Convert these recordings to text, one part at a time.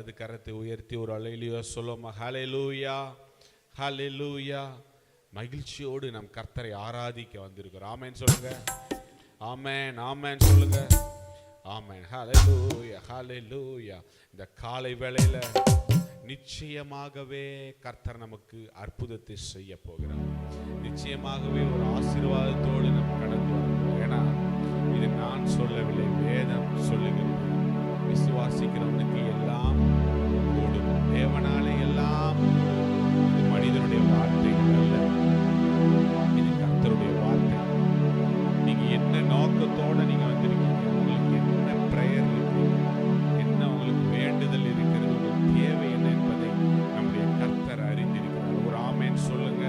வலது கரத்தை உயர்த்தி ஒரு அல்லேலூயா சொல்லுமா. ஹல்லேலூயா, ஹல்லேலூயா. மகிழ்ச்சியோடு நம் கர்த்தரை ஆராதிக்க வந்திருக்கிறோம். ஆமென் சொல்லுங்க. ஆமென், ஆமென் சொல்லுங்க. ஆமென். ஹல்லேலூயா, ஹல்லேலூயா. இந்த காலை வேளையில நிச்சயமாகவே கர்த்தர் நமக்கு அற்புதத்தை செய்ய போகிறார். நிச்சயமாகவே ஒரு ஆசீர்வாதத்தோடு நம்ம கடந்து வருகிறோம். ஏன்னா இது நான் சொல்லவில்லை, வேதம் சொல்லுகிறது. விசுவாசிக்கிறவனுக்கு எல்லாம் கூடும். தேவனாலே எல்லாம். இது மனிதனுடைய வார்த்தைகள் அல்ல, இது கர்த்தருடைய வார்த்தை. நீங்க என்ன நோக்கத்தோட நீங்க வந்திருக்கீங்க, உங்களுக்கு என்ன பிரேயர் இருக்கு, என்ன உங்களுக்கு வேண்டுதல் இருக்கிறது, உங்களுக்கு தேவை என்ன என்பதை நம்முடைய கர்த்தர் அறிந்திருக்கிறார். ஒரு ஆமேன் சொல்லுங்க.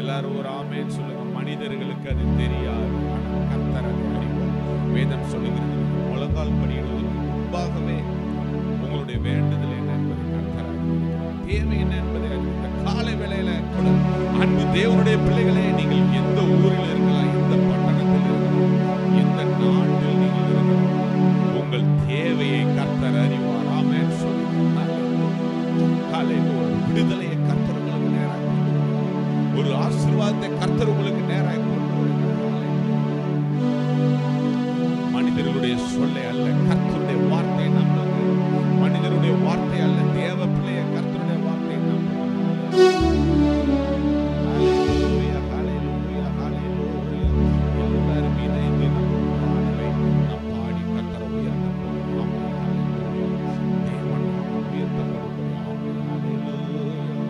எல்லாரும் ஒரு ஆமேன் சொல்லுங்க. மனிதர்களுக்கு அது தெரியாது, ஆனால் கர்த்தர் அதை அறிவார். வேதம் சொல்லுகிறது, முழங்கால் படியிடுவதற்கு முன்பாகவே உங்களுடைய வேண்டுதல் என்ன என்பதை கர்த்தர் அறிந்திருக்கிறார். தேவை என்ன என்பதை இந்த காலை வேளையில கூட அன்பு தேவனுடைய பிள்ளைகளே, நீங்கள் எந்த ஊரில் இருக்கலாம், எந்த பட்டணத்தில் இருக்கலாம், எந்த நாட்டில் நீங்கள் இருக்கலாம், உங்கள் தேவையை கர்த்தர் அறிவார். ஆமென் சொல்லுங்க. விடுதலையை கர்த்தர் உங்களுக்கு நேராக கொண்டு வருவார். ஒரு ஆசீர்வாதத்தை கர்த்தர் உங்களுக்கு நேராக கொண்டு வருவார். மனிதர்களுடைய சொல்லை அல்ல, கர்த்தருடைய வார்த்தை நம்புங்க. மனிதருடைய வார்த்தை அல்ல, தேவ பிள்ளைய கர்த்தருடைய வார்த்தை நம்புங்க. ஹல்லேலூயா, ஹல்லேலூயா, ஹல்லேலூயா. எல்லாரும் இணைந்து நம் பாடலை நாம் பாடி கர்த்தரை உயர்த்த போகிறோம். தேவன் நாம் உயர்த்தப்படுகிறோம். ஹல்லேலூயா.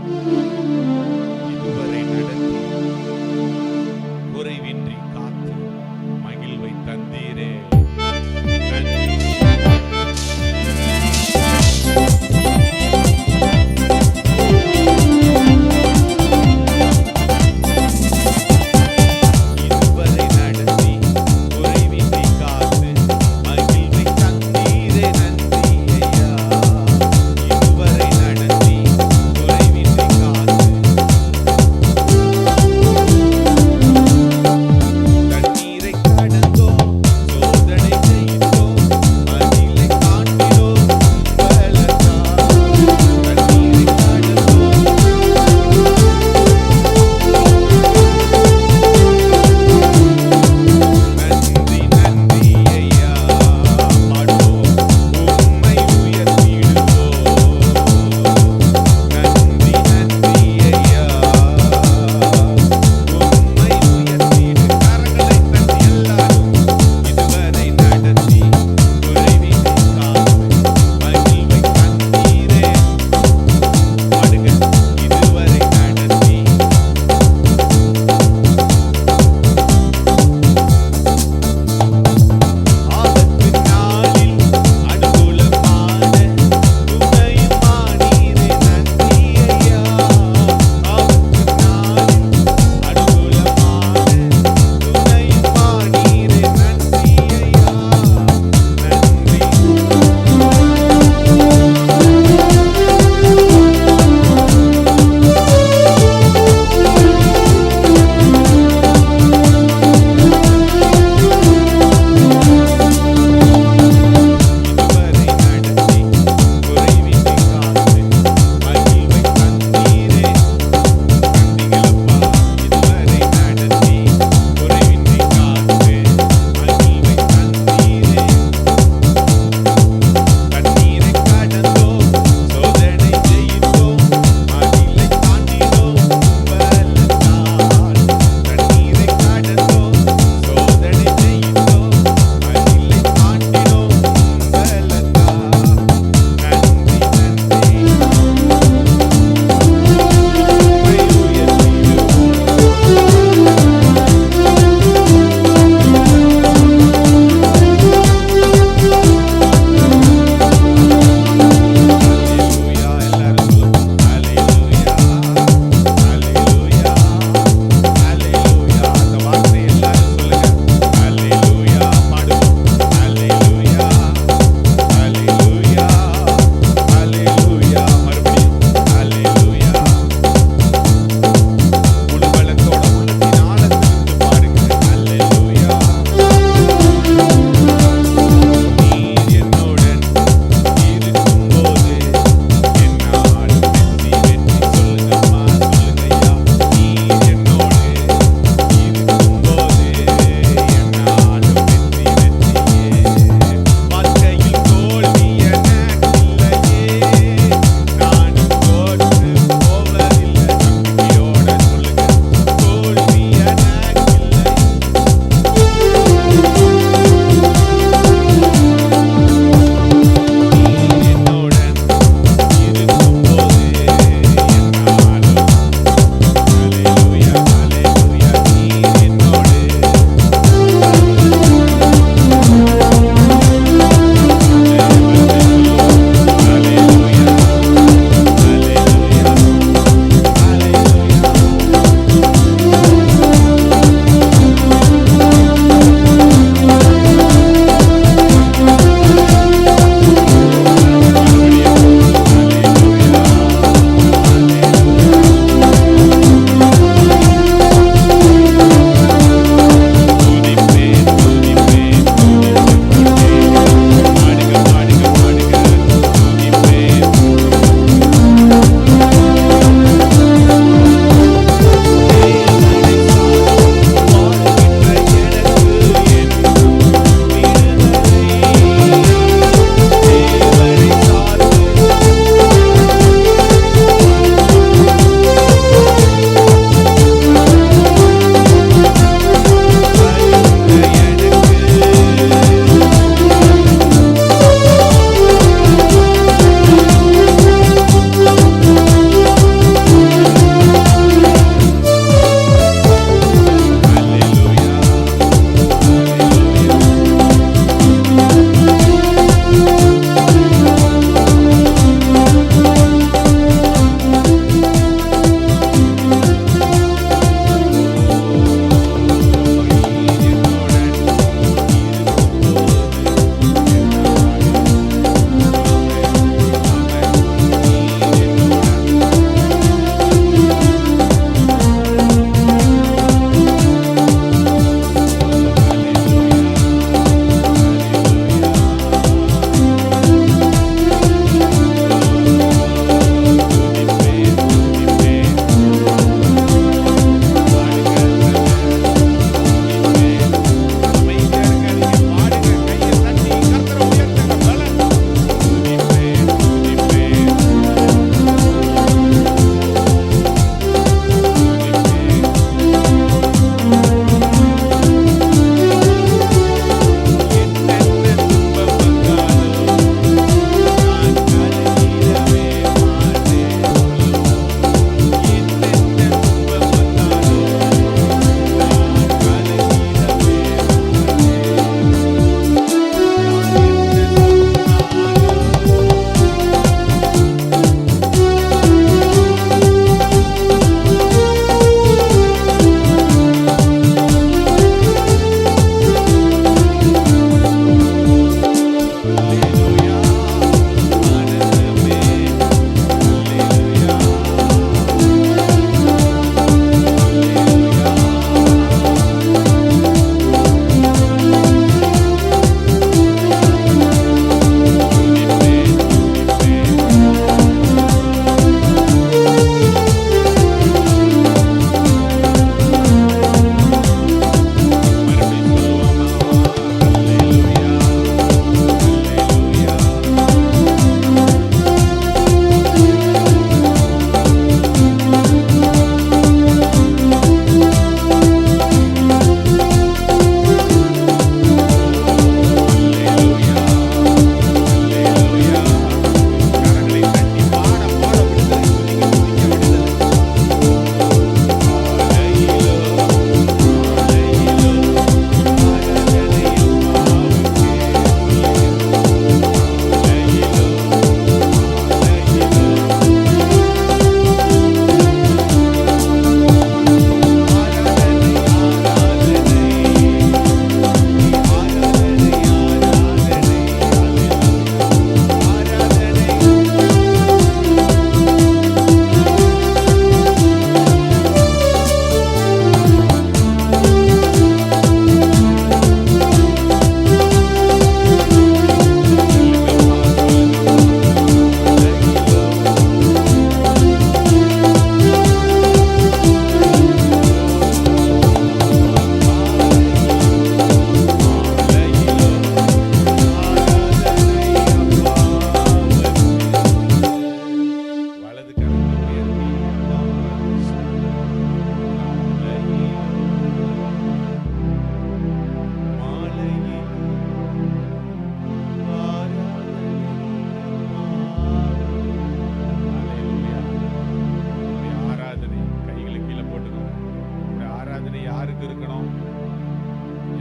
யாருக்கு இருக்கணும்?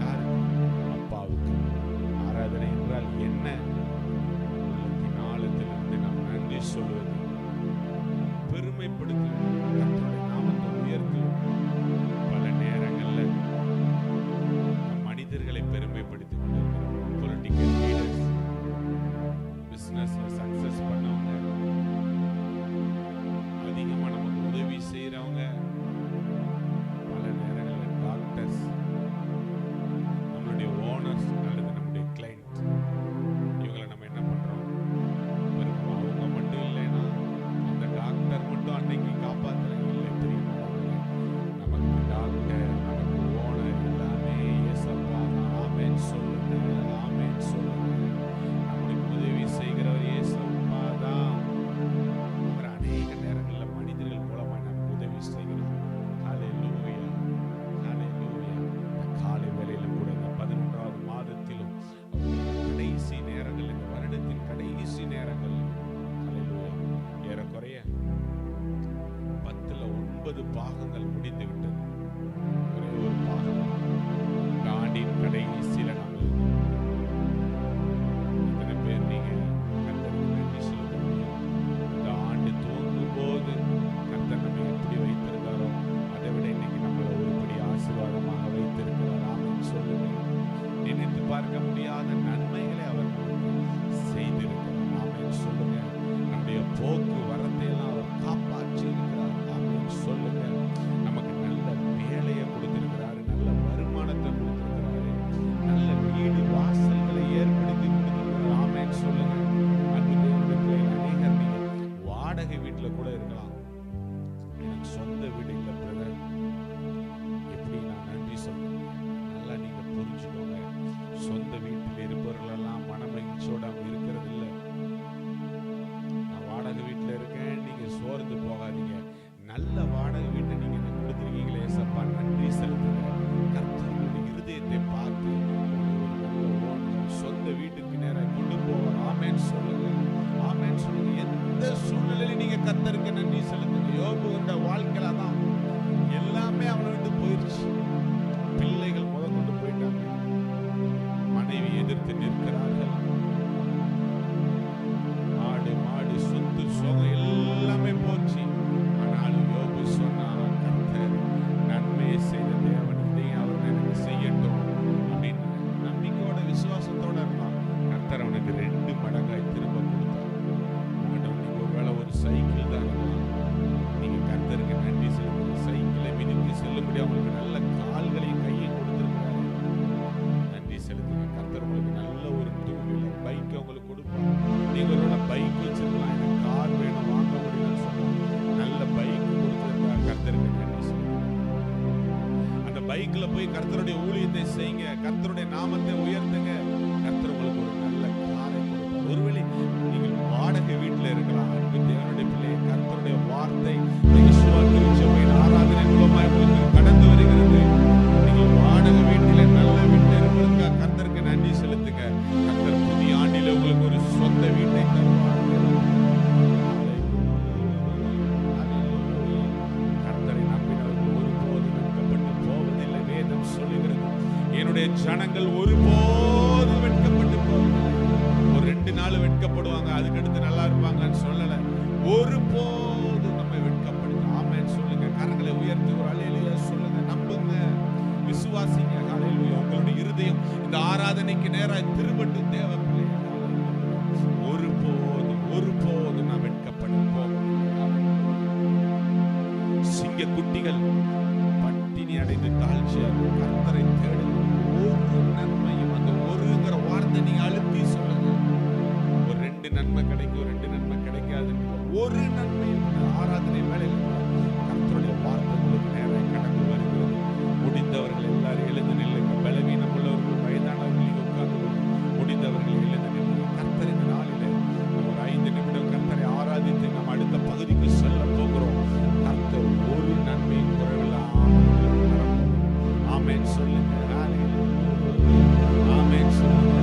யாருக்கு? அப்பாவுக்கு. ஆராதனை என்றால் என்ன? உள்ளத்தின் ஆழத்திலிருந்து நாம் நன்றி சொல்வது, பெருமைப்படுத்துவது, கர்த்தருடைய நாமத்தை உயர்த்துவது. பல நேரங்களில் மனிதர்களை பெருமைப்படுத்திக் கொண்டிருக்கிறோம். பொலிட்டிக்கல் லீடர்ஸ், பிசினஸ்ல சக்சஸ் பண்ணவங்க, அதிகமா நமக்கு உதவி செய்யறவங்க, பல நேரங்களில் டாக்டர்ஸ், நம்மளுடைய ஓனர்ஸ் அல்லது நம்முடைய கிளைண்ட், இவங்களை நம்ம என்ன பண்றோம்? அவங்க மட்டும் இல்லைன்னா அந்த டாக்டர் மட்டும் அன்னைக்கு காப்பாத்துறாங்க இல்லை, தெரியுமா? நமக்கு டாக்டர், நமக்கு ஓனர் எல்லாமே ஏசப்பா தான். ஆமென் சொல்லுங்க, ஆமென் சொல்லுங்க. நம்முடைய உதவி செய்கிறவர் ஏசப்பா தான். அவர் அநேக நேரங்களில் மனிதர்கள் மூலமாக நமக்கு உதவி செய்கிறார். ஹல்லேலூயா, ஹல்லேலூயா. இந்த காலை வேளையிலும் கூட இந்த 11வது மாதத்திலும் கடைசி நேரங்கள், இந்த வருடத்தின் கடைசி நேரங்கள், ஹல்லேலூயா, ஏறக்குறைய 10ல் 9 பாகங்கள் முடிந்து விட்டது. ஒரே ஒரு பாகம் இந்த ஆண்டின் கடைசியில நம்ம இருக்கோம். எத்தனை பேர் நீங்க கர்த்தருக்கு நன்றி செலுத்த முடியும்? இந்த ஆண்டு துவங்கும் போது கர்த்தர் நம்மை எப்படி வைத்திருந்தாரோ அதை விட இன்னைக்கு நம்மளை ஒருபடி ஆசீர்வாதமாக வைத்திருக்கிறார். ஆமென் சொல்லுங்க. நினைத்து பார்க்க முடியாத நன்மைகளை அவர் நமக்கு செய்திருக்கிறார். ஆமென் சொல்லுங்க. நம்முடைய போக்கு வரத்தை எல்லாம் அவர் காப்பாற்றி இருக்கிறார். ஆமென் சொல்லுங்க. நமக்கு நல்ல வேலையை கொடுத்திருக்கிறாரு, நல்ல வருமானத்தை கொடுத்திருக்கிறாரு, நல்ல வீடு வாசல்களை ஏற்படுத்தி கொடுத்திருக்கிறார். ஆமென் சொல்லுங்க. அன்பு தேவனுடைய பிள்ளைகள், அநேகர் நீங்க வாடகை வீட்டுல கூட இருக்கலாம். எனக்கு சொந்த வீடு இல்லை பிரதர், எப்படி நான் நன்றி சொல்றேன்? நல்லா நீங்க புரிஞ்சுக்கோங்க. சொந்த வீட்டில் இருப்பவர்களெல்லாம் மனமகிழ்ச்சியோட அவங்க இருக்கிறது இல்லை. நான் வாடகை வீட்டில் இருக்கேன், நீங்க சோர்ந்து போகாதீங்க. நல்ல வாடகை வீட்டை நீங்க எனக்கு கொடுத்துருக்கீங்களே ஏசப்பா, நன்றி செலுத்துங்க. கர்த்தருடைய இருதயத்தை பார்த்து ஒரு நல்ல ஓனர் சொந்த வீட்டுக்கு நேராக கொண்டு போவார். ஆமென் சொல்லுங்க, ஆமென் சொல்லுங்க. எந்த சூழ்நிலையில நீங்க கர்த்தருக்கு நன்றி செலுத்துங்க. யோபு என்ற வாழ்க்கையில தான் எல்லாமே அவனை விட்டு போயிடுச்சு. பிள்ளைகள் கொண்டு போயிட்டாங்க, மனைவி எதிர்த்து நிற்கிறார்கள், ஆடு மாடு சொத்து சோகம் எல்லாமே போச்சு. ஆனாலும் யோபு சொன்னான், கர்த்தர் நன்மையை செய்த தேவன், இதையும் அவர் எனக்கு செய்யட்டும் அப்படின்னு நம்பிக்கையோட விசுவாசத்தோட இருந்தான். கர்த்தர் அவனுக்கு 2 மடங்காய் திரும்ப கொடுத்தார். உங்கள்கிட்ட நீங்க ஒருவேளை ஒரு சைக்கிள் தான் இருக்கலாம், நீங்க கர்த்தருக்கு நன்றி செலுத்துங்க. சைக்கிளை மிதித்து செல்ல முடியாது, உங்களுக்கு நல்ல கால்களையும் கையும் கொடுத்திருக்கிறாரு. நன்றி செலுத்துங்க. கர்த்தர் உங்களுக்கு நல்ல ஒரு 2 வீலர் பைக் உங்களுக்கு கொடுப்பார். நீங்க ஒருவேளை பைக் வச்சிருக்கலாம், எனக்கு கார் வேணும் வாங்க முடியலன்னு சொன்னா நல்ல பைக் கொடுத்திருக்கிறார். கர்த்தருக்கு நன்றி செலுத்துங்க. அந்த பைக்ல போய் கர்த்தருடைய ஊழியத்தை செய்யுங்க, கர்த்தருடைய நாமத்தை உயர்த்துங்க. கர்த்தர் உங்களுக்கு ஒரு நல்ல காரை கொடுப்பார். ஒருவேளை நீங்கள் வாடகை வீட்டில் இருக்கலாம். அன்பு தேவனுடைய பிள்ளையை, கர்த்தருடைய வார்த்தை ஆராதனை மூலமாய் உங்களுக்கு கடந்து வருகிறது. நீங்கள் வாடகை வீட்டில நல்ல வீட்டில் இருப்பதற்காக கர்த்தருக்கு நன்றி செலுத்துங்க. கர்த்தர் புதிய ஆண்டில உங்களுக்கு ஒரு சொந்த வீட்டை தருவார். கர்த்தரை நம்பினவர்கள் ஒருபோதும் வெட்கப்பட்டு போவதில்லை. வேதம் சொல்லுகிறது, என்னுடைய ஜனங்கள் ஒருபோதும் வெட்கப்பட்டு போவதில்லை. ஒரு 2 நாள் வெட்கப்படுவாங்க, அதுக்கடுத்து நல்லா இருப்பாங்கன்னு சொல்லல. ஒருபோதும் நம்ம வெட்கப்படுத்த. ஆமென் சொல்லுங்க. கரங்களை உயர்த்தி ஒரு அல்லேலூயா சொல்லுங்க. நம்புங்க, விசுவாசிங்க. ஹல்லேலூயா. உங்களுடைய இருதயம் இந்த ஆராதனைக்கு நேராக திரும்பட்டும். தேவ பிள்ளையே, ஒருபோதும் நான் வெட்கப்பட்டு போவதில்லை. சிங்க குட்டிகள் பட்டினி அடைந்து தாழ்ச்சியாக கர்த்தரை தேடும். ஒரு நன்மையும், அந்த ஒருங்கிற வார்த்தை நீங்க அழுத்தி சொல்லுங்க. ஒரு 2 நன்மை கிடைக்கும், 2 நன்மை கிடைக்காது. ஒரு நன்மையும் ஆராதனை வேலையில் கர்த்தருடைய வார்த்தை உங்களுக்கு நேரம் கடந்து வருகிறது. முடிந்தவர்கள் எல்லாரும் எழுந்து நில்லுங்க. பலவீனம் உள்ளவர்கள், வயதானவர்கள் உட்கார்ந்து முடிந்தவர்கள் எழுந்து நில்லுங்க. கர்த்தர் இந்த நாளிலே ஒரு 5 நிமிடம் கர்த்தரை ஆராதித்து நாம் அடுத்த பகுதிக்கு செல்ல போகிறோம். கர்த்தர் ஒரு நன்மையும் குறைவில்லாமல் ஆமென் சொல்லுங்க. ஆமென் சொல்லுங்க.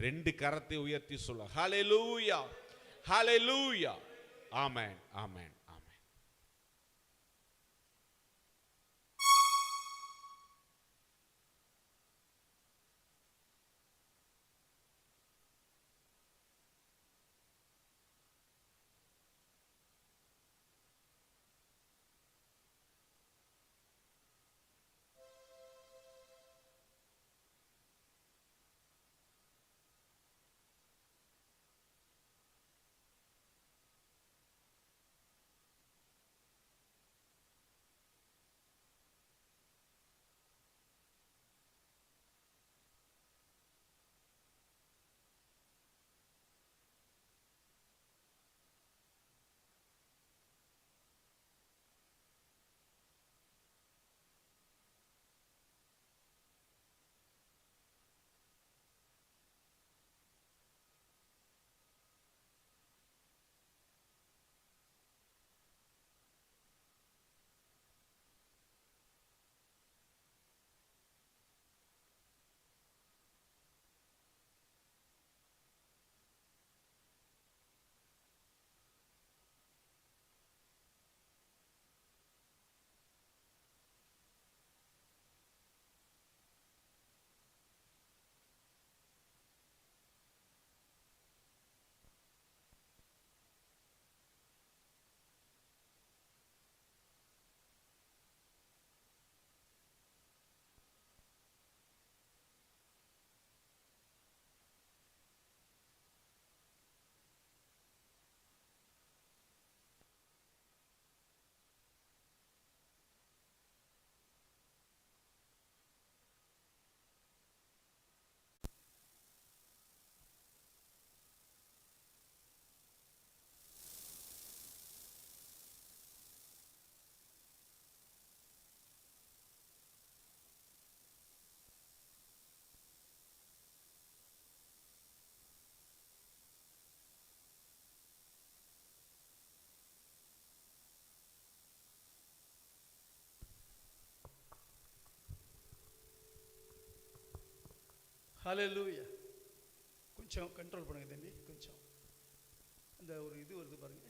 ரெண்டு கரத்தை உயர்த்தி சொல்ல ஹல்லேலூயா, ஹல்லேலூயா, ஆமென், ஆமென். ஹல்லேலூயா. கொஞ்சம் கண்ட்ரோல் பண்ணுங்க தம்பி, கொஞ்சம் அந்த ஒரு இது வருது பாருங்க.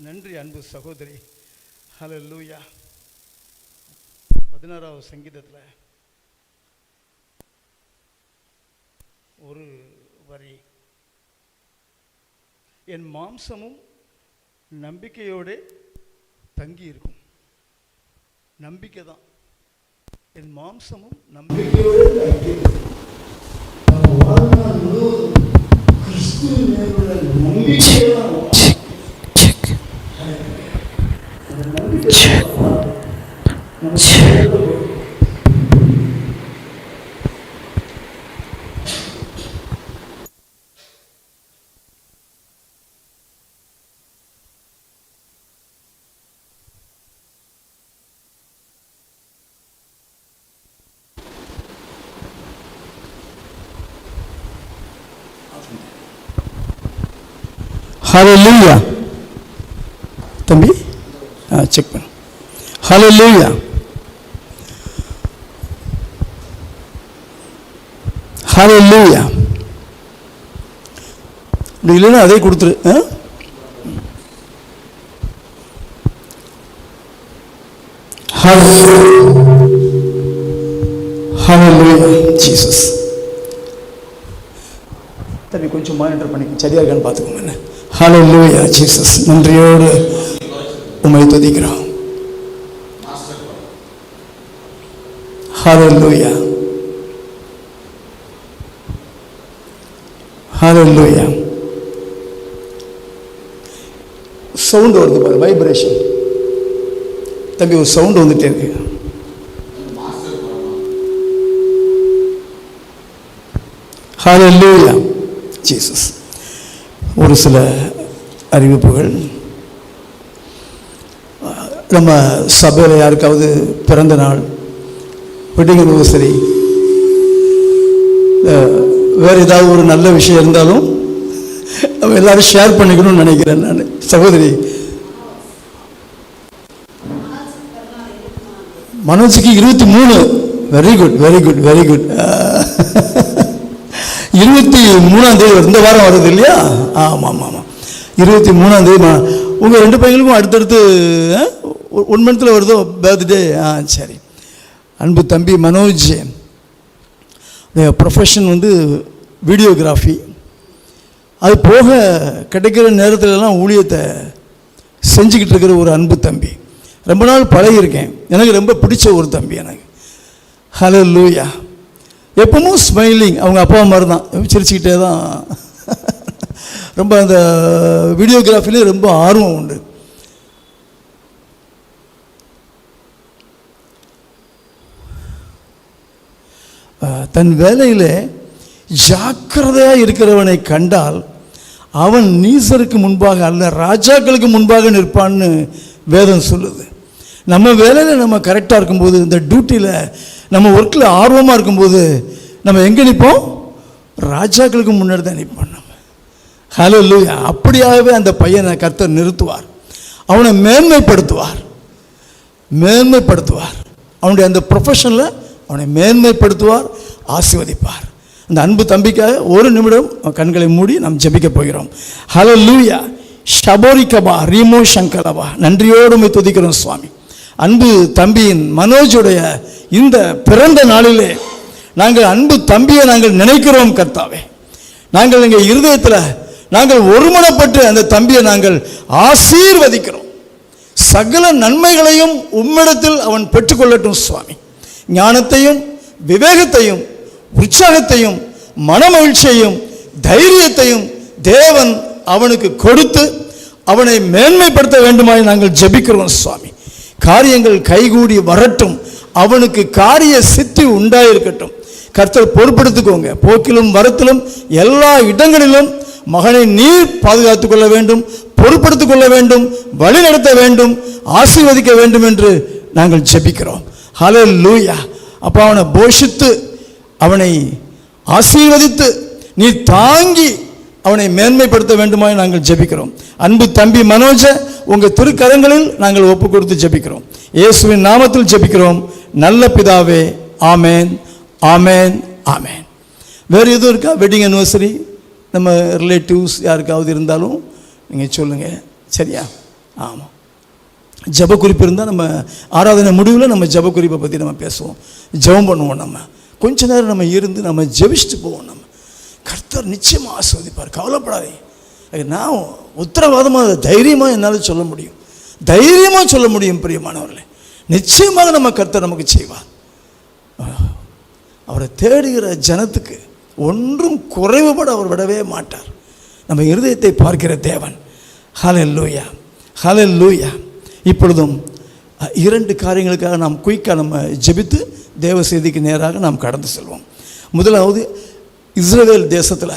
நன்றி அன்பு சகோதரி. ஹல்லேலூயா. 16வது சங்கீதத்தில் ஒரு வரி, என் மாம்சமும் நம்பிக்கையோடு தங்கி இருக்கும். நம்பிக்கை தான், என் மாம்சமும் நம்பிக்கையோடு தங்கி இருக்கும். ஹல்லேலூயா. தம்பி செக் பண்ணு. ஹல்லேலூயா. ஹல்லேலூயா. இப்படி இல்லைன்னா அதே கொடுத்துரு. ஹல்லேலூயா ஜீசஸ். தம்பி கொஞ்சம் மானிட்டர் பண்ணி சரியா இருக்கான்னு பார்த்துக்கோங்க. என்ன ஹல்லேலூயா ஜீசஸ். நன்றியோடு உம்மை துதிக்கிறோம். ஹல்லேலூயா. ஹல்லேலூயா. சவுண்ட் வருது பாரு, வைப்ரேஷன். தம்பி ஒரு சவுண்ட் வந்துட்டே இருக்கு. ஹல்லேலூயா ஜீசஸ். ஒரு சில அறிவிப்புகள். நம்ம சபையில் யாருக்காவது பிறந்த நாள், வெட்டிங் அனிவர்சரி, வேறு ஏதாவது ஒரு நல்ல விஷயம் இருந்தாலும் நம்ம எல்லாரும் ஷேர் பண்ணிக்கணும்னு நினைக்கிறேன் நான். சகோதரி மனோஜுக்கு 23. Very good very good very good. 23ஆம் தேதி இந்த வாரம் வருது இல்லையா? ஆமாம் ஆமாம் ஆமாம், 23ஆம் தேதி. உங்கள் 2 பையங்களுக்கும் அடுத்தடுத்து 1 மந்த்தில் வருதோ பர்த்டே? சரி. அன்பு தம்பி மனோஜ், ப்ரொஃபஷன் வந்து வீடியோகிராஃபி. அது போக கிடைக்கிற நேரத்துலலாம் ஊழியத்தை செஞ்சுக்கிட்டு இருக்கிற ஒரு அன்பு தம்பி. ரொம்ப நாள் பழகியிருக்கேன். எனக்கு ரொம்ப பிடிச்ச ஒரு தம்பி எனக்கு. ஹல்லேலூயா. எப்பவும் ஸ்மைலிங். அவங்க அப்பா மாதிரி தான், சிரிச்சுக்கிட்டே தான். ரொம்ப அந்த வீடியோகிராஃபிலே ரொம்ப ஆர்வம் உண்டு. தன் வேலையில் ஜாக்கிரதையாக இருக்கிறவனை கண்டால் அவன் நீசருக்கு முன்பாக அல்ல ராஜாக்களுக்கு முன்பாக நிற்பான்னு வேதம் சொல்லுது. நம்ம வேலையில் நம்ம கரெக்டாக இருக்கும்போது, இந்த டியூட்டியில் நம்ம ஒர்க்கில் ஆர்வமாக இருக்கும்போது நம்ம எங்கே நிற்போம்? ராஜாக்களுக்கு முன்னாடி தான் நிற்போம் நம்ம. ஹல்லேலூயா. அப்படியாகவே அந்த பையனை கர்த்தர் நிறுத்துவார், அவனை மேன்மைப்படுத்துவார். அவனுடைய அந்த ப்ரொஃபஷனில் அவனை மேன்மைப்படுத்துவார், ஆசீர்வதிப்பார். அந்த அன்பு தம்பிக்காக ஒரு நிமிடம் கண்களை மூடி நாம் ஜெபிக்க போகிறோம். ஹல்லேலூயா. ஷபோரிகபா ரீமோ சங்கரபா. நன்றியோடு உம்மை துதிக்கிறோம் சுவாமி. அன்பு தம்பியின் மனோஜுடைய இந்த பிறந்த நாளிலே நாங்கள் அன்பு தம்பியை நாங்கள் நினைக்கிறோம் கர்த்தாவே. நாங்கள் எங்கள் இருதயத்தில் நாங்கள் ஒருமனப்பட்டு அந்த தம்பியை நாங்கள் ஆசீர்வதிக்கிறோம். சகல நன்மைகளையும் உம்மிடத்தில் அவன் பெற்றுக்கொள்ளட்டும் சுவாமி. ஞானத்தையும் விவேகத்தையும் உற்சாகத்தையும் மனமகிழ்ச்சியையும் தைரியத்தையும் தேவன் அவனுக்கு கொடுத்து அவனை மேன்மைப்படுத்த வேண்டுமாய் நாங்கள் ஜெபிக்கிறோம் சுவாமி. காரியங்கள் கைகூடி வரட்டும், அவனுக்கு காரிய சித்தி உண்டாயிருக்கட்டும். கர்த்தர் பொறுப்படுத்திக்கோங்க. போக்கிலும் வரத்திலும் எல்லா இடங்களிலும் மகனை நீர் பாதுகாத்துக் கொள்ள வேண்டும், பொறுப்படுத்திக் கொள்ள வேண்டும், வழி நடத்த வேண்டும், ஆசீர்வதிக்க வேண்டும் என்று நாங்கள் ஜெபிக்கிறோம். ஹல்லேலூயா. அப்போ அவனை போஷித்து அவனை ஆசீர்வதித்து நீ தாங்கி அவனை மேன்மைப்படுத்த வேண்டுமாய் நாங்கள் ஜெபிக்கிறோம். அன்பு தம்பி மனோஜ உங்கள் திருக்கரங்களில் நாங்கள் ஒப்பு கொடுத்து ஜெபிக்கிறோம். இயேசுவின் நாமத்தில் ஜெபிக்கிறோம் நல்ல பிதாவே. ஆமேன் ஆமேன் ஆமேன். வேறு எதுவும் இருக்கா? வெட்டிங் அனிவர்சரி நம்ம ரிலேட்டிவ்ஸ் யாருக்காவது இருந்தாலும் நீங்கள் சொல்லுங்கள். சரியா? ஆமாம், ஜப குறிப்பு இருந்தால் நம்ம ஆராதனை முடிவில் நம்ம ஜப குறிப்பை பற்றி நம்ம பேசுவோம், ஜெபம் பண்ணுவோம். நம்ம கொஞ்ச நேரம் நம்ம இருந்து நம்ம ஜெபிச்சுட்டு போவோம். நம்ம கர்த்தர் நிச்சயமாக ஆசீர்வதிப்பார், கவலைப்படாதீங்க. நான் உத்தரவாதமாக தைரியமாக என்னால் சொல்ல முடியும், தைரியமாக சொல்ல முடியும் பிரியமானவர்களே. நிச்சயமாக நம்ம கர்த்தர் நமக்கு செய்வார். அவரை தேடுகிற ஜனத்துக்கு ஒன்றும் குறைவுபட அவர் விடவே மாட்டார். நம்ம இருதயத்தை பார்க்கிற தேவன். ஹல்லேலூயா, ஹல்லேலூயா. இப்பொழுதும் 2 காரியங்களுக்காக நாம் குயிக்காக நம்ம ஜெபித்து தேவ செய்திக்கு நேராக நாம் கடந்து செல்வோம். முதலாவது, இஸ்ரவேல் தேசத்தில்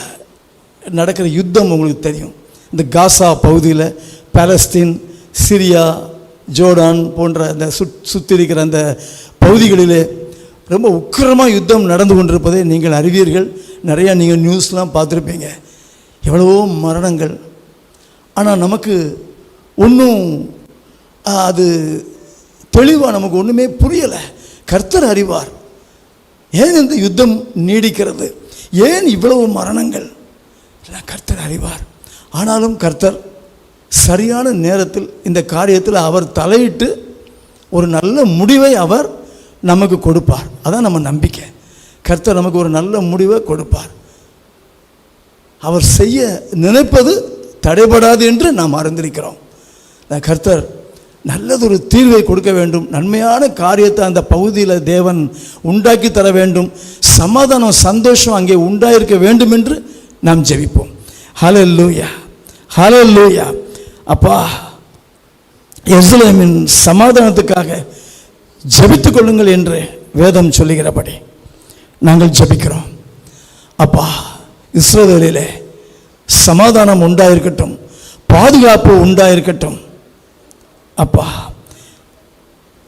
நடக்கிற யுத்தம் உங்களுக்கு தெரியும். இந்த காசா பகுதியில், பாலஸ்தீன், சிரியா, ஜோர்டான் போன்ற அந்த சுற்றி இருக்கிற அந்த பகுதிகளிலே ரொம்ப உக்கிரமாக யுத்தம் நடந்து கொண்டிருப்பதை நீங்கள் அறிவீர்கள். நிறையா நீங்கள் நியூஸ்லாம் பார்த்துருப்பீங்க, எவ்வளவோ மரணங்கள். ஆனால் நமக்கு ஒன்றும் அது தெளிவாக நமக்கு ஒன்றுமே புரியலை. கர்த்தர் அறிவார், ஏன் இந்த யுத்தம் நீடிக்கிறது, ஏன் இவ்வளவு மரணங்கள், எல்லாம் கர்த்தர் அறிவார். ஆனாலும் கர்த்தர் சரியான நேரத்தில் இந்த காரியத்தில் அவர் தலையிட்டு ஒரு நல்ல முடிவை அவர் நமக்கு கொடுப்பார். அதான் நம்ம நம்பிக்கை. கர்த்தர் நமக்கு ஒரு நல்ல முடிவை கொடுப்பார். அவர் செய்ய நினைப்பது தடைபடாது என்று நாம் அறிந்திருக்கிறோம். கர்த்தர் நல்லதொரு தீர்வை கொடுக்க வேண்டும், நன்மையான காரியத்தை அந்த பகுதியில் தேவன் உண்டாக்கி தர வேண்டும், சமாதானம் சந்தோஷம் அங்கே உண்டாயிருக்க வேண்டும் என்று நாம் ஜெபிப்போம். ஹல்லேலூயா, ஹல்லேலூயா. அப்பா, எருசலேமின் சமாதானத்துக்காக ஜெபித்துக் கொள்ளுங்கள் என்று வேதம் சொல்லுகிறபடி நாங்கள் ஜெபிக்கிறோம். அப்பா, இஸ்ரவேலிலே சமாதானம் உண்டாயிருக்கட்டும், பாதுகாப்பு உண்டாயிருக்கட்டும். அப்பா,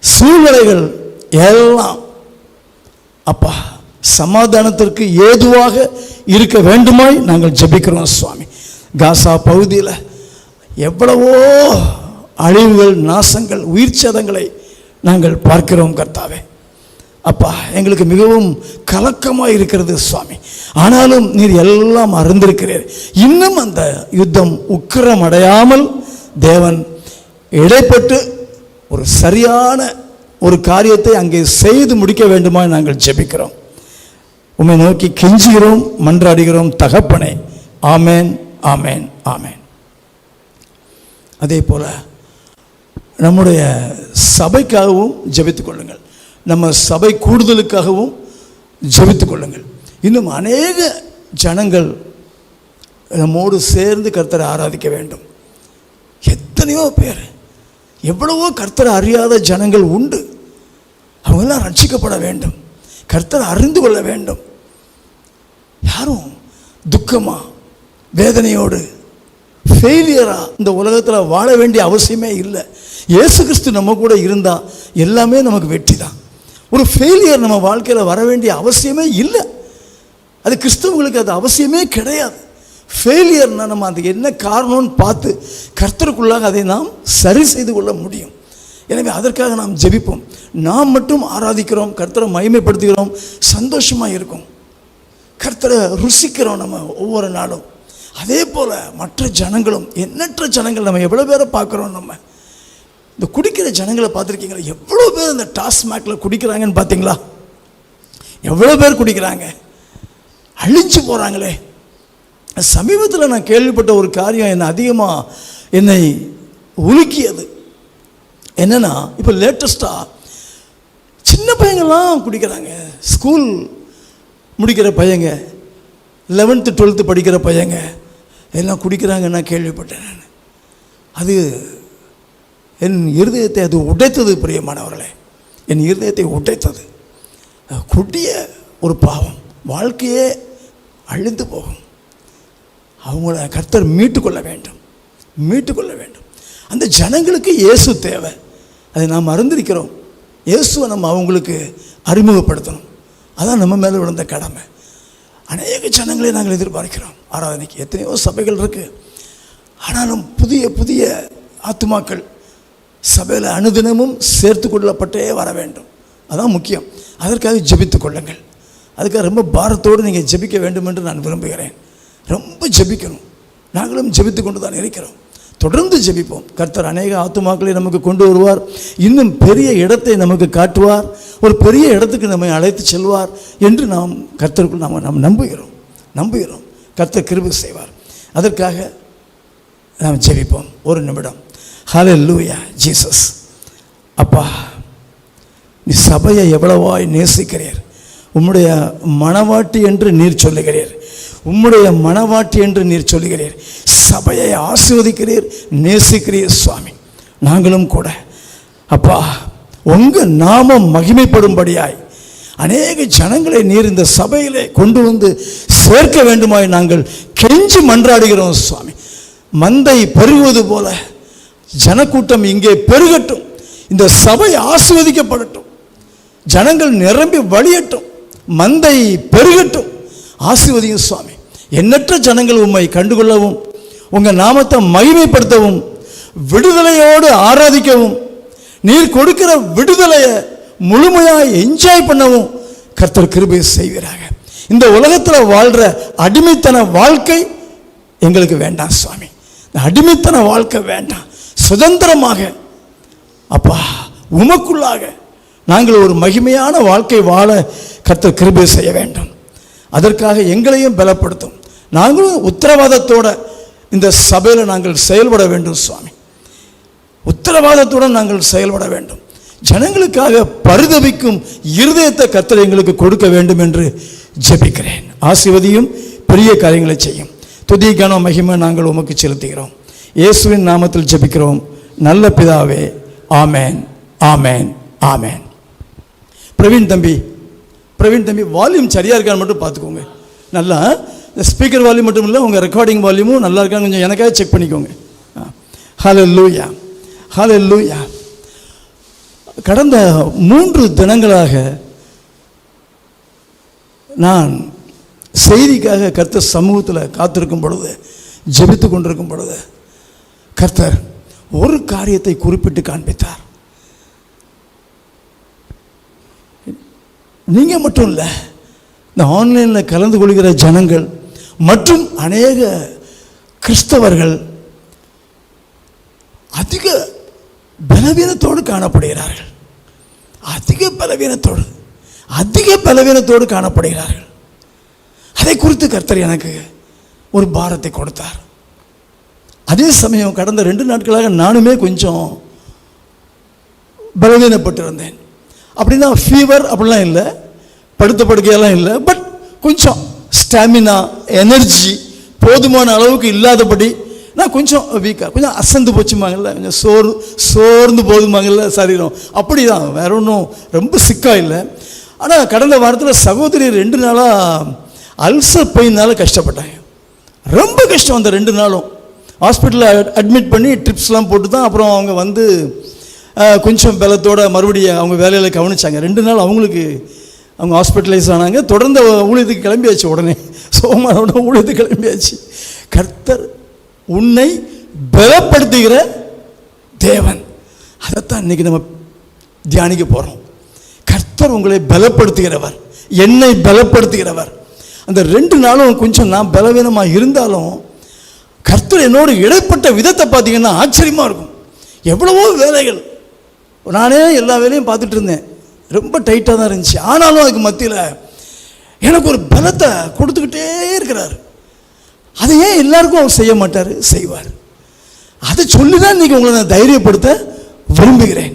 சூழ்நிலைகள் எல்லாம் அப்பா சமாதானத்திற்கு ஏதுவாக இருக்க வேண்டுமாய் நாங்கள் ஜெபிக்கிறோம் சுவாமி. காசா பகுதியில் எவ்வளவோ அழிவுகள், நாசங்கள், உயிர் சேதங்களை நாங்கள் பார்க்கிறோம் கர்த்தாவே. அப்பா, எங்களுக்கு மிகவும் கலக்கமாக இருக்கிறது சுவாமி. ஆனாலும் நீர் எல்லாம் அறிந்திருக்கிறீர். இன்னும் அந்த யுத்தம் உக்கிரம் அடையாமல் தேவன் இடைப்பட்டு ஒரு சரியான ஒரு காரியத்தை அங்கே செய்து முடிக்க வேண்டுமா நாங்கள் ஜெபிக்கிறோம். உம்மை நோக்கி கெஞ்சுகிறோம், மன்றாடுகிறோம் தகப்பனே. ஆமேன், ஆமேன், ஆமேன். அதே போல் நம்முடைய சபைக்காகவும் ஜெபித்துக் கொள்ளுங்கள், நம்ம சபை கூடுதலுக்காகவும் ஜெபித்துக் கொள்ளுங்கள். இன்னும் அநேக ஜனங்கள் நம்மோடு சேர்ந்து கர்த்தரை ஆராதிக்க வேண்டும். எத்தனையோ பேர், எவ்வளவோ கர்த்தரை அறியாத ஜனங்கள் உண்டு. அவங்கெல்லாம் ரட்சிக்கப்பட வேண்டும், கர்த்தரை அறிந்து கொள்ள வேண்டும். யாரும் துக்கமாக, வேதனையோடு, ஃபெயிலியராக இந்த உலகத்தில் வாழ வேண்டிய அவசியமே இல்லை. இயேசு கிறிஸ்து நம்ம கூட இருந்தால் எல்லாமே நமக்கு வெற்றி தான். ஒரு ஃபெயிலியர் நம்ம வாழ்க்கையில் வர வேண்டிய அவசியமே இல்லை. அது கிறிஸ்தவங்களுக்கு அது அவசியமே கிடையாது. ஃபெயிலியர்னால் நம்ம அது என்ன காரணம்னு பார்த்து கர்த்தருக்குள்ளாக அதை நாம் சரி செய்து கொள்ள முடியும். எனவே அதற்காக நாம் ஜெபிப்போம். நாம் மட்டும் ஆராதிக்கிறோம், கர்த்தரை மகிமைப்படுத்துகிறோம், சந்தோஷமாக இருக்கும், கர்த்தரை ருசிக்கிறோம் நம்ம ஒவ்வொரு நாளும். அதே போல் மற்ற ஜனங்களும், எண்ணற்ற ஜனங்கள், நம்ம எவ்வளோ பேரை பார்க்குறோம். நம்ம இந்த குடிக்கிற ஜனங்களை பார்த்துருக்கீங்களா? எவ்வளோ பேர் இந்த டாஸ்மாகில் குடிக்கிறாங்கன்னு பார்த்தீங்களா? எவ்வளோ பேர் குடிக்கிறாங்க, அழிஞ்சு போகிறாங்களே. சமீபத்தில் நான் கேள்விப்பட்ட ஒரு காரியம் என்னை உலுக்கியது. என்னென்னா, இப்போ லேட்டஸ்ட்டாக சின்ன பையங்கள்லாம் குடிக்கிறாங்க. ஸ்கூல் முடிக்கிற பையங்க, 11th 12th படிக்கிற பையங்க எல்லாம் குடிக்கிறாங்க. நான் கேள்விப்பட்டேன். நான் அது என் இருதயத்தை அது உடைத்தது பிரியமானவர்களே, என் இருதயத்தை உடைத்தது. கொடிய ஒரு பாவம், வாழ்க்கையே அழிந்து போகும். அவங்கள கர்த்தர் மீட்டுக்கொள்ள வேண்டும், மீட்டுக்கொள்ள வேண்டும். அந்த ஜனங்களுக்கு இயேசு தேவை, அதை நாம் அறிந்திருக்கிறோம். இயேசுவை நம்ம அவங்களுக்கு அறிமுகப்படுத்தணும். அதான் நம்ம மேலே விழுந்த கடமை. அநேக ஜனங்களை நாங்கள் எதிர்பார்க்கிறோம் ஆராதனைக்கு. எத்தனையோ சபைகள் இருக்குது, ஆனாலும் புதிய புதிய ஆத்துமாக்கள் சபையில் அனுதினமும் சேர்த்து கொள்ளப்பட்டே வர வேண்டும். அதான் முக்கியம். அதற்காக ஜெபித்து கொள்ளுங்கள். அதுக்காக ரொம்ப பாரத்தோடு நீங்கள் ஜெபிக்க வேண்டும் என்று நான் விரும்புகிறேன். ரொம்ப ஜெபிக்கணும். நாங்களும் ஜெபித்து கொண்டு தான் இருக்கிறோம். தொடர்ந்து ஜெபிப்போம். கர்த்தர் அநேக ஆத்துமாக்களை நமக்கு கொண்டு வருவார். இன்னும் பெரிய இடத்தை நமக்கு காட்டுவார். ஒரு பெரிய இடத்துக்கு நம்மை அழைத்து செல்வார் என்று நாம் கர்த்தருக்குள் நாம் நம்புகிறோம். கர்த்தர் கிருபை செய்வார். அதற்காக நாம் ஜெபிப்போம். ஒரு நிமிடம். ஹல்லேலூயா ஜீசஸ். அப்பா, நீ சபையை எவ்வளவாய் நேசிக்கிறீர். உம்முடைய மணவாட்டி என்று நீர் சொல்லுகிறீர். உம்முடைய மணவாட்டி என்று நீர் சொல்லுகிறீர். சபையை ஆசீர்வதிக்கிறீர், நேசிக்கிறீர் சுவாமி. நாங்களும் கூட அப்பா, உங்கள் நாமம் மகிமைப்படும்படியாய் அநேக ஜனங்களை நீர் இந்த சபையிலே கொண்டு வந்து சேர்க்க வேண்டுமாய் நாங்கள் கெஞ்சி மன்றாடுகிறோம் சுவாமி. மந்தை பெருகுவது போல ஜனக்கூட்டம் இங்கே பெருகட்டும். இந்த சபை ஆசீர்வதிக்கப்படட்டும். ஜனங்கள் நிரம்பி வழியட்டும். மந்தை பெருகட்டும். ஆசீர்வதியும் சுவாமி. எண்ணற்ற ஜனங்கள் உம்மை கண்டுகொள்ளவும், உங்கள் நாமத்தை மகிமைப்படுத்தவும், விடுதலையோடு ஆராதிக்கவும், நீர் கொடுக்கிற விடுதலையை முழுமையாக என்ஜாய் பண்ணவும் கர்த்தர் கிருபை செய்வீராக. இந்த உலகத்தில் வாழ்கிற அடிமைத்தன வாழ்க்கை எங்களுக்கு வேண்டாம் சுவாமி. இந்த அடிமைத்தன வாழ்க்கை வேண்டாம். சுதந்திரமாக அப்பா உமக்குள்ளாக நாங்கள் ஒரு மகிமையான வாழ்க்கை வாழ கர்த்தர் கிருபை செய்ய வேண்டும். அதற்காக எங்களையும் பலப்படுத்தும். நாங்களும் உத்தரவாதத்தோடு இந்த சபையில் நாங்கள் செயல்பட வேண்டும் சுவாமி. உத்தரவாதத்துடன் நாங்கள் செயல்பட வேண்டும். ஜனங்களுக்காக பரிதவிக்கும் இருதயத்தை கர்த்தர் எங்களுக்கு கொடுக்க வேண்டும் என்று ஜெபிக்கிறேன். ஆசீர்வதியும், பெரிய காரியங்களை செய்யும். துதி கன மகிமை நாங்கள் உமக்கு செலுத்துகிறோம். இயேசுவின் நாமத்தில் ஜெபிக்கிறோம் நல்ல பிதாவே. ஆமேன், ஆமேன், ஆமேன். பிரவீன் தம்பி வால்யூம் சரியாக இருக்கான்னு மட்டும் பார்த்துக்கோங்க. நல்லா இந்த ஸ்பீக்கர் வால்யூம் மட்டும் இல்லை, உங்கள் ரெக்கார்டிங் வால்யூமும் நல்லா இருக்கான்னு கொஞ்சம் எனக்காக செக் பண்ணிக்கோங்க. ஹல்லேலூயா, ஹல்லேலூயா. கடந்த 3 தினங்களாக நான் செய்திக்காக கர்த்தர் சமூகத்தில் காத்திருக்கும் பொழுது, ஜெபித்து கொண்டிருக்கும் பொழுது கர்த்தர் ஒரு காரியத்தை குறிப்பிட்டு காண்பித்தார். நீங்கள் மட்டும் இல்லை, இந்த ஆன்லைனில் கலந்து கொள்கிற ஜனங்கள் மற்றும் அநேக கிறிஸ்தவர்கள் அதிக பலவீனத்தோடு காணப்படுகிறார்கள். அதிக பலவீனத்தோடு காணப்படுகிறார்கள். அதை குறித்து கர்த்தர் எனக்கு ஒரு பாரத்தை கொடுத்தார். அதே சமயம் கடந்த 2 நாட்களாக நானுமே கொஞ்சம் பலவீனப்பட்டிருந்தேன். அப்படின்னா ஃபீவர் அப்படிலாம் இல்லை, படுத்த படுக்கையெல்லாம் இல்லை. பட் கொஞ்சம் ஸ்டாமினா, எனர்ஜி போதுமான அளவுக்கு இல்லாதபடி நான் கொஞ்சம் வீக்காக, கொஞ்சம் அசந்து போச்சுமாங்கல்ல, கொஞ்சம் சோர்ந்து போதுமாங்கல்ல சரீரம். அப்படி தான், வேற ஒன்றும் ரொம்ப சிக்காக இல்லை. ஆனால் கடந்த வாரத்தில் சகோதரி 2 நாளாக அல்சர் பெயினால் கஷ்டப்பட்டாங்க. ரொம்ப கஷ்டம். அந்த 2 நாளும் ஹாஸ்பிட்டலில் அட்மிட் பண்ணி ட்ரிப்ஸ்லாம் போட்டு தான் அப்புறம் அவங்க வந்து கொஞ்சம் பலத்தோடு மறுபடியும் அவங்க வேலையில் கவனிச்சாங்க. 2 நாள் அவங்களுக்கு அவங்க ஹாஸ்பிட்டலைஸ் ஆனாங்க. தொடர்ந்து ஊழியத்துக்கு கிளம்பியாச்சு. உடனே சோமானோட ஊழியத்துக்கு கிளம்பியாச்சு. கர்த்தர் உன்னை பலப்படுத்துகிற தேவன், அதைத்தான் இன்னைக்கு நம்ம தியானிக்க போகிறோம். கர்த்தர் உங்களை பலப்படுத்துகிறவர், என்னை பலப்படுத்துகிறவர். அந்த 2 நாளும் கொஞ்சம் நான் பலவீனமாக இருந்தாலும் கர்த்தர் என்னோடு இடைப்பட்ட விதத்தை பார்த்தீங்கன்னா ஆச்சரியமாக இருக்கும். எவ்வளவோ வேலைகள், நானே எல்லா வேலையும் பார்த்துட்டு இருந்தேன். ரொம்ப டைட்டாக தான் இருந்துச்சு. ஆனாலும் அதுக்கு மத்தியில் எனக்கு ஒரு பலத்தை கொடுத்துக்கிட்டே இருக்கிறார். அதை ஏன் எல்லாருக்கும் அவர் செய்ய மாட்டார்? செய்வார். அதை சொல்லி தான் இன்றைக்கி உங்களை நான் தைரியப்படுத்த விரும்புகிறேன்.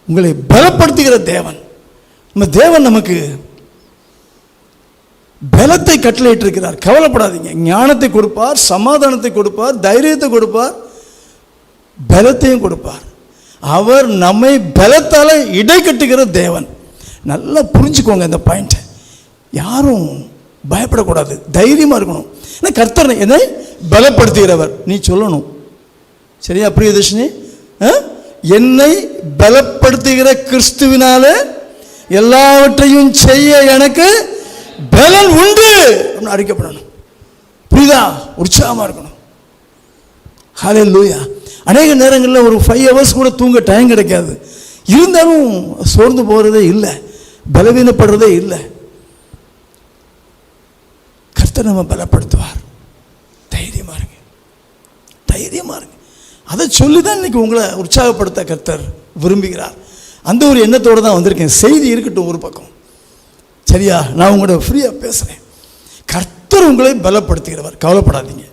உங்களை பலப்படுத்துகிற தேவன், நம்ம தேவன் நமக்கு பலத்தை கட்டளையிட்டிருக்கிறார். கவலைப்படாதீங்க. ஞானத்தை கொடுப்பார், சமாதானத்தை கொடுப்பார், தைரியத்தை கொடுப்பார், பலத்தையும் கொடுப்பார். அவர் நம்மை பலத்தால் இடை கட்டுகிற தேவன். நல்லா புரிஞ்சுக்கோங்க இந்த பாயிண்ட். யாரும் பயப்படக்கூடாது, தைரியமாக இருக்கணும். ஏன்னா கர்த்தர் என்னை பலப்படுத்துகிறவர். நீ சொல்லணும், சரியா பிரியதர்ஷினி? என்னை பலப்படுத்துகிற கிறிஸ்துவினாலே எல்லாவற்றையும் செய்ய எனக்கு பலன் உண்டு அப்படின்னு அறிக்கப்படணும். புரியுதா? உற்சாகமாக இருக்கணும். ஹல்லேலூயா. அநேக நேரங்களில் ஒரு 5 hours கூட தூங்க டைம் கிடைக்காது. இருந்தாலும் சோர்ந்து போகிறதே இல்லை, பலவீனப்படுறதே இல்லை. கர்த்தர் நம்ம பலப்படுத்துவார். தைரியமாக இருங்க, தைரியமாக இருங்க. அதை சொல்லி தான் இன்றைக்கி உங்களை உற்சாகப்படுத்த கர்த்தர் விரும்புகிறார். அந்த ஒரு எண்ணத்தோடு தான் வந்திருக்கேன். செய்தி இருக்கட்டும் ஒரு பக்கம், சரியா? நான் உங்களோட ஃப்ரீயாக பேசுகிறேன். கர்த்தர் உங்களை பலப்படுத்துகிறவர், கவலைப்படாதீங்க.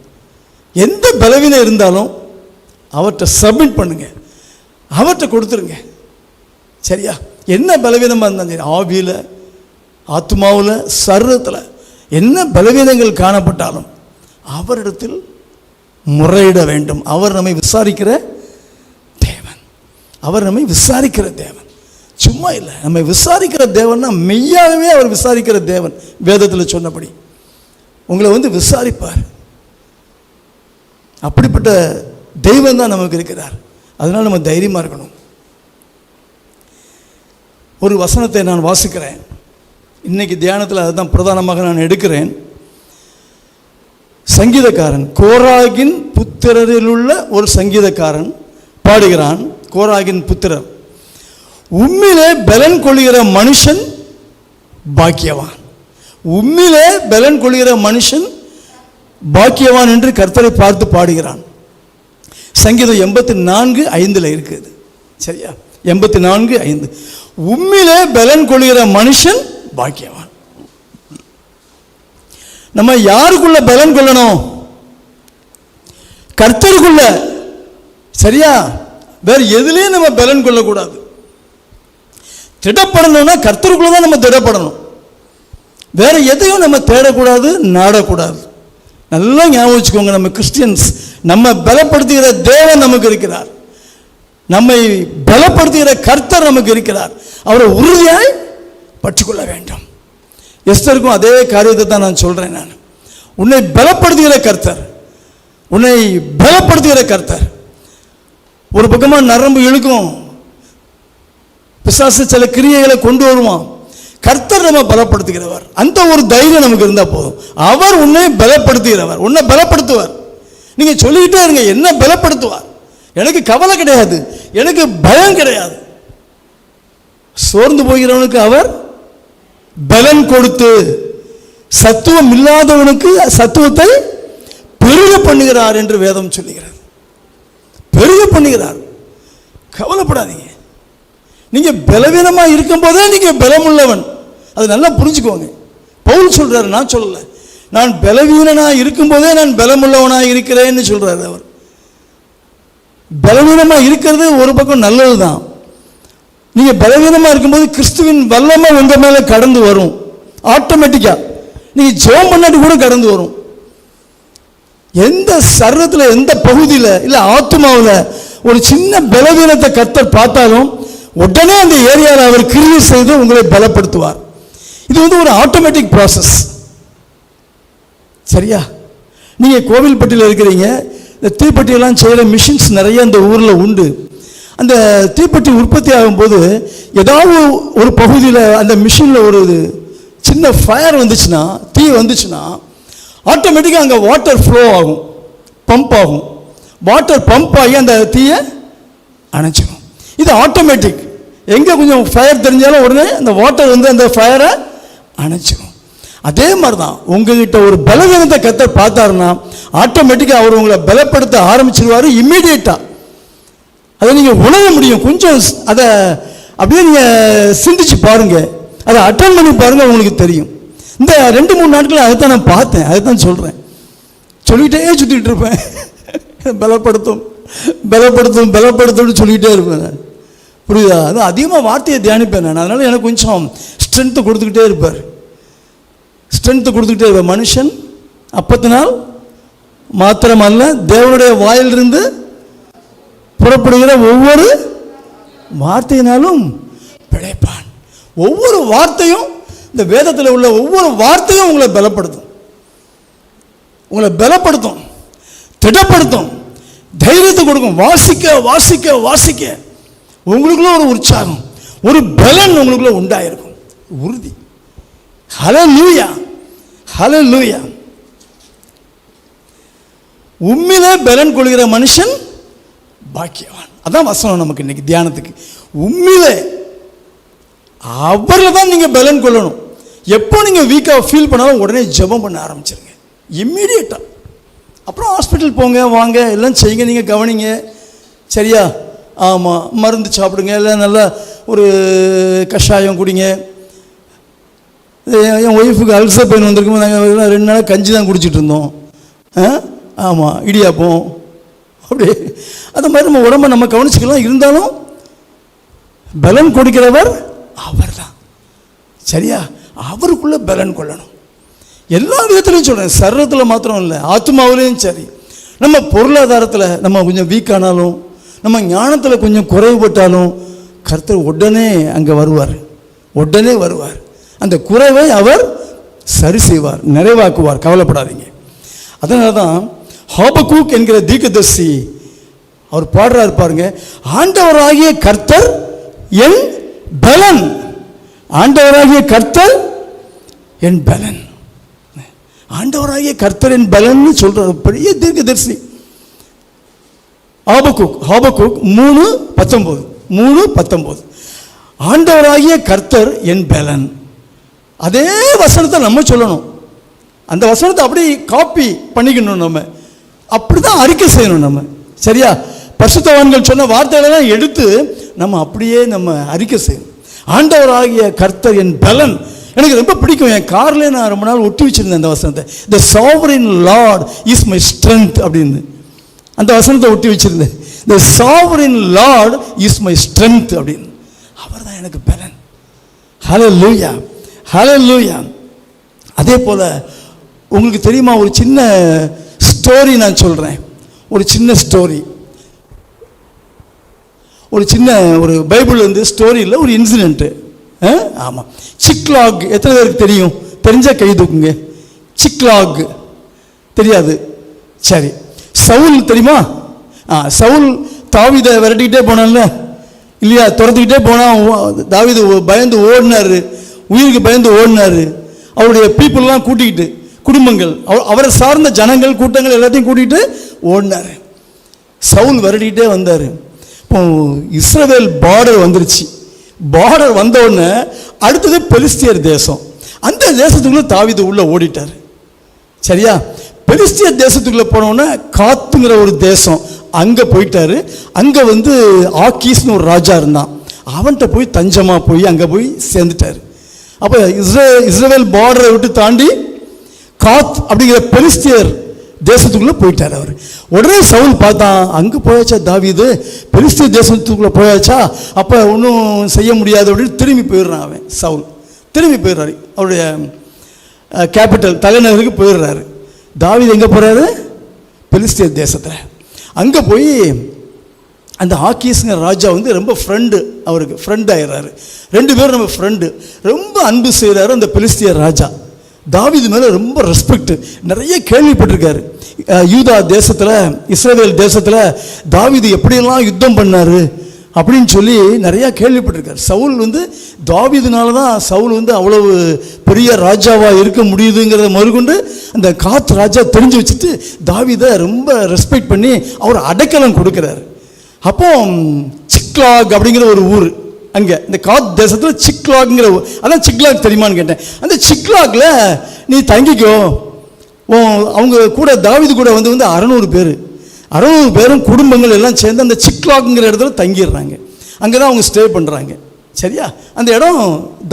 எந்த பலவீனம் இருந்தாலும் அவர்கிட்ட சப்மிட் பண்ணுங்க, அவர்கிட்ட கொடுத்துருங்க, சரியா? என்ன பலவீனமாக இருந்தாலும் சரி, ஆவியில், ஆத்மாவில், சரீரத்தில் என்ன பலவீனங்கள் காணப்பட்டாலும் அவரிடத்தில் முறையிட வேண்டும். அவர் நம்மை விசாரிக்கிற தேவன், அவர் நம்மை விசாரிக்கிற தேவன், சும்மா இல்லை. நம்மை விசாரிக்கிற தேவன்னா மெய்யாகவே அவர் விசாரிக்கிற தேவன். வேதத்தில் சொன்னபடி உங்களை விசாரிப்பார். அப்படிப்பட்ட தெய்வம் தான் நமக்கு இருக்கிறார். அதனால் நம்ம தைரியமாக இருக்கணும். ஒரு வசனத்தை நான் வாசிக்கிறேன். இன்னைக்கு தியானத்தில் அதுதான் பிரதானமாக நான் எடுக்கிறேன். சங்கீதக்காரன், கோராகின் புத்திரரில் உள்ள ஒரு சங்கீதக்காரன் பாடுகிறான். கோராகின் புத்திரர், உம்மிலே பலன் கொள்கிற மனுஷன் பாக்கியவான். உம்மிலே பலன் கொள்கிற மனுஷன் பாக்கியவான் என்று கர்த்தரை பார்த்து பாடுகிறான். சங்கீதம் 84:5 இருக்குது, சரியா? 84:5. உம்மிலே பலன் கொள்கிற மனுஷன் பாக்கியவான். நம்ம யாருக்குள்ள பலன் கொள்ளணும்? கர்த்தருக்குள்ள, சரியா? வேற எதுலேயும் நம்ம பலன் கொள்ளக்கூடாது. திடப்படணும்னா கர்த்தருக்குள்ள தான் நம்ம திடப்படணும். வேற எதையும் நம்ம தேடக்கூடாது, நாடக்கூடாது. நல்லா ஞாபகம் வச்சுக்கோங்க. நம்ம கிறிஸ்டியன்ஸ், நம்ம பலப்படுத்துகிற தேவன் நமக்கு இருக்கிறார். நம்மை பலப்படுத்துகிற கர்த்தர் நமக்கு இருக்கிறார். அவரை உறுதியாய் பற்றிக்கொள்ள வேண்டும். எஸ்தருக்கும் அதே காரியத்தை தான் நான் சொல்கிறேன். நான் உன்னை பலப்படுத்துகிற கர்த்தர், உன்னை பலப்படுத்துகிற கர்த்தர். ஒரு பக்கமாக நரம்பு இழுக்கும், பிசாசு சில கிரியைகளை கொண்டு வருவான். கர்த்தர் நம்ம பலப்படுத்துகிறவர். அந்த ஒரு தைரியம் நமக்கு இருந்தால் போதும். அவர் உன்னை பலப்படுத்துகிறவர், உன்னை பலப்படுத்துவார். நீங்கள் சொல்லிக்கிட்டே இருங்க, என்ன பலப்படுத்துவார். எனக்கு கவலை கிடையாது, எனக்கு பயம் கிடையாது. சோர்ந்து போகிறவனுக்கு அவர் பலன் கொடுத்து, சத்துவம் இல்லாதவனுக்கு சத்துவத்தை பெருக பண்ணுகிறார் என்று வேதம் சொல்லுகிறது. பெருக பண்ணுகிறார். கவலைப்படாதீங்க. நீங்க பலவீனமா இருக்கும் போதே நீங்க பலம் உள்ளவன். அது நல்லா புரிஞ்சுக்கோங்க. பவுல் சொல்றாரு, நான் சொல்லல. நான் பலவீனனா இருக்கும் போதே நான் பலமுள்ளவனா இருக்கிறேன்னு சொல்றாரு அவர். பலவீனமா இருக்கிறது ஒரு பக்கம் நல்லதுதான். நீங்க பலவீனமா இருக்கும்போது கிறிஸ்துவின் வல்லமை உங்க மேல கடந்து வரும். ஆட்டோமேட்டிக்கா நீங்க ஜெபம் பண்ணாட்டி கூட கடந்து வரும். எந்த சரீரத்தில், எந்த பகுதியில், இல்லை ஆத்மாவில் ஒரு சின்ன பலவீனத்தை கர்த்தர் பார்த்தாலும் உடனே அந்த ஏரியாவில் அவர் கிரியை செய்து உங்களை பலப்படுத்துவார். இது ஒரு ஆட்டோமேட்டிக் ப்ராசஸ், சரியா? நீங்கள் கோவில்பட்டியில் இருக்கிறீங்க. இந்த தீப்பெட்டியெல்லாம் செய்கிற மிஷின்ஸ் நிறைய இந்த ஊரில் உண்டு. அந்த தீப்பெட்டி உற்பத்தி ஆகும்போது ஏதாவது ஒரு பகுதியில் அந்த மிஷினில் ஒரு சின்ன ஃபயர் வந்துச்சுன்னா, தீ வந்துச்சுன்னா, ஆட்டோமேட்டிக்காக அங்கே வாட்டர் ஃப்ளோ ஆகும், பம்ப் ஆகும். வாட்டர் பம்ப் ஆகி அந்த தீயை அணைச்சிடும். இது ஆட்டோமேட்டிக். எங்கே கொஞ்சம் ஃபயர் தெரிஞ்சாலும் உடனே அந்த வாட்டர் அந்த ஃபயரை அணைச்சிடும். அதே மாதிரி தான் உங்ககிட்ட ஒரு பலவீனத்தை கர்த்தர் பார்த்தாருன்னா ஆட்டோமேட்டிக்காக அவர் உங்களை பலப்படுத்த ஆரம்பிச்சிருவார். இம்மீடியட்டாக அதை நீங்கள் உணர முடியும். கொஞ்சம் அதை அப்படியே நீங்கள் சிந்திச்சு பாருங்கள், அதை அட்டன் பண்ணி பாருங்கள், உங்களுக்கு தெரியும். இந்த 2-3 நாட்கள் அதை தான் நான் பார்த்தேன், அதை தான் சொல்கிறேன். சொல்லிகிட்டே சுற்றிக்கிட்டு இருப்பேன். பலப்படுத்தும் பலப்படுத்தும் பலப்படுத்தும்னு சொல்லிக்கிட்டே இருப்பேன் நான். புரியுதா? அது அதிகமாக வார்த்தையை தியானிப்பேன் நான். அதனால் எனக்கு கொஞ்சம் ஸ்ட்ரென்த்து கொடுத்துக்கிட்டே இருப்பார். ஸ்ட்ரென்த்து கொடுத்துக்கிட்டே இருப்பார். மனுஷன் அப்பத்தினால் மாத்திரமல்ல, தேவனுடைய வாயிலிருந்து புறப்படுகிற ஒவ்வொரு வார்த்தையினாலும் பிழைப்பான். ஒவ்வொரு வார்த்தையும், இந்த வேதத்தில் உள்ள ஒவ்வொரு வார்த்தையும் உங்களை பலப்படுத்தும், உங்களை பலப்படுத்தும், திடப்படுத்தும், தைரியத்தை கொடுக்கும். வாசிக்க வாசிக்க வாசிக்க உங்களுக்குள்ள ஒரு உற்சாகம், ஒரு பலன் உங்களுக்குள்ள உண்டாயிருக்கும். உறுதி. ஹல்லேலூயா, ஹல்லேலூயா. உம்மிலே பலன் கொள்கிற மனுஷன் பாக்கியவான். அதான் வசனம் நமக்கு இன்னைக்கு தியானத்துக்கு. உம்மிலே, அவரில் தான் நீங்கள் பலன் கொள்ளணும். எப்போ நீங்கள் வீக்காக ஃபீல் பண்ணாலும் உடனே ஜெபம் பண்ண ஆரம்பிச்சிருங்க, இம்மீடியட்டாக. அப்புறம் ஹாஸ்பிட்டல் போங்க, வாங்க, எல்லாம் செய்யுங்க, நீங்கள் கவனிங்க. சரியா? ஆமாம், மருந்து சாப்பிடுங்க, இல்லை நல்லா ஒரு கஷாயம் குடிங்க. என் ஒய்ஃபுக்கு அல்சர் பெயின் வந்திருக்கும்போது நாங்கள் 2 நாள் கஞ்சி தான் குடிச்சிட்டு இருந்தோம். ஆமாம், இடியாப்பம் அப்படி. அந்த மாதிரி நம்ம உடம்பை நம்ம கவனிச்சுக்கலாம். இருந்தாலும் பலன் கொடுக்கிறவர் அவர் தான். சரியா? அவருக்குள்ளே பலன் கொள்ளணும். எல்லா விதத்துலையும் சொல்கிறேன், சரீரத்தில் மாத்திரம் இல்லை, ஆத்மாவிலையும் சரி. நம்ம பொருளாதாரத்தில் நம்ம கொஞ்சம் வீக்கானாலும், நம்ம ஞானத்தில் கொஞ்சம் குறைவுபட்டாலும் கர்த்தர் உடனே அங்கே வருவார், உடனே வருவார். அந்த குறைவை அவர் சரி செய்வார், நிறைவாக்குவார். கவலைப்படாதீங்க. அதனால தான் ஹாபக்கூக் என்கிற தீர்க்கதரிசி அவர் பாடுறாரு பாருங்க, ஆண்டவராகிய கர்த்தர் என் பலன், ஆண்டவராகிய கர்த்தர் என் பலன், ஆண்டவராகிய கர்த்தர் என் பலன் சொல்றார் பெரிய தீர்க்கதரிசி. ஹாபக்கூக் 3:19 ஆண்டவராகிய கர்த்தர் என் பலன். அதே வசனத்தை நம்ம சொல்லணும். அந்த வசனத்தை அப்படி காப்பி பண்ணிக்கணும், நம்ம அப்படி தான் அறிக்கை செய்யணும் நம்ம. சரியா? பரிசுத்தவான்கள் சொன்ன வார்த்தைகளெல்லாம் எடுத்து நம்ம அப்படியே நம்ம அறிக்கை செய்யணும். ஆண்டவராகிய கர்த்தர் என் பலன். எனக்கு ரொம்ப பிடிக்கும். என் கார்லேயே நான் ரொம்ப நாள் ஒட்டி வச்சிருந்தேன் அந்த வசனத்தை. The sovereign Lord is my strength அப்படின்னு அந்த வசனத்தை ஒட்டி வச்சிருந்தேன். The sovereign Lord is my strength அப்படின்னு. அவர் தான் எனக்கு பலன். ஹல்லேலூயா, ஹல்லேலூயா. அதே போல் உங்களுக்கு தெரியுமா, ஒரு சின்ன ஸ்டோரி நான் சொல்கிறேன். ஒரு சின்ன ஸ்டோரி, ஒரு பைபிள் வந்து ஸ்டோரி இல்லை, ஒரு இன்சிடென்ட்டு. ஆமாம், சிக்லாக் எத்தனை பேருக்கு தெரியும்? தெரிஞ்சால் கை தூக்குங்க. சிக்லாக் தெரியாது? சரி. சவுல் தெரியுமா? சவுல் தாவீதை விரட்டிக்கிட்டே போனான்ல இல்லையா? துரத்துக்கிட்டே போனான். தாவீது பயந்து ஓடினார், உயிருக்கு பயந்து ஓடினார். அவருடைய பீப்புளெலாம் கூட்டிக்கிட்டு, குடும்பங்கள், அவரை சார்ந்த ஜனங்கள் கூட்டங்கள் எல்லாத்தையும் கூட்டிகிட்டு ஓடினார். சவுல் விரட்டிக்கிட்டே வந்தார். இப்போ இஸ்ரவேல் பார்டர் வந்துருச்சு. பார்டர் வந்தவுடனே அடுத்தது பெலிஸ்தியர் தேசம். அந்த தேசத்துக்குள்ளே தாவீது உள்ளே ஓடிட்டார். சரியா? பெலிஸ்தியர் தேசத்துக்குள்ளே போனோடனே காத்துங்கிற ஒரு தேசம், அங்கே போயிட்டாரு. அங்கே வந்து ஆக்கீஸ்னு ஒரு ராஜா இருந்தான். அவன்கிட்ட போய் தஞ்சமாக போய் அங்கே போய் சேர்ந்துட்டார். அப்போ இஸ்ரவேல் பார்டரை விட்டு தாண்டி காத் அப்படிங்கிற பெலிஸ்தியர் தேசத்துக்குள்ளே போயிட்டார் அவர். உடனே சவுல் பார்த்தான், அங்கே போயாச்சா தாவீது, பெலிஸ்தியர் தேசத்துக்குள்ளே போயாச்சா, அப்போ ஒன்றும் செய்ய முடியாது அப்படின்னு திரும்பி போயிடுறான் அவன். சவுல் திரும்பி போயிடுறாரு, அவருடைய கேபிட்டல் தலைநகருக்கு போயிடுறாரு. தாவீது எங்கே போகிறாரு? பெலிஸ்தியர் தேசத்தில். அங்கே போய் அந்த ஆக்கீஸ்ங்கிற ராஜா வந்து ரொம்ப ஃப்ரெண்டு, அவருக்கு ஃப்ரெண்ட் ஆயிடுறாரு. 2 பேரும் நம்ம ஃப்ரெண்டு. ரொம்ப அன்பு செய்கிறாரு அந்த பெலிஸ்தியர் ராஜா. தாவீது மேலே ரொம்ப ரெஸ்பெக்ட், நிறைய கேள்விப்பட்டிருக்காரு. யூதா தேசத்தில், இஸ்ரவேல் தேசத்தில் தாவீது எப்படியெல்லாம் யுத்தம் பண்ணார் அப்படின்னு சொல்லி நிறையா கேள்விப்பட்டிருக்காரு. சவுல் வந்து தாவீதுனால தான் சவுல் வந்து அவ்வளவு பெரிய ராஜாவாக இருக்க முடியுதுங்கிறத மறுகொண்டு அந்த காத் ராஜா தெரிஞ்சு வச்சுட்டு தாவீதை ரொம்ப ரெஸ்பெக்ட் பண்ணி அவர் அடைக்கலம் கொடுக்குறாரு. அப்போ சிக்லாக் அப்படிங்கிற ஒரு ஊர், அங்கே இந்த காத் தேசத்தில் சிக்லாக்ங்கிற ஊர். அதான் சிக்லாக் தெரியுமான்னு கேட்டேன். அந்த சிக்லாக்ல நீ தங்கிக்கோ, அவங்க கூட தாவீது கூட வந்து 600 பேரும் குடும்பங்கள் எல்லாம் சேர்ந்து அந்த சிக்லாக்ங்கிற இடத்துல தங்கிடுறாங்க. அங்கே தான் அவங்க ஸ்டே பண்ணுறாங்க. சரியா? அந்த இடம்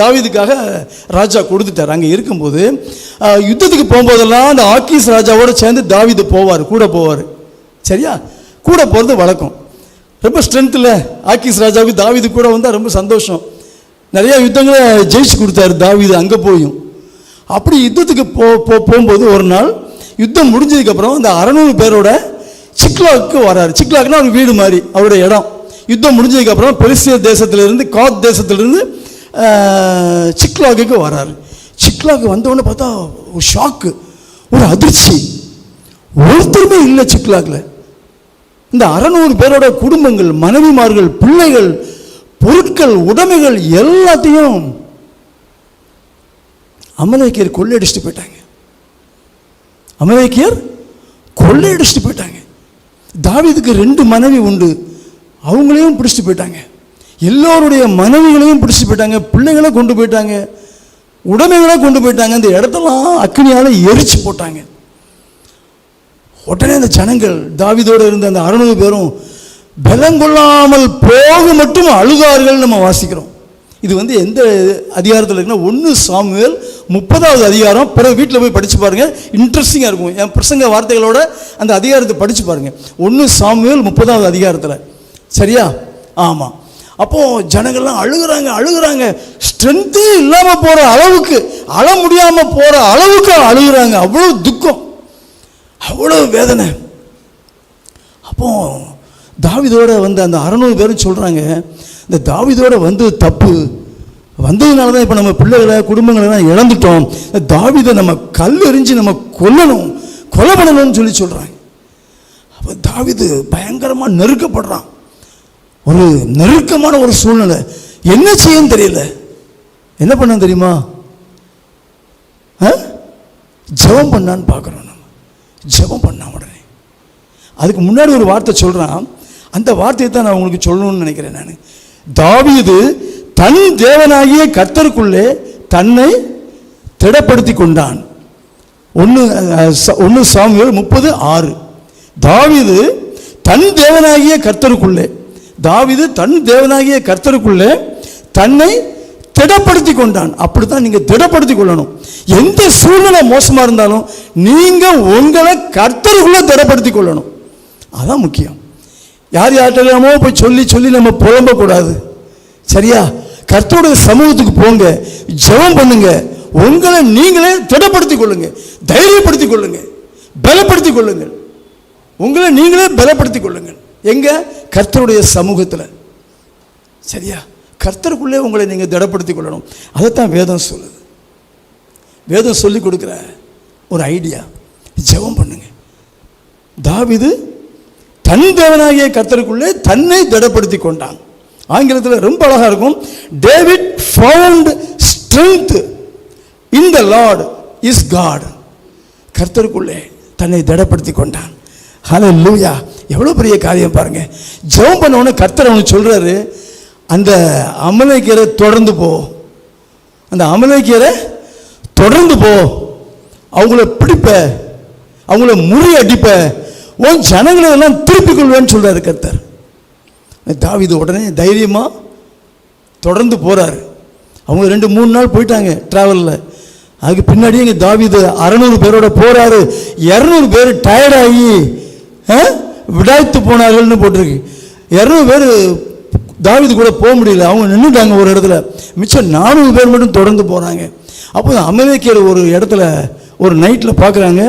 தாவீதுக்காக ராஜா கொடுத்துட்டார். அங்கே இருக்கும்போது யுத்தத்துக்கு போகும்போதெல்லாம் அந்த ஆக்கீஸ் ராஜாவோடு சேர்ந்து தாவீது கூட போவார். சரியா? கூட போகிறது வழக்கம். ரொம்ப ஸ்ட்ரென்த்தில் ஆக்கீஸ் ராஜாவுக்கு தாவீது கூட வந்தால் ரொம்ப சந்தோஷம். நிறையா யுத்தங்களை ஜெயிச்சு கொடுத்தாரு தாவீது அங்கே போயும். அப்படி யுத்தத்துக்கு போகும்போது ஒரு நாள் யுத்தம் முடிஞ்சதுக்கப்புறம் அந்த 600 பேரோட சிக்லாக்கு வராரு. சிக்லாக்னா ஒரு வீடு மாதிரி அவருடைய இடம். யுத்தம் முடிஞ்சதுக்கப்புறம் பெலிஸ்தியர் தேசத்திலிருந்து, காத் தேசத்திலிருந்து சிக்லாக்கு வராரு. சிக்லாக்கு வந்தவொடனே பார்த்தா ஒரு ஷாக்கு, ஒரு அதிர்ச்சி. ஒருத்தருமே இல்லை சிக்லாக்ல. இந்த 600 பேரோட குடும்பங்கள், மனைவிமார்கள், பிள்ளைகள், பொருட்கள், உடைமைகள் எல்லாத்தையும் அமலேக்கியர் கொள்ளையடிச்சுட்டு போயிட்டாங்க. அமலேக்கியர் கொள்ளையடிச்சுட்டு போயிட்டாங்க. தாவீதுக்கு 2 மனைவி உண்டு, அவங்களையும் பிடிச்சிட்டு போயிட்டாங்க. எல்லோருடைய மனைவிகளையும் பிடிச்சிட்டு போயிட்டாங்க, பிள்ளைகளை கொண்டு போயிட்டாங்க, உடைமைகளை கொண்டு போயிட்டாங்க. இந்த இடத்தெல்லாம் அக்னியால் எரிச்சு போட்டாங்க. உடனே அந்த ஜனங்கள், தாவீதோடு இருந்த அந்த 600 பேரும் பலங்கொள்ளாமல் போக மட்டும் அழுதார்கள் நம்ம வாசிக்கிறோம். இது எந்த அதிகாரத்தில் இருக்குன்னா 1 சாமுவேல் 30வது அதிகாரம். பிறகு வீட்டில் போய் படித்து பாருங்கள், இன்ட்ரெஸ்டிங்காக இருக்கும். என் பிரசங்க வார்த்தைகளோட அந்த அதிகாரத்தை படித்து பாருங்கள். 1 சாமுவேல் 30வது அதிகாரத்தில். சரியா? ஆமாம். அப்போது ஜனங்கள்லாம் அழுகுறாங்க. ஸ்ட்ரென்த்தே இல்லாமல் போகிற அளவுக்கு, அழ முடியாமல் போகிற அளவுக்கு அழுகுறாங்க. அவ்வளோ துக்கம், அவ்வளோ வேதனை. அப்போ தாவீதோட அந்த 600 பேரும் சொல்கிறாங்க, இந்த தாவீதோட தப்பு வந்ததுனால தான் இப்போ நம்ம பிள்ளைகளை குடும்பங்களெல்லாம் இழந்துட்டோம். தாவீதை நம்ம கல் எறிஞ்சு நம்ம கொலை பண்ணணும்னு சொல்கிறாங்க. அப்போ தாவீது பயங்கரமாக நெருக்கப்படுறான். ஒரு நெருக்கமான ஒரு சூழ்நிலை. என்ன செய்யன்னு தெரியல. என்ன பண்ண தெரியுமா? ஜெபம் பண்ணான்னு பார்க்குறோம். நம்ம ஜெபம் பண்ண உடனே அதுக்கு முன்னாடி ஒரு வார்த்தை சொல்கிறான். அந்த வார்த்தையை தான் நான் உங்களுக்கு சொல்லணும்னு நினைக்கிறேன். நான் தாவீது தன் தேவனாகிய கர்த்தருக்குள்ளே தன்னை திடப்படுத்தி கொண்டான். 1 சாமுவேல் 30:6. தாவீது தன் தேவனாகிய கர்த்தருக்குள்ளே தன்னை திடப்படுத்தி கொண்டான். அப்படித்தான் நீங்கள் திடப்படுத்தி கொள்ளணும். எந்த சூழ்நிலை மோசமாக இருந்தாலும் நீங்கள் உங்களை கர்த்தருக்குள்ளே திடப்படுத்தி கொள்ளணும். அதான் முக்கியம். யார்கிட்டமோ போய் சொல்லி நம்ம புலம்பக்கூடாது. சரியா? கர்த்தருடைய சமூகத்துக்கு போங்க, ஜெபம் பண்ணுங்க, உங்களை நீங்களே திடப்படுத்திக் கொள்ளுங்க, தைரியப்படுத்திக் கொள்ளுங்க, பலப்படுத்திக் கொள்ளுங்கள். உங்களை நீங்களே பலப்படுத்திக் கொள்ளுங்கள். எங்க? கர்த்தருடைய சமூகத்தில். சரியா? கர்த்தருக்குள்ளே உங்களை நீங்கள் திடப்படுத்திக் கொள்ளணும். அதைத்தான் வேதம் சொல்லுது. வேதம் சொல்லி கொடுக்குற ஒரு ஐடியா, ஜெபம் பண்ணுங்க. தாவீது தன் தேவனாகிய கர்த்தருக்குள்ளே தன்னை திடப்படுத்தி கொண்டான். ஆங்கிலத்தில் ரொம்ப அழகாக இருக்கும். David found strength in the Lord is God. கர்த்தருக்குள்ளே தன்னை திடப்படுத்தி கொண்டான். ஹல்லேலூயா! எவ்வளோ பெரிய காரியம் பாருங்க. ஜெபம் பண்ண உடனே கர்த்தர் அவனுக்கு சொல்றாரு, அந்த அமலேக்கியரை தொடர்ந்து போ, அந்த அமலேக்கியரை தொடர்ந்து போ, அவங்கள பிடிப்ப, அவங்கள முறியடிப்ப, உன் ஜனங்களை எல்லாம் திருப்பிக் கொள்வேன்னு சொல்றாரு கர்த்தர். தாவீது உடனே தைரியமாக தொடர்ந்து போகிறாரு. அவங்க 2-3 நாள் போயிட்டாங்க ட்ராவலில். அதுக்கு பின்னாடியே இங்கே தாவீது 600 பேரோட போகிறாரு. 200 பேர் டயர்டாகி விடாய்த்து போனார்கள்னு போட்டிருக்கு. 200 பேர் தாவீது கூட போக முடியல, அவங்க நின்றுட்டாங்க ஒரு இடத்துல. மிச்சம் 400 பேர் மட்டும் தொடர்ந்து போகிறாங்க. அப்போ அமலேக்கியர் ஒரு இடத்துல ஒரு நைட்டில் பார்க்குறாங்க.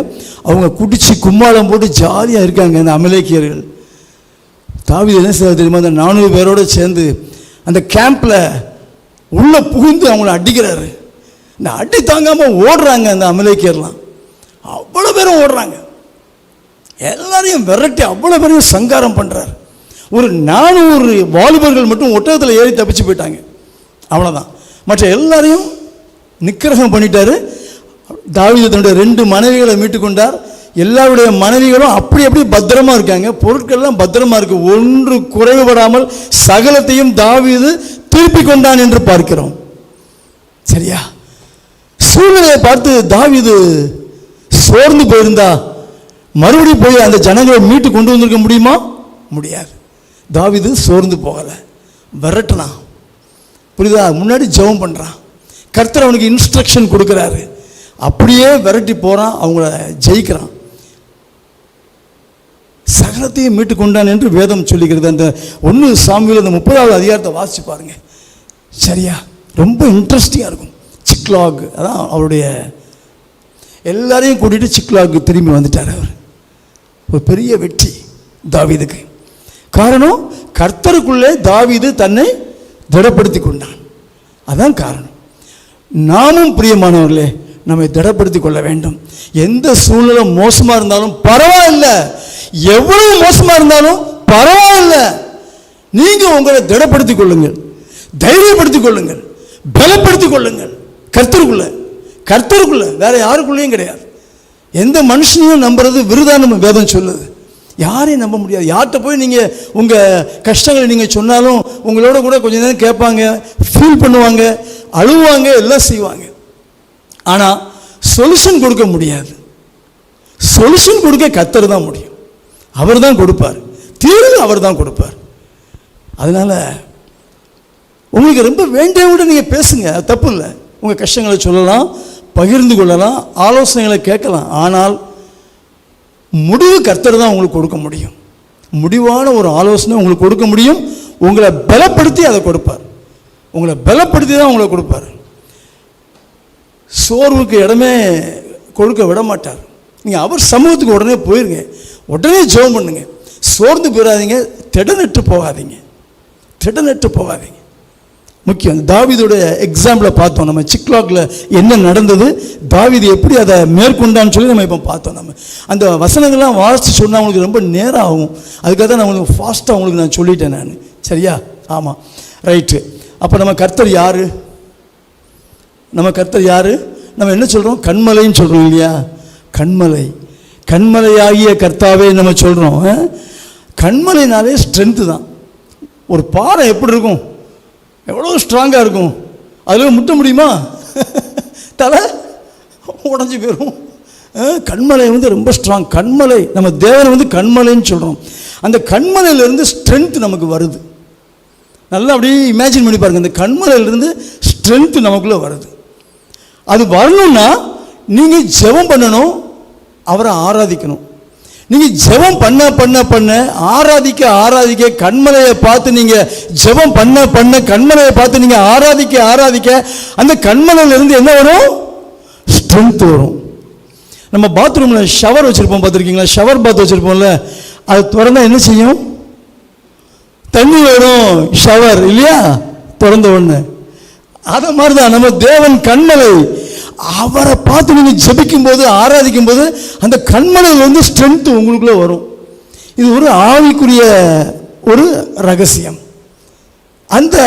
அவங்க குடிச்சு கும்மாளம் போட்டு ஜாலியாக இருக்காங்க அந்த அமலேக்கியர்கள். தாவீது என்ன செய்ய தெரியுமா? அந்த 400 பேரோடு சேர்ந்து அந்த கேம்பில் உள்ளே புகுந்து அவங்கள அடிக்கிறாரு. இந்த அடி தாங்காமல் ஓடுறாங்க அந்த அமலேக்கியர்லாம். அவ்வளோ பேரும் ஓடுறாங்க. எல்லாரையும் விரட்டி அவ்வளோ பேரையும் சங்காரம் பண்ணுறாரு. ஒரு 400 வாலிபர்கள் மட்டும் ஒட்டகத்தில் ஏறி தப்பிச்சு போயிட்டாங்க. அவ்வளோதான். மற்ற எல்லாரையும் நிக்கிரகம் பண்ணிட்டாரு. தாவீது தன்னுடைய 2 மனைவிகளை மீட்டு கொண்டார். எல்லாருடைய மனைவிகளும் அப்படி பத்திரமா இருக்காங்க. பொருட்கள்லாம் பத்திரமா இருக்கு. ஒன்று குறைவுபடாமல் சகலத்தையும் தாவீது திருப்பி கொண்டான் என்று பார்க்கிறோம். சரியா? சூழ்நிலையை பார்த்து தாவீது சோர்ந்து போயிருந்தா மறுபடியும் போய் அந்த ஜனங்களை மீட்டு கொண்டு வந்திருக்க முடியுமா? முடியாது. தாவீது சோர்ந்து போகல, விரட்டினான். புரியுதா? முன்னாடி ஜெபம் பண்றான். கர்த்தர் அவனுக்கு இன்ஸ்ட்ரக்ஷன் கொடுக்குறாரு. அப்படியே விரட்டி போறான், அவங்கள ஜெயிக்கிறான். சகலத்தையும் மீட்டு கொண்டான் என்று வேதம் சொல்லிக்கிறது. அந்த 1 சாமுவேல் அந்த 30வது அதிகாரத்தை வாசிச்சு பாருங்க. சரியா? ரொம்ப இன்ட்ரெஸ்டிங்காக இருக்கும். சிக்லாக், அதான் அவருடைய, எல்லாரையும் கூட்டிட்டு சிக்லாக்கு திரும்பி வந்துட்டார். அவர் ஒரு பெரிய வெற்றி தாவீதுக்கு. காரணம், கர்த்தருக்குள்ளே தாவீது தன்னை திடப்படுத்தி கொண்டான். அதான் காரணம். நாமும் பிரியமானவர்களே நம்மை திடப்படுத்தி கொள்ள வேண்டும். எந்த சூழ்நிலை மோசமாக இருந்தாலும் பரவாயில்லை, எவ்வளவு மோசமாக இருந்தாலும் பரவாயில்லை, நீங்கள் உங்களை திடப்படுத்திக் கொள்ளுங்கள், தைரியப்படுத்திக் கொள்ளுங்கள், பலப்படுத்திக் கொள்ளுங்கள். கர்த்தருக்குள்ள வேற யாருக்குள்ளேயும் கிடையாது. எந்த மனுஷனையும் நம்புறது விருதான்னு வேதம் சொல்லுது. யாரையும் நம்ப முடியாது. யார்கிட்ட போய் நீங்கள் உங்கள் கஷ்டங்களை நீங்கள் சொன்னாலும் உங்களோட கூட கொஞ்ச நேரம் கேட்பாங்க, ஃபீல் பண்ணுவாங்க, அழுவாங்க, எல்லாம் செய்வாங்க. ஆனால் சொல்யூஷன் கொடுக்க முடியாது. சொல்யூஷன் கொடுக்க கர்த்தர் தான் முடியும். அவர் தான் கொடுப்பார். தீர்வு அவர் தான் கொடுப்பார். அதனால் உங்களுக்கு ரொம்ப வேண்டியவிட நீங்கள் பேசுங்க, அது தப்பு இல்லை. உங்கள் கஷ்டங்களை சொல்லலாம், பகிர்ந்து கொள்ளலாம், ஆலோசனைகளை கேட்கலாம். ஆனால் முடிவு கர்த்தர் தான் உங்களுக்கு கொடுக்க முடியும். முடிவான ஒரு ஆலோசனை உங்களுக்கு கொடுக்க முடியும். உங்களை பலப்படுத்தி அதை கொடுப்பார். உங்களை பலப்படுத்தி தான் உங்களை கொடுப்பார். சோர்வுக்கு இடமே கொடுக்க விட மாட்டார். நீங்கள் அவர் சமூகத்துக்கு உடனே போயிருங்க, உடனே ஜெபம் பண்ணுங்க. சோர்ந்து போயிடாதீங்க, திடநட்டு போகாதீங்க, திடநட்டு போகாதீங்க. முக்கியம். தாவீதுடைய எக்ஸாம்பிளை பார்த்தோம் நம்ம. சிக்லாகில் என்ன நடந்தது, தாவீது எப்படி அதை மேற்கொண்டான்னு சொல்லி நம்ம இப்போ பார்த்தோம். நம்ம அந்த வசனங்கள்லாம் வாசித்து சொன்னால் அவங்களுக்கு ரொம்ப நேரம் ஆகும். அதுக்காக தான் நான் உங்களுக்கு ஃபாஸ்ட்டாக உங்களுக்கு நான் சொல்லிட்டேன் நான். சரியா? ஆமாம், ரைட்டு. அப்போ நம்ம கர்த்தர் யார்? நம்ம கர்த்தர் யார்? நம்ம என்ன சொல்கிறோம்? கண்மலைன்னு சொல்கிறோம் இல்லையா? கண்மலை, கண்மலையாகிய கர்த்தாவே நம்ம சொல்கிறோம். கண்மலைனாலே ஸ்ட்ரென்த்து தான். ஒரு பாறை எப்படி இருக்கும்? எவ்வளோ ஸ்ட்ராங்காக இருக்கும். அதில் முட்ட முடியுமா? தலை உடஞ்சி போயிடும். கண்மலை வந்து ரொம்ப ஸ்ட்ராங். கண்மலை, நம்ம தேவனை வந்து கண்மலைன்னு சொல்கிறோம். அந்த கண்மலையிலேருந்து ஸ்ட்ரென்த்து நமக்கு வருது. நல்லா அப்படியே இமேஜின் பண்ணி பாருங்கள். இந்த கண்மலையிலேருந்து ஸ்ட்ரென்த்து நமக்குள்ளே வருது. அது வரணும்னா நீங்கள் ஜெபம் பண்ணணும், அவரை ஆராதிக்கணும். நீங்கள் ஜெபம் பண்ண பண்ண பண்ண ஆராதிக்க ஆராதிக்க கண்மலையை பார்த்து நீங்கள் ஜெபம் பண்ண பண்ண கண்மலையை பார்த்து நீங்கள் ஆராதிக்க ஆராதிக்க அந்த கண்மலையிலேருந்து என்ன வரும்? ஸ்ட்ரென்த் வரும். நம்ம பாத்ரூமில் ஷவர் வச்சுருப்போம், பார்த்துருக்கீங்களா? ஷவர் பாத் வச்சுருப்போம்ல, அது திறந்தா என்ன செய்யும்? தண்ணி வரும். ஷவர் இல்லையா? திறந்த ஒன்று. அதை மாதிரி தான் நம்ம தேவன் கண்மலை. அவரை பார்த்து நீங்கள் ஜெபிக்கும் போது ஆராதிக்கும் போது அந்த கண்மலையில் வந்து ஸ்ட்ரென்த் உங்களுக்குள்ளே வரும். இது ஒரு ஆவிக்குரிய ஒரு ரகசியம். அந்த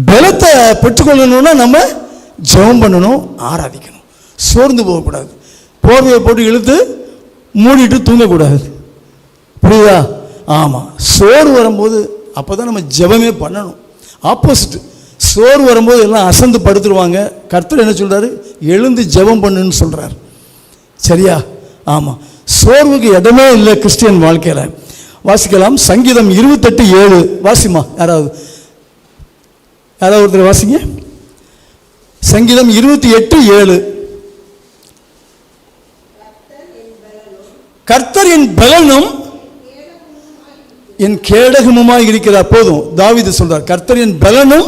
பலத்தை பெற்றுக்கொள்ளணும்னா நம்ம ஜெபம் பண்ணணும், ஆராதிக்கணும். சோர்ந்து போகக்கூடாது. போர்வையை போட்டு இழுத்து மூடிட்டு தூங்கக்கூடாது. புரியுதா? ஆமாம். சோறு வரும்போது அப்போ தான் நம்ம ஜெபமே பண்ணணும். ஆப்போசிட், சோறு வரும்போது எல்லாம் அசந்து படுத்துருவாங்க. கர்த்தர் என்ன சொல்கிறாரு? எழுந்து ஜெபம் பண்ணுன்னு சொல்கிறார். சரியா? ஆமாம். சோர்வுக்கு இடமே இல்லை கிறிஸ்டியன் வாழ்க்கையில். வாசிக்கலாம். சங்கீதம் 28:7 வாசிமா. யாராவது ஒருத்தர் வாசிங்க. சங்கீதம் 28:7. கர்த்தர் என் பலனும் என் கேடகமுமாய் இருக்கிறார். போதும், தாவீது சொல்றார், கர்த்தர் என் பலனும்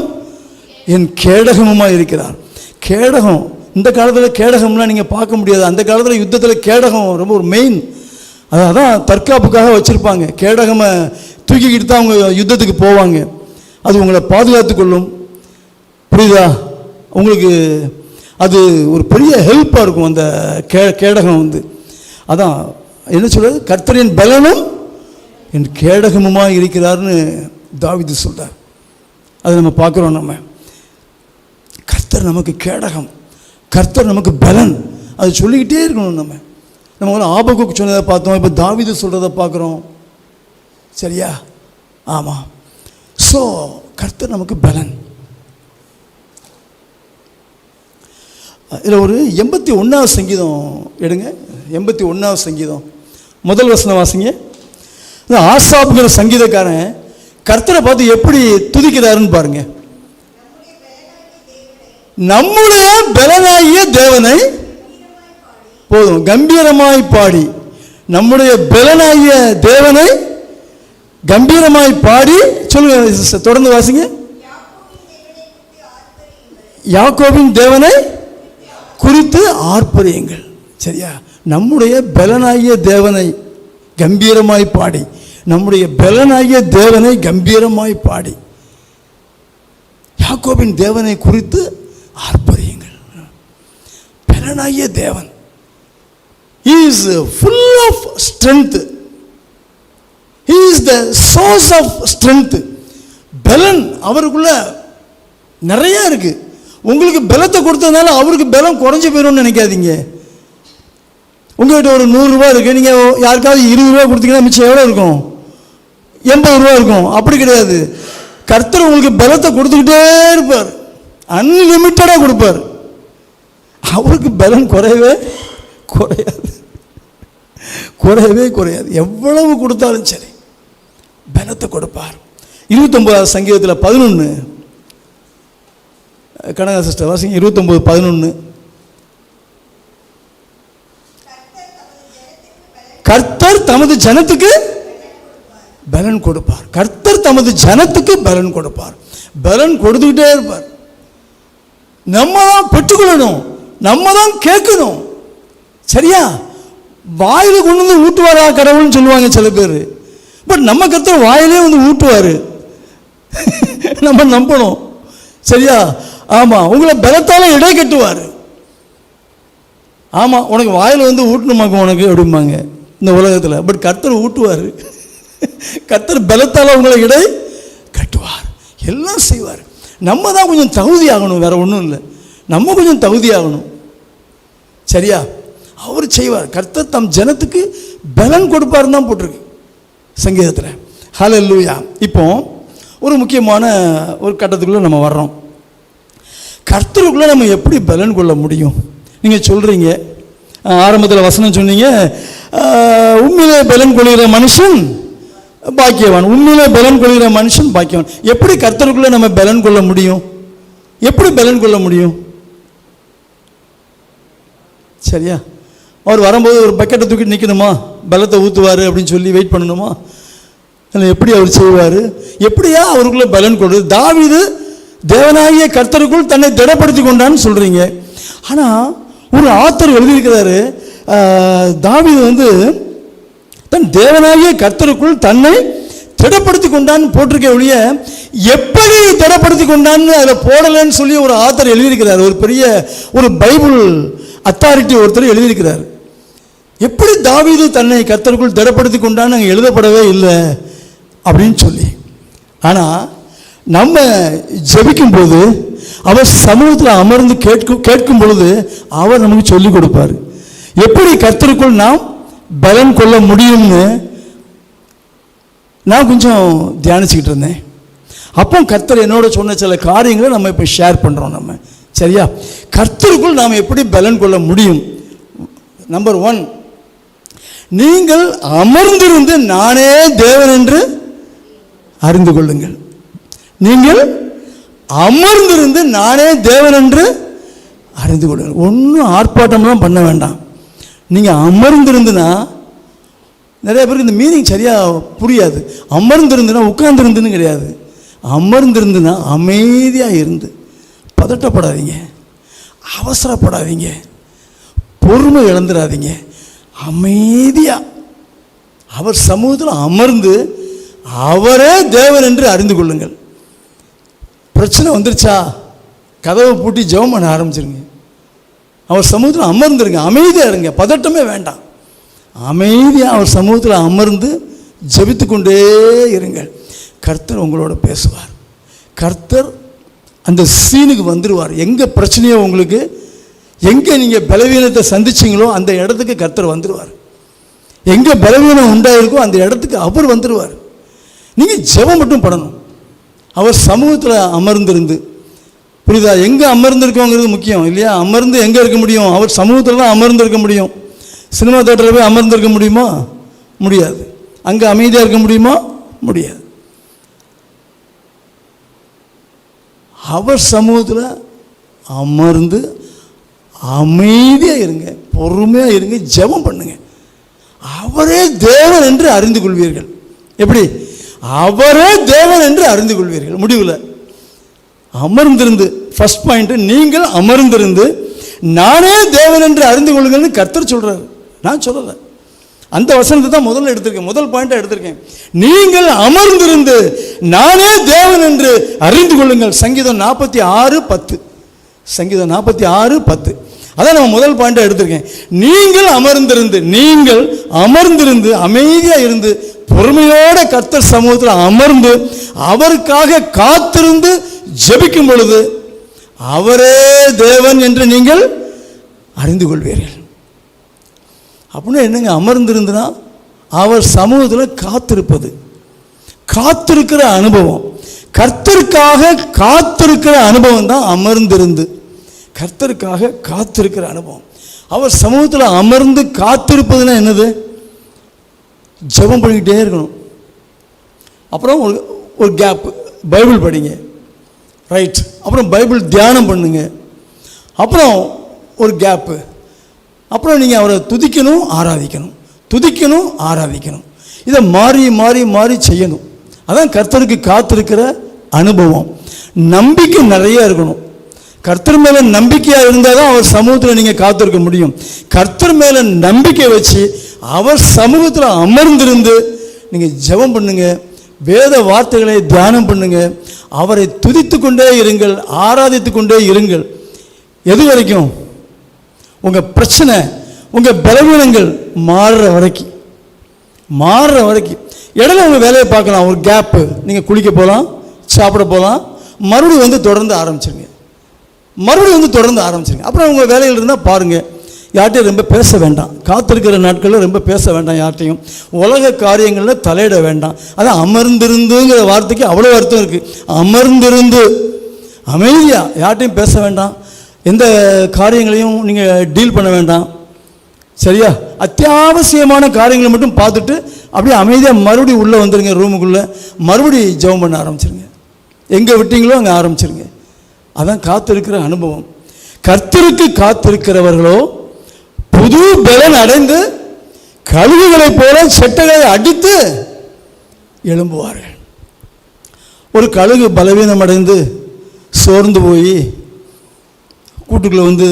என் கேடகமுமாய் இருக்கிறார். கேடகம் இந்த காலத்தில் கேடகம்லாம் நீங்கள் பார்க்க முடியாது. அந்த காலத்தில் யுத்தத்தில் கேடகம் ரொம்ப ஒரு மெயின். அதான் தற்காப்புக்காக வச்சுருப்பாங்க. கேடகமை தூக்கிக்கிட்டு தான் அவங்க யுத்தத்துக்கு போவாங்க. அது உங்களை பாதுகாத்து கொள்ளும். புரியுதா? உங்களுக்கு அது ஒரு பெரிய ஹெல்ப்பாக இருக்கும் அந்த கேடகம் வந்து. அதான் என்ன சொல்கிறது? கர்த்தரின் பலனும் என் கேடகமுமாக இருக்கிறார்னு தாவீது சொல்கிறார். அதை நம்ம பார்க்குறோம். நம்ம கர்த்தர் நமக்கு கேடகம், கர்த்தர் நமக்கு பலன், அது சொல்லிக்கிட்டே இருக்கணும். நம்ம ஆபகுக்கு சொன்னதை பார்த்தோம், இப்போ தாவீது சொல்கிறத பார்க்குறோம். சரியா? ஆமாம். ஸோ கர்த்தர் நமக்கு பலன். இதில் ஒரு 81வது சங்கீதம் எடுங்க. 81வது சங்கீதம் முதல் வசனம் வாசிங்க. ஆசாப்புங்கிற சங்கீதக்காரன் கர்த்தரை பார்த்து எப்படி துதிக்கிறாருன்னு பாருங்க. நம்முடைய பலனாகிய தேவனை, போதும், கம்பீரமாய் பாடி, நம்முடைய பலனாகிய தேவனை கம்பீரமாய் பாடி. சொல்லுங்க, தொடர்ந்து வாசிங்க. யாக்கோபின் தேவனை குறித்து ஆர்ப்பரியுங்கள். சரியா? நம்முடைய பலனாகிய தேவனை கம்பீரமாய் பாடி, நம்முடைய பலனாகிய தேவனை கம்பீரமாய் பாடி, யாக்கோபின் தேவனை குறித்து ஆர்ப்பரியுங்கள். பலனாகிய தேவன், he is full of strength, he is the source of strength. பலன் அவருக்குள்ள நிறைய இருக்கு. உங்களுக்கு பலத்தை கொடுத்ததுனால அவருக்கு பலம் குறைஞ்சி போயிடும்னு நினைக்காதீங்க. உங்கள்கிட்ட ஒரு 100 ரூபா இருக்குது, நீங்கள் யாருக்காவது 20 ரூபா கொடுத்தீங்கன்னா மிச்சம் எவ்வளோ இருக்கும்? 80 ரூபா இருக்கும். அப்படி கிடையாது. கர்த்தர் உங்களுக்கு பலத்தை கொடுத்துக்கிட்டே இருப்பார், அன்லிமிட்டடாக கொடுப்பார். அவருக்கு பலம் குறையவே குறையாது, குறையவே குறையாது. எவ்வளவு கொடுத்தாலும் சரி, பலத்தை கொடுப்பார். 29வது சங்கீதத்தில் 11 கனகா சிஸ்டர் வாசிங்க. 29:11. கர்த்தர் தமது ஜனத்துக்கு பலன் கொடுப்பார். கர்த்தர் தமது ஜனத்துக்கு பலன் கொடுப்பார். பலன் கொடுத்துக்கிட்டே இருப்பார். நம்ம தான் பெற்றுக்கொள்ளணும், நம்ம தான் கேட்கணும். சரியா? வாயில கொண்டு வந்து ஊட்டுவாரா கடவுள்னு சொல்லுவாங்க சில பேர். பட் நம்ம கர்த்தர் வாயிலே வந்து ஊட்டுவார். நம்ம நம்பணும். சரியா? ஆமாம், உங்களை பலத்தால இடை கட்டுவார். ஆமாம், உனக்கு வாயில் வந்து ஊட்டணுமாக்கும் உனக்கு அப்படிம்பாங்க இந்த உலகத்தில். பட் கர்த்தர் ஊட்டுவார். கர்த்தர் பலத்தால் உங்களை இடை கட்டுவார், எல்லாம் செய்வார். நம்ம தான் கொஞ்சம் தகுதி ஆகணும், வேற ஒன்றும் இல்லை. நம்ம கொஞ்சம் தகுதி ஆகணும். சரியா? அவர் செய்வார். கர்த்தர் தம் ஜனத்துக்கு பலன் கொடுப்பாருன்னு தான் போட்டிருக்கு சங்கீதத்தில். ஹல்லேலூயா. இப்போ ஒரு முக்கியமான ஒரு கட்டத்துக்குள்ளே நம்ம வர்றோம். கர்த்தருக்குள்ளே நம்ம எப்படி பலன் கொள்ள முடியும்? நீங்கள் சொல்கிறீங்க, ஆரம்பத்தில் வசனம் சொன்னீங்க, உண்மையிலே பலன் கொள்கிற மனுஷன் பாக்கியவான். உண்மையிலே பலன் கொள்கிற மனுஷன் பாக்கியவான். எப்படி கர்த்தருக்குள்ளே நம்ம பலன் கொள்ள முடியும்? எப்படி பலன் கொள்ள முடியும்? சரியா? அவர் வரும்போது ஒரு பக்கெட்டை தூக்கிட்டு நிற்கணுமா? பலத்தை ஊற்றுவார் அப்படின்னு சொல்லி வெயிட் பண்ணணுமா? இல்லை, எப்படி அவர் செய்வார்? எப்படியா அவருக்குள்ளே பலன் கொடுது? தாவீது தேவனாகிய கர்த்தருக்குள் தன்னை திடப்படுத்தி கொண்டான்னு சொல்கிறீங்க. ஆனால் ஒரு ஆத்தர் எழுதியிருக்கிறாரு, தாவீது வந்து தன் தேவனாகிய கர்த்தருக்குள் தன்னை திடப்படுத்தி கொண்டான்னு போட்டிருக்க ஒழிய எப்படி திடப்படுத்தி கொண்டான்னு அதில் போடலைன்னு சொல்லி ஒரு ஆத்தர் எழுதியிருக்கிறார். ஒரு பெரிய ஒரு பைபிள் அத்தாரிட்டி ஒருத்தர் எழுதியிருக்கிறார். எப்படி தாவீது தன்னை கர்த்தருக்குள் திடப்படுத்தி கொண்டான்னு அங்கே எழுதப்படவே இல்லை அப்படின்னு சொல்லி. ஆனால் நம்ம ஜெபிக்கும் போது அவர் சமூகத்தில் அமர்ந்து கேட்கும் பொழுது அவர் நமக்கு சொல்லிக் கொடுப்பார் எப்படி கர்த்தருக்குள் நாம் பலன் கொள்ள முடியும்னு. நான் கொஞ்சம் தியானிச்சுக்கிட்டு இருந்தேன். அப்போ கர்த்தர் என்னோட சொன்ன சில காரியங்களை நம்ம இப்போ ஷேர் பண்ணுறோம். நம்ம சரியா? கர்த்தருக்குள் நாம் எப்படி பலன் கொள்ள முடியும்? நம்பர் 1, நீங்கள் அமர்ந்திருந்து நானே தேவன் என்று அறிந்து கொள்ளுங்கள். நீங்கள் அமர்ந்திருந்து நானே தேவன் என்று அறிந்து கொள்ளுங்கள். ஒன்றும் ஆர்ப்பாட்டம்லாம் பண்ண வேண்டாம். நீங்கள் அமர்ந்திருந்துன்னா, நிறைய பேருக்கு இந்த மீனிங் சரியாக புரியாது. அமர்ந்திருந்துன்னா உட்கார்ந்துருந்துன்னு கிடையாது. அமர்ந்திருந்துன்னா அமைதியாக இருந்து, பதட்டப்படாதீங்க, அவசரப்படாதீங்க, பொறுமை இழந்துடாதீங்க. அமைதியாக அவர் சமூகத்தில் அமர்ந்து அவரே தேவன் என்று அறிந்து கொள்ளுங்கள். பிரச்சனை வந்துருச்சா, கதவை பூட்டி ஜெபம் பண்ண ஆரம்பிச்சிருங்க. அவர் சமூகத்தில் அமர்ந்துருங்க, அமைதியாக இருங்க, பதட்டமே வேண்டாம். அமைதியாக அவர் சமூகத்தில் அமர்ந்து ஜெபித்து கொண்டே இருங்கள். கர்த்தர் உங்களோட பேசுவார். கர்த்தர் அந்த சீனுக்கு வந்துடுவார். எங்கே பிரச்சனையோ உங்களுக்கு, எங்கே நீங்கள் பலவீனத்தை சந்திச்சிங்களோ அந்த இடத்துக்கு கர்த்தர் வந்துடுவார். எங்கே பலவீனம் உண்டாயிருக்கோ அந்த இடத்துக்கு அவர் வந்துடுவார். நீங்கள் ஜெபம் மட்டும் பண்ணணும். அவர் சமூகத்தில் அமர்ந்திருந்து, புரியுதா? எங்கே அமர்ந்திருக்கோங்கிறது முக்கியம் இல்லையா? அமர்ந்து எங்கே இருக்க முடியும்? அவர் சமூகத்தில் தான் அமர்ந்திருக்க முடியும். சினிமா தேட்டரில் போய் அமர்ந்திருக்க முடியுமா? முடியாது. அங்கே அமைதியாக இருக்க முடியுமா? முடியாது. அவர் சமூகத்தில் அமர்ந்து அமைதியாக இருங்க, பொறுமையாக இருங்க, ஜெபம் பண்ணுங்க. அவரே தேவன் என்று அறிந்து கொள்வீர்கள். எப்படி? அவரே தேவன் என்று அறிந்து கொள்வீர்கள். முடிவில் அமர்ந்திருந்து, ஃபர்ஸ்ட் பாயிண்ட், நீங்கள் அமர்ந்திருந்து நானே தேவன் என்று அறிந்து கொள்ளுங்கள்னு கர்த்தர் சொல்றாரு. நான் சொல்லலை, அந்த வசனத்தை தான் முதல்ல எடுத்திருக்கேன், முதல் பாயிண்டா எடுத்திருக்கேன். நீங்கள் அமர்ந்திருந்து நானே தேவன் என்று அறிந்து கொள்ளுங்கள். சங்கீதம் 46:10. சங்கீதம் 46:10. அதான் நம்ம முதல் பாயிண்டா எடுத்திருக்கேன். நீங்கள் அமர்ந்திருந்து அமைதியாக இருந்து பொறுமையோட கர்த்தர் சமூகத்தில் அமர்ந்து அவருக்காக காத்திருந்து ஜெபிக்கும் பொழுது அவரே தேவன் என்று நீங்கள் அறிந்து கொள்வீர்கள். அப்படின்னா என்னங்க? அமர்ந்திருந்துனா அவர் சமூகத்தில் காத்திருப்பது, காத்திருக்கிற அனுபவம். கர்த்தருக்காக காத்திருக்கிற அனுபவம் தான் அமர்ந்திருந்து. கர்த்தருக்காக காத்திருக்கிற அனுபவம். அவர் சமூகத்தில் அமர்ந்து காத்திருப்பதுன்னா என்னது? ஜெபம் பண்ணிக்கிட்டே இருக்கணும். அப்புறம் ஒரு கேப், பைபிள் படிங்க, ரைட். அப்புறம் பைபிள் தியானம் பண்ணுங்க. அப்புறம் ஒரு கேப்பு. அப்புறம் நீங்கள் அவரை துதிக்கணும், ஆராதிக்கணும், துதிக்கணும், ஆராதிக்கணும். இதை மாறி மாறி மாறி செய்யணும். அதான் கர்த்தருக்கு காத்திருக்கிற அனுபவம். நம்பிக்கை நிறைய இருக்கணும். கர்த்தர் மேலே நம்பிக்கையாக இருந்தால் தான் அவர் சமூகத்தில் நீங்கள் காத்திருக்க முடியும். கர்த்தர் மேலே நம்பிக்கை வச்சு அவர் சமூகத்தில் அமர்ந்திருந்து நீங்கள் ஜெபம் பண்ணுங்க, வேத வார்த்தைகளை தியானம் பண்ணுங்க, அவரை துதித்து கொண்டே இருங்கள், ஆராதித்து கொண்டே இருங்கள். எது வரைக்கும்? உங்கள் பிரச்சனை, உங்கள் பலவீனங்கள் மாறுற வரைக்கும், மாறுற வரைக்கும். இடையில உங்கள் வேலையை பார்க்கலாம், ஒரு கேப்பு, நீங்கள் குளிக்க போகலாம், சாப்பிட போகலாம், மறுபடியும் தொடர்ந்து ஆரம்பிச்சிருங்க, மறுபடியும் தொடர்ந்து ஆரம்பிச்சிருங்க. அப்புறம் உங்கள் வேலையில் இருந்தால் பாருங்கள், யார்கிட்டையும் ரொம்ப பேச வேண்டாம். காத்திருக்கிற நாட்களில் ரொம்ப பேச வேண்டாம் யார்கிட்டையும். உலக காரியங்களில் தலையிட வேண்டாம். அதான் அமர்ந்திருந்துங்கிற வார்த்தைக்கு அவ்வளோ அர்த்தம் இருக்குது. அமர்ந்திருந்து அமைதியாக யார்கிட்டையும் பேச வேண்டாம், எந்த காரியங்களையும் நீங்கள் டீல் பண்ண வேண்டாம். சரியா? அத்தியாவசியமான காரியங்களை மட்டும் பார்த்துட்டு அப்படியே அமைதியாக மறுபடியும் உள்ளே வந்துடுங்க, ரூமுக்குள்ளே மறுபடியும் ஜெபம் பண்ண ஆரம்பிச்சிருங்க. எங்கே விட்டீங்களோ அங்கே ஆரம்பிச்சிருங்க. அதான் காத்திருக்கிற அனுபவம். கர்த்தருக்கு காத்திருக்கிறவர்களோ புது பலன் அடைந்து கழுகுகளைப் போல செட்டைகளை அடித்து எழும்புவார்கள். ஒரு பலவீனம் அடைந்து சோர்ந்து போய் கூட்டுக்குள்ளே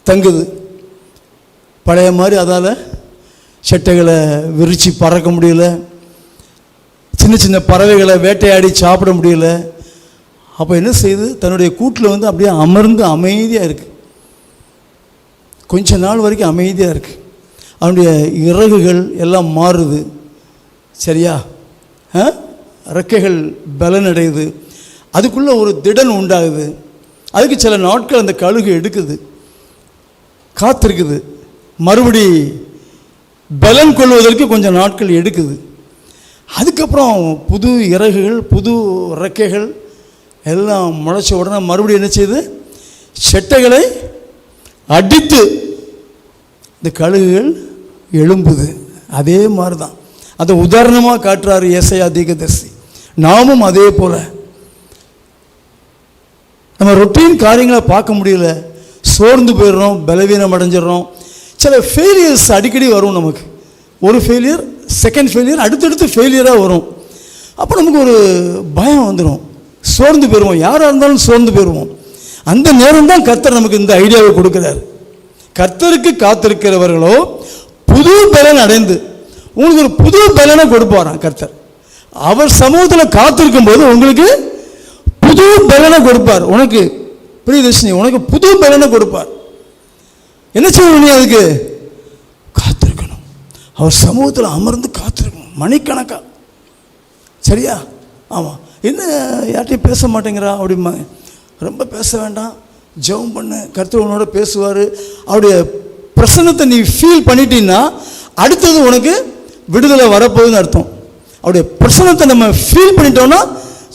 தங்குது. பழைய மாதிரி அதால் செட்டைகளை விரித்து பறக்க முடியல, சின்ன சின்ன பறவைகளை வேட்டையாடி சாப்பிட முடியல. அப்போ என்ன செய்யுது? தன்னுடைய கூட்டில் அப்படியே அமர்ந்து அமைதியாக இருக்குது. கொஞ்ச நாள் வரைக்கும் அமைதியாக இருக்குது. அவனுடைய இறகுகள் எல்லாம் மாறுது. சரியா? ரெக்கைகள் பலனடையுது. அதுக்குள்ளே ஒரு திடன் உண்டாகுது. அதுக்கு சில நாட்கள் அந்த கழுகு எடுக்குது, காத்திருக்குது. மறுபடி பலன் கொள்வதற்கு கொஞ்சம் நாட்கள் எடுக்குது. அதுக்கப்புறம் புது இறகுகள், புது ரெக்கைகள் எல்லாம் முளைச்ச உடனே மறுபடியும் என்ன செய்யுது? செட்டைகளை அடித்து இந்த கழுகுகள் எழும்புது. அதே மாதிரி தான் அதை உதாரணமாக காட்டுறாரு ஏசாயா தீர்க்கதரிசி. நாமும் அதே போல் நம்ம ரொட்டீன் காரியங்களை பார்க்க முடியல, சோர்ந்து போயிடுறோம், பலவீனம் அடைஞ்சிடறோம். சில ஃபெயிலியர்ஸ் அடிக்கடி வரும் நமக்கு. ஒரு ஃபெயிலியர், செகண்ட் ஃபெயிலியர், அடுத்தடுத்து ஃபெயிலியராக வரும். அப்போ நமக்கு ஒரு பயம் வந்துடும், சோர்ந்து போயிடுவோம். யாராக இருந்தாலும் சோர்ந்து போயிடுவோம். அந்த நேரம் தான் கர்த்தர் நமக்கு இந்த ஐடியாவை கொடுக்குறார். கர்த்தருக்கு காத்திருக்கிறவர்களோ புது பலன் அடைந்து, உங்களுக்கு ஒரு புது பலனை கொடுப்பாராம் கர்த்தர். அவர் சமூகத்தில் காத்திருக்கும் போது உங்களுக்கு புது பலனை கொடுப்பார். உனக்கு பிரியதர்ஷினி, உனக்கு புது பலனை கொடுப்பார். என்ன செய்யணும்? நீ அதுக்கு காத்திருக்கணும். அவர் சமூகத்தில் அமர்ந்து காத்திருக்கணும் மணிக்கணக்கா. சரியா? ஆமாம். என்ன யார்கிட்டையும் பேச மாட்டேங்கிறா அப்படிம்பாங்க. ரொம்ப பேச வேண்டாம், ஜெபம் பண்ணு, கர்த்தர் உன்னோட பேசுவார். அவருடைய பிரசன்னத்தை நீ ஃபீல் பண்ணிட்டீங்கன்னா அடுத்தது உனக்கு விடுதலை வரப்போகுதுன்னு அர்த்தம். அவருடைய பிரசன்னத்தை நம்ம ஃபீல் பண்ணிட்டோம்னா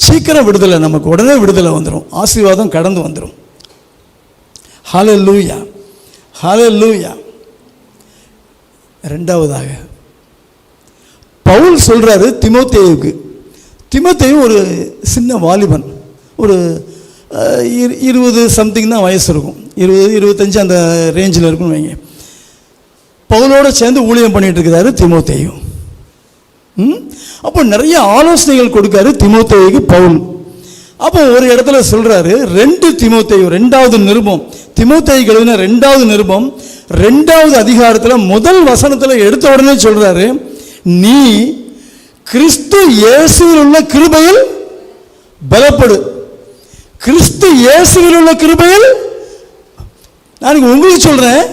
சீக்கிரம் விடுதலை, நமக்கு உடனே விடுதலை வந்துடும், ஆசீர்வாதம் கடந்து வந்துடும். ஹல்லேலூயா, ஹல்லேலூயா. ரெண்டாவதாக பவுல் சொல்கிறாரு தீமோத்தேயுக்கு. தீமோத்தேயு ஒரு சின்ன வாலிபன், ஒரு 20 சம்திங் தான் வயசு இருக்கும், 20-25 அந்த ரேஞ்சில் இருக்குன்னு வைங்க. பவுலோடு சேர்ந்து ஊழியம் பண்ணிகிட்டு இருக்கிறாரு தீமோத்தேயு. அப்போ நிறைய ஆலோசனைகள் கொடுக்காரு தீமோத்தேயுக்கு பவுல். அப்போ ஒரு இடத்துல சொல்கிறாரு, 2 தீமோத்தேயு 2வது நிருபம், தீமோத்தேயுக்கு எழுதின 2வது நிருபம் 2வது அதிகாரத்தில் முதல் வசனத்தில் எடுத்த உடனே சொல்கிறாரு, நீ கிறிஸ்து இயேசுவில் உள்ள கிருபையில் பலப்படு. கிறிஸ்து இயேசுவில் உள்ள கிருபையில், நான் உங்களுக்கு சொல்கிறேன்,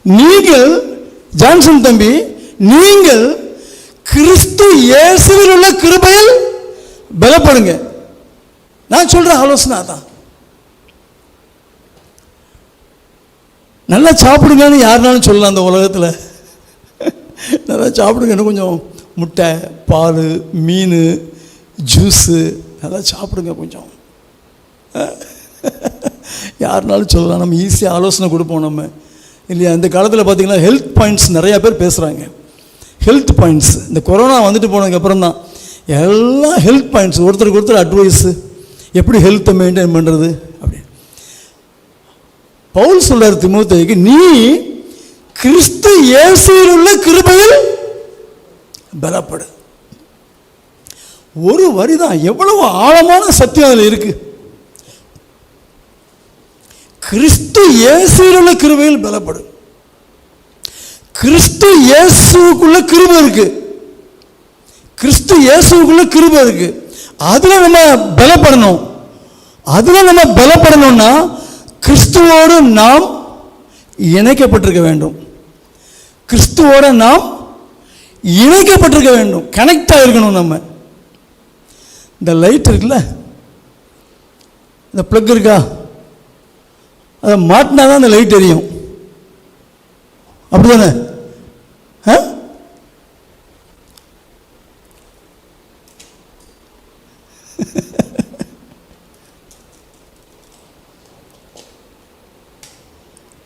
நீங்கள் ஜான்சன் தம்பி, நீங்கள் கிறிஸ்து இயேசுவில் உள்ள கிருபையில் பலப்படுங்க. நான் சொல்ற ஆலோசனை தான். நல்லா சாப்பிடுங்கன்னு யாருனாலும் சொல்லலாம் அந்த உலகத்தில். நல்லா சாப்பிடுங்க, கொஞ்சம் முட்டை, பால், மீன், ஜூஸு நல்லா சாப்பிடுங்க கொஞ்சம். யாருனாலும் சொல்லலாம், நம்ம ஈஸியாக ஆலோசனை கொடுப்போம் நம்ம இல்லையா? இந்த காலத்தில் பார்த்தீங்கன்னா ஹெல்த் பாயிண்ட்ஸ் நிறையா பேர் பேசுகிறாங்க. Health points. இந்த கொரோனா வந்துட்டு போனதுக்கப்புறம் தான் எல்லாம் ஹெல்த் பாயிண்ட்ஸ், ஒருத்தருக்கு ஒருத்தர் அட்வைஸு, எப்படி ஹெல்த்தை மெயின்டைன் பண்ணுறது அப்படின்னு. பவுல் சொல்றார் தீமோத்தேயுக்கு, நீ கிறிஸ்து இயேசுவில் உள்ள கிருபையில் பலப்படு. ஒரு வரிதான், எவ்வளவு ஆழமான சத்தியம் அதில் இருக்கு. கிறிஸ்து இயேசுவில் உள்ள கிருபையில் பலப்படு. கிறிஸ்து இயேசுக்குள்ள கிருபை இருக்கு, கிறிஸ்து இயேசுக்குள்ள கிருபை இருக்கு. அதுல நம்ம பலப்படணும். அதுல நம்ம பலப்படணும்னா கிறிஸ்துவோடு நாம் இணைக்கப்பட்டிருக்க வேண்டும். கிறிஸ்துவோட நாம் இணைக்கப்பட்டிருக்க வேண்டும், கனெக்ட் ஆகிருக்கணும். நம்ம இந்த லைட் இருக்குல்ல, இந்த பிளக் இருக்கா, அதை மாட்டினா தான் அந்த லைட் எரியும், அப்படிதானே?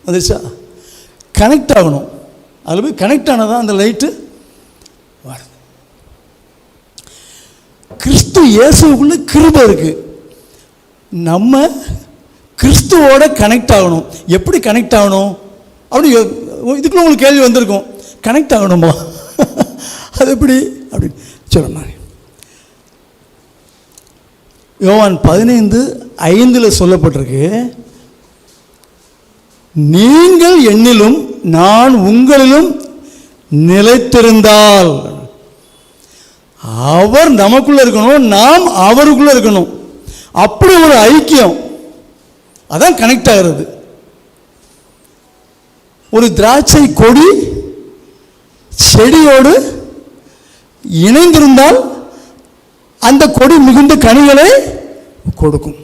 வந்துச்சா? கனெக்ட் ஆகணும். அதில் போய் கனெக்ட் ஆனதான் அந்த லைட்டு வருது. கிறிஸ்து இயேசுக்குள்ள கிருபை இருக்கு. நம்ம கிறிஸ்துவோட கனெக்ட் ஆகணும். எப்படி கனெக்ட் ஆகணும் அப்படி இதுக்குள்ள உங்களுக்கு கேள்வி வந்திருக்கும், கனெக்ட் ஆகணுமா அது எப்படி அப்படின்னு சொல்லுங்க. யோவான் 15:5 சொல்லப்பட்டிருக்கு, நீங்கள் என்னிலும் நான் உங்களிலும் நிலைத்திருந்தால். அவர் நமக்குள்ள இருக்கணும், நாம் அவருக்குள்ள இருக்கணும். அப்படி ஒரு ஐக்கியம், அதான் கனெக்ட் ஆகிறது. ஒரு திராட்சை கொடி செடியோடு இணைந்திருந்தால் அந்த கொடி மிகுந்த கனிகளை கொடுக்கும்.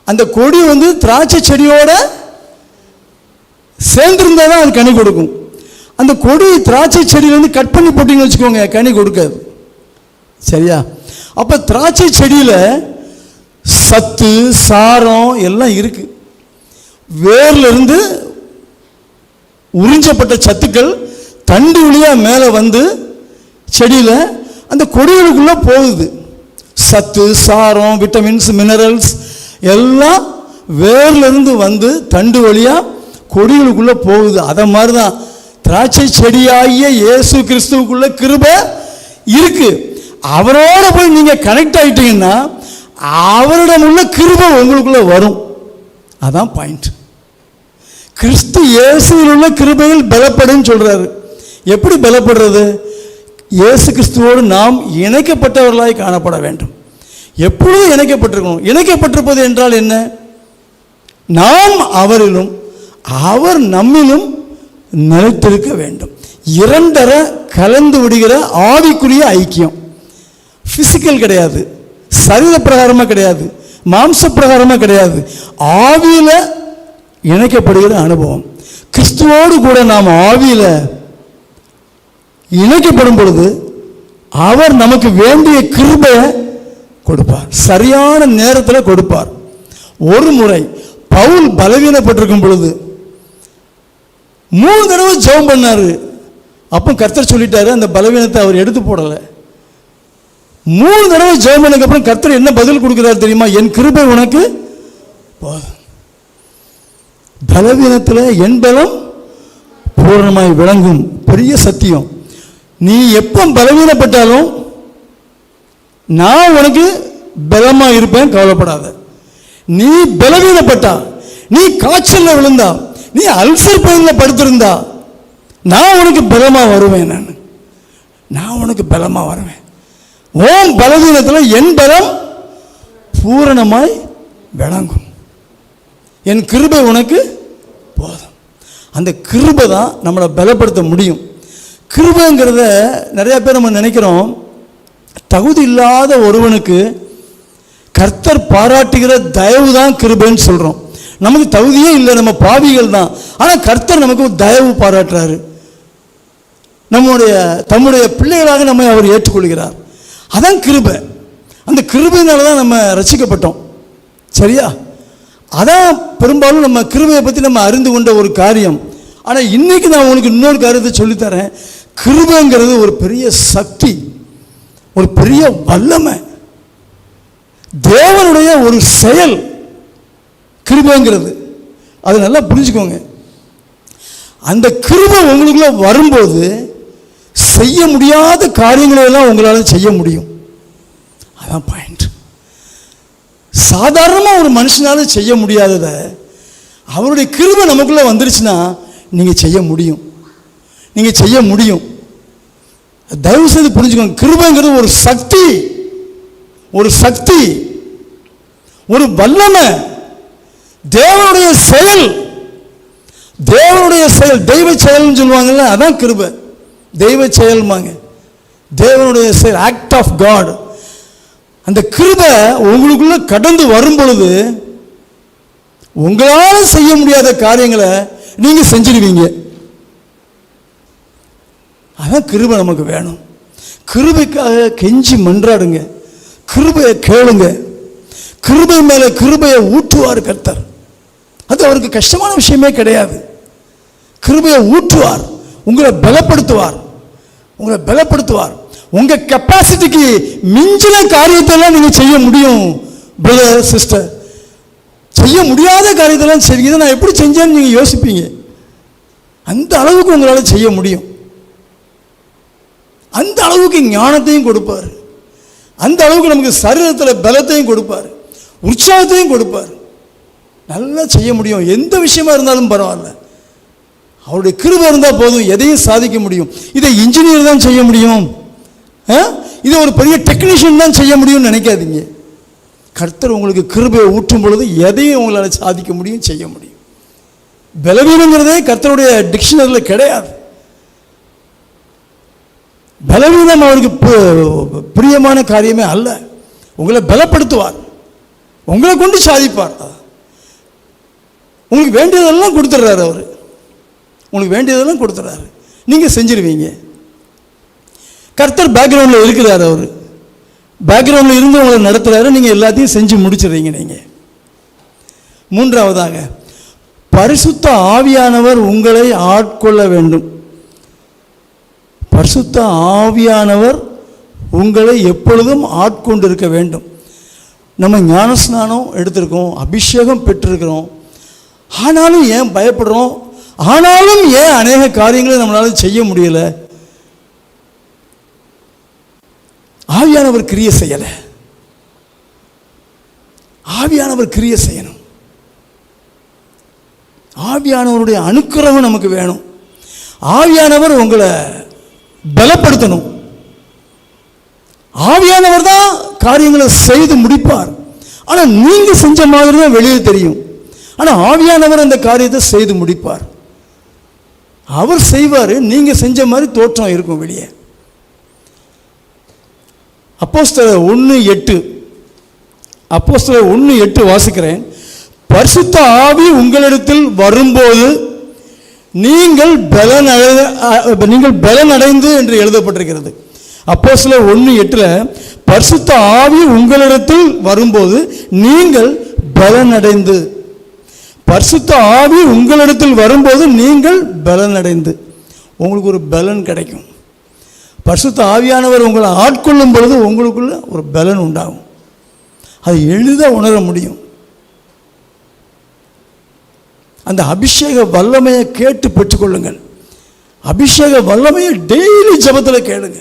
அந்த கொடி திராட்சை செடியோட சேர்ந்திருந்தால் தான் அது கனி கொடுக்கும். அந்த கொடி திராட்சை செடியிலேருந்து கட் பண்ணி போட்டிங்கன்னு வச்சுக்கோங்க, கனி கொடுக்காது. சரியா? அப்போ திராட்சை செடியில் சத்து சாரம் எல்லாம் இருக்கு. வேர்லேருந்து உறிஞ்சப்பட்ட சத்துக்கள் தண்டு வழியா மேலே வந்து செடியில் அந்த கொடிகளுக்குள்ளே போகுது. சத்து சாரம் விட்டமின்ஸ் மினரல்ஸ் எல்லாம் வேர்லேருந்து வந்து தண்டு வழியாக கொடிகளுக்குள்ளே போகுது. அதை மாதிரி தான் திராட்சை செடியாகிய இயேசு கிறிஸ்துவுக்குள்ள கிருபை இருக்கு. அவரோட போய் நீங்கள் கனெக்ட் ஆகிட்டீங்கன்னா அவரிடம் உள்ள கிருபை உங்களுக்குள்ள வரும். அதான் பாயிண்ட். கிறிஸ்து இயேசுவில் உள்ள கிருபையில் பலப்படுன்னு சொல்றாரு. எப்படி பலப்படுறது? இயேசு கிறிஸ்துவோடு நாம் இணைக்கப்பட்டவர்களாய் காணப்பட வேண்டும். எப்பொழுதும் இணைக்கப்பட்டிருக்கணும். இணைக்கப்பட்டிருப்பது என்றால் என்ன? நாம் அவரிலும் அவர் நம்மிலும் நிலைத்திருக்க வேண்டும். இரண்டரை கலந்து விடுகிற ஆவிக்குரிய ஐக்கியம். பிசிக்கல் கிடையாது, சரீர பிரகாரமாக கிடையாது, மாம்ச பிரகாரமாக கிடையாது, ஆவியில இணைக்கப்படுகிற அனுபவம். கிறிஸ்துவோடு கூட நாம் ஆவியில இணைக்கப்படும் பொழுது அவர் நமக்கு வேண்டிய கிருபையை கொடுப்பார், சரியான நேரத்தில் கொடுப்பார். ஒரு முறை பவுல் பலவீனப்பட்டிருக்கும் பொழுது 3 தடவை ஜெபம் பண்ணாரு. அப்போ கர்த்தர் சொல்லிட்டாரு, அந்த பலவீனத்தை அவர் எடுத்து போடலை. 3 தடவை ஜெபம் பண்ணதுக்கு அப்புறம் கர்த்தர் என்ன பதில் கொடுக்கிறார் தெரியுமா? என் கிருபை உனக்கு போதும். பலவீனத்தில் என் பலம் பூரணமாய் விளங்கும். பெரிய சத்தியம். நீ எப்போ பலவீனப்பட்டாலும் நான் உனக்கு பலமா இருப்பேன், கவலைப்படாத. நீ பலவீனப்பட்டா, நீ காய்ச்சல்ல விழுந்தா, நீ அல்சர் பெயின்ல படுத்திருந்தா, நான் உனக்கு பலமா வருவேன். நான் உனக்கு பலமா வருவேன். ஓம் பலவீனத்தில் என் பலம் பூரணமாய் விளங்கும். என் கிருபை உனக்கு போதும். அந்த கிருபை தான் நம்மளை பலப்படுத்த முடியும். கிருபைங்கிறத நிறைய பேர் நம்ம நினைக்கிறோம், தகுதி இல்லாத ஒருவனுக்கு கர்த்தர் பாராட்டுகிற தயவு தான் கிருபைன்னு சொல்கிறோம். நமக்கு தகுதியே இல்லை, நம்ம பாவிகள் தான். ஆனால் கர்த்தர் நமக்கு தயவு பாராட்டுறாரு. தம்முடைய பிள்ளைகளாக நம்மை அவர் ஏற்றுக்கொள்கிறார். அதான் கிருபை. அந்த கிருபையினால தான் நம்ம ரட்சிக்கப்பட்டோம். சரியா? அதான் பெரும்பாலும் நம்ம கிருபையை பற்றி நம்ம அறிந்து கொண்ட ஒரு காரியம். ஆனால் இன்னைக்கு நான் உனக்கு இன்னொரு காரியத்தை சொல்லித்தரேன். கிருபைங்கிறது ஒரு பெரிய சக்தி, ஒரு பெரிய வல்லமை, தேவனுடைய ஒரு செயல் கிருபைங்கிறது. அது நல்லா புரிஞ்சுக்கோங்க. அந்த கிருபை உங்களுக்குள்ள வரும்போது செய்ய முடியாத காரியங்களை எல்லாம் உங்களால் செய்ய முடியும். அதான் பாயிண்ட். சாதாரணமாக ஒரு மனுஷனால செய்ய முடியாததை அவருடைய கிருபை நமக்குள்ள வந்துருச்சுன்னா நீங்கள் செய்ய முடியும். நீங்கள் செய்ய முடியும். தயவு செய்து புரிஞ்சுக்கோங்க. கிருபைங்கிறது ஒரு சக்தி, ஒரு சக்தி, ஒரு வல்லமை, தேவனுடைய செயல். தேவனுடைய செயல், தெய்வ செயல்னு சொல்லுவாங்கல்ல, அதான் கிருபை. தெய்வ செயல்மாங்க, தேவனுடைய செயல், ஆக்ட் ஆஃப் காட். அந்த கிருபை உங்களுக்குள்ள கடந்து வரும் பொழுது உங்களால் செய்ய முடியாத காரியங்களை நீங்க செஞ்சிடுவீங்க. அதான் கிருபை நமக்கு வேணும். கிருபைக்காக கெஞ்சி மன்றாடுங்க, கிருபையை கேளுங்க. கிருபை மேல கிருபையை ஊற்றுவார் கர்த்தர். அது அவருக்கு கஷ்டமான விஷயமே கிடையாது. கிருபையை ஊற்றுவார், உங்களை பலப்படுத்துவார், உங்களை பலப்படுத்துவார். உங்க கெப்பாசிட்டிக்கு மிஞ்சின காரியத்தெல்லாம் நீங்க செய்ய முடியும். பிரதர் சிஸ்டர், செய்ய முடியாத காரியத்தெல்லாம் சரி, இதை நான் எப்படி செஞ்சேன்னு நீங்க யோசிப்பீங்க. அந்த அளவுக்கு உங்களால் செய்ய முடியும். அந்த அளவுக்கு ஞானத்தையும் கொடுப்பார், அந்த அளவுக்கு நமக்கு சரீரத்தில் பலத்தையும் கொடுப்பார், உற்சாகத்தையும் கொடுப்பார். நல்லா செய்ய முடியும். எந்த விஷயமா இருந்தாலும் பரவாயில்ல, அவருடைய கிருபை இருந்தால் போதும், எதையும் சாதிக்க முடியும். இதை இன்ஜினியர் தான் செய்ய முடியும், இதை ஒரு பெரிய டெக்னீஷியன் தான் செய்ய முடியும்னு நினைக்காதீங்க. கர்த்தர் உங்களுக்கு கிருபையை ஊற்றும் பொழுது எதையும் உங்களால் சாதிக்க முடியும், செய்ய முடியும். பலவீனங்கிறதே கர்த்தருடைய டிக்ஷனரியில் கிடையாது. பலவீனம் அவருக்கு பிரியமான காரியமே அல்ல. உங்களை பலப்படுத்துவார், உங்களை கொண்டு சாதிப்பார். உங்களுக்கு வேண்டியதெல்லாம் கொடுத்துட்றாரு அவர், உங்களுக்கு வேண்டியதெல்லாம் கொடுத்துட்றாரு, நீங்கள் செஞ்சிருவீங்க. கர்த்தர் பேக்ரவுண்டில் இருக்கிறார், அவர் பேக்ரவுண்டில் இருந்து உங்களை நடத்துகிறாரு, நீங்கள் எல்லாத்தையும் செஞ்சு முடிச்சிடுறீங்க. நீங்கள் மூன்றாவதாக, பரிசுத்த ஆவியானவர் உங்களை ஆட்கொள்ள வேண்டும். பரிசுத்த ஆவியானவர் உங்களை எப்பொழுதும் ஆட்கொண்டிருக்க வேண்டும். நம்ம ஞானஸ்நானம் எடுத்திருக்கோம், அபிஷேகம் பெற்றிருக்கிறோம், ஆனாலும் ஏன் பயப்படுறோம்? ஆனாலும் ஏன் அநேக காரியங்களை நம்மளால செய்ய முடியல? ஆவியானவர் கிரியை செய்யலை. ஆவியானவர் கிரியை செய்யணும். ஆவியானவருடைய அனுக்கிரகம் நமக்கு வேணும். ஆவியானவர் உங்களை பலப்படுத்தணும். ஆவியானவர் தான் காரியங்களை செய்து முடிப்பார். ஆனால் நீங்க செஞ்ச மாதிரி தான் வெளியே தெரியும். ஆனால் ஆவியானவர் அந்த காரியத்தை செய்து முடிப்பார். அவர் செய்வார், நீங்க செஞ்ச மாதிரி தோற்றம் இருக்கும் வெளியே. அப்போஸ்தலர் 1:8, அப்போஸ்தலர் 1:8 வாசிக்கிறேன். பரிசுத்த ஆவி உங்களிடத்தில் வரும்போது நீங்கள் பலனடைந்து என்று எழுதப்பட்டிருக்கிறது. அப்போஸ்தலர் 1:8 பரிசுத்த ஆவி உங்களிடத்தில் வரும்போது நீங்கள் பலனடைந்து. பரிசுத்த ஆவி உங்களிடத்தில் வரும்போது நீங்கள் பலனடைந்து, உங்களுக்கு ஒரு பலன் கிடைக்கும். பரிசுத்த ஆவியானவர் உங்களை ஆட்கொள்ளும் பொழுது உங்களுக்குள்ள ஒரு பலன் உண்டாகும். அதை எளிதாக உணர முடியும். அந்த அபிஷேக வல்லமையை கேட்டு பெற்றுக்கொள்ளுங்கள். அபிஷேக வல்லமையை டெய்லி ஜெபத்தில் கேளுங்க.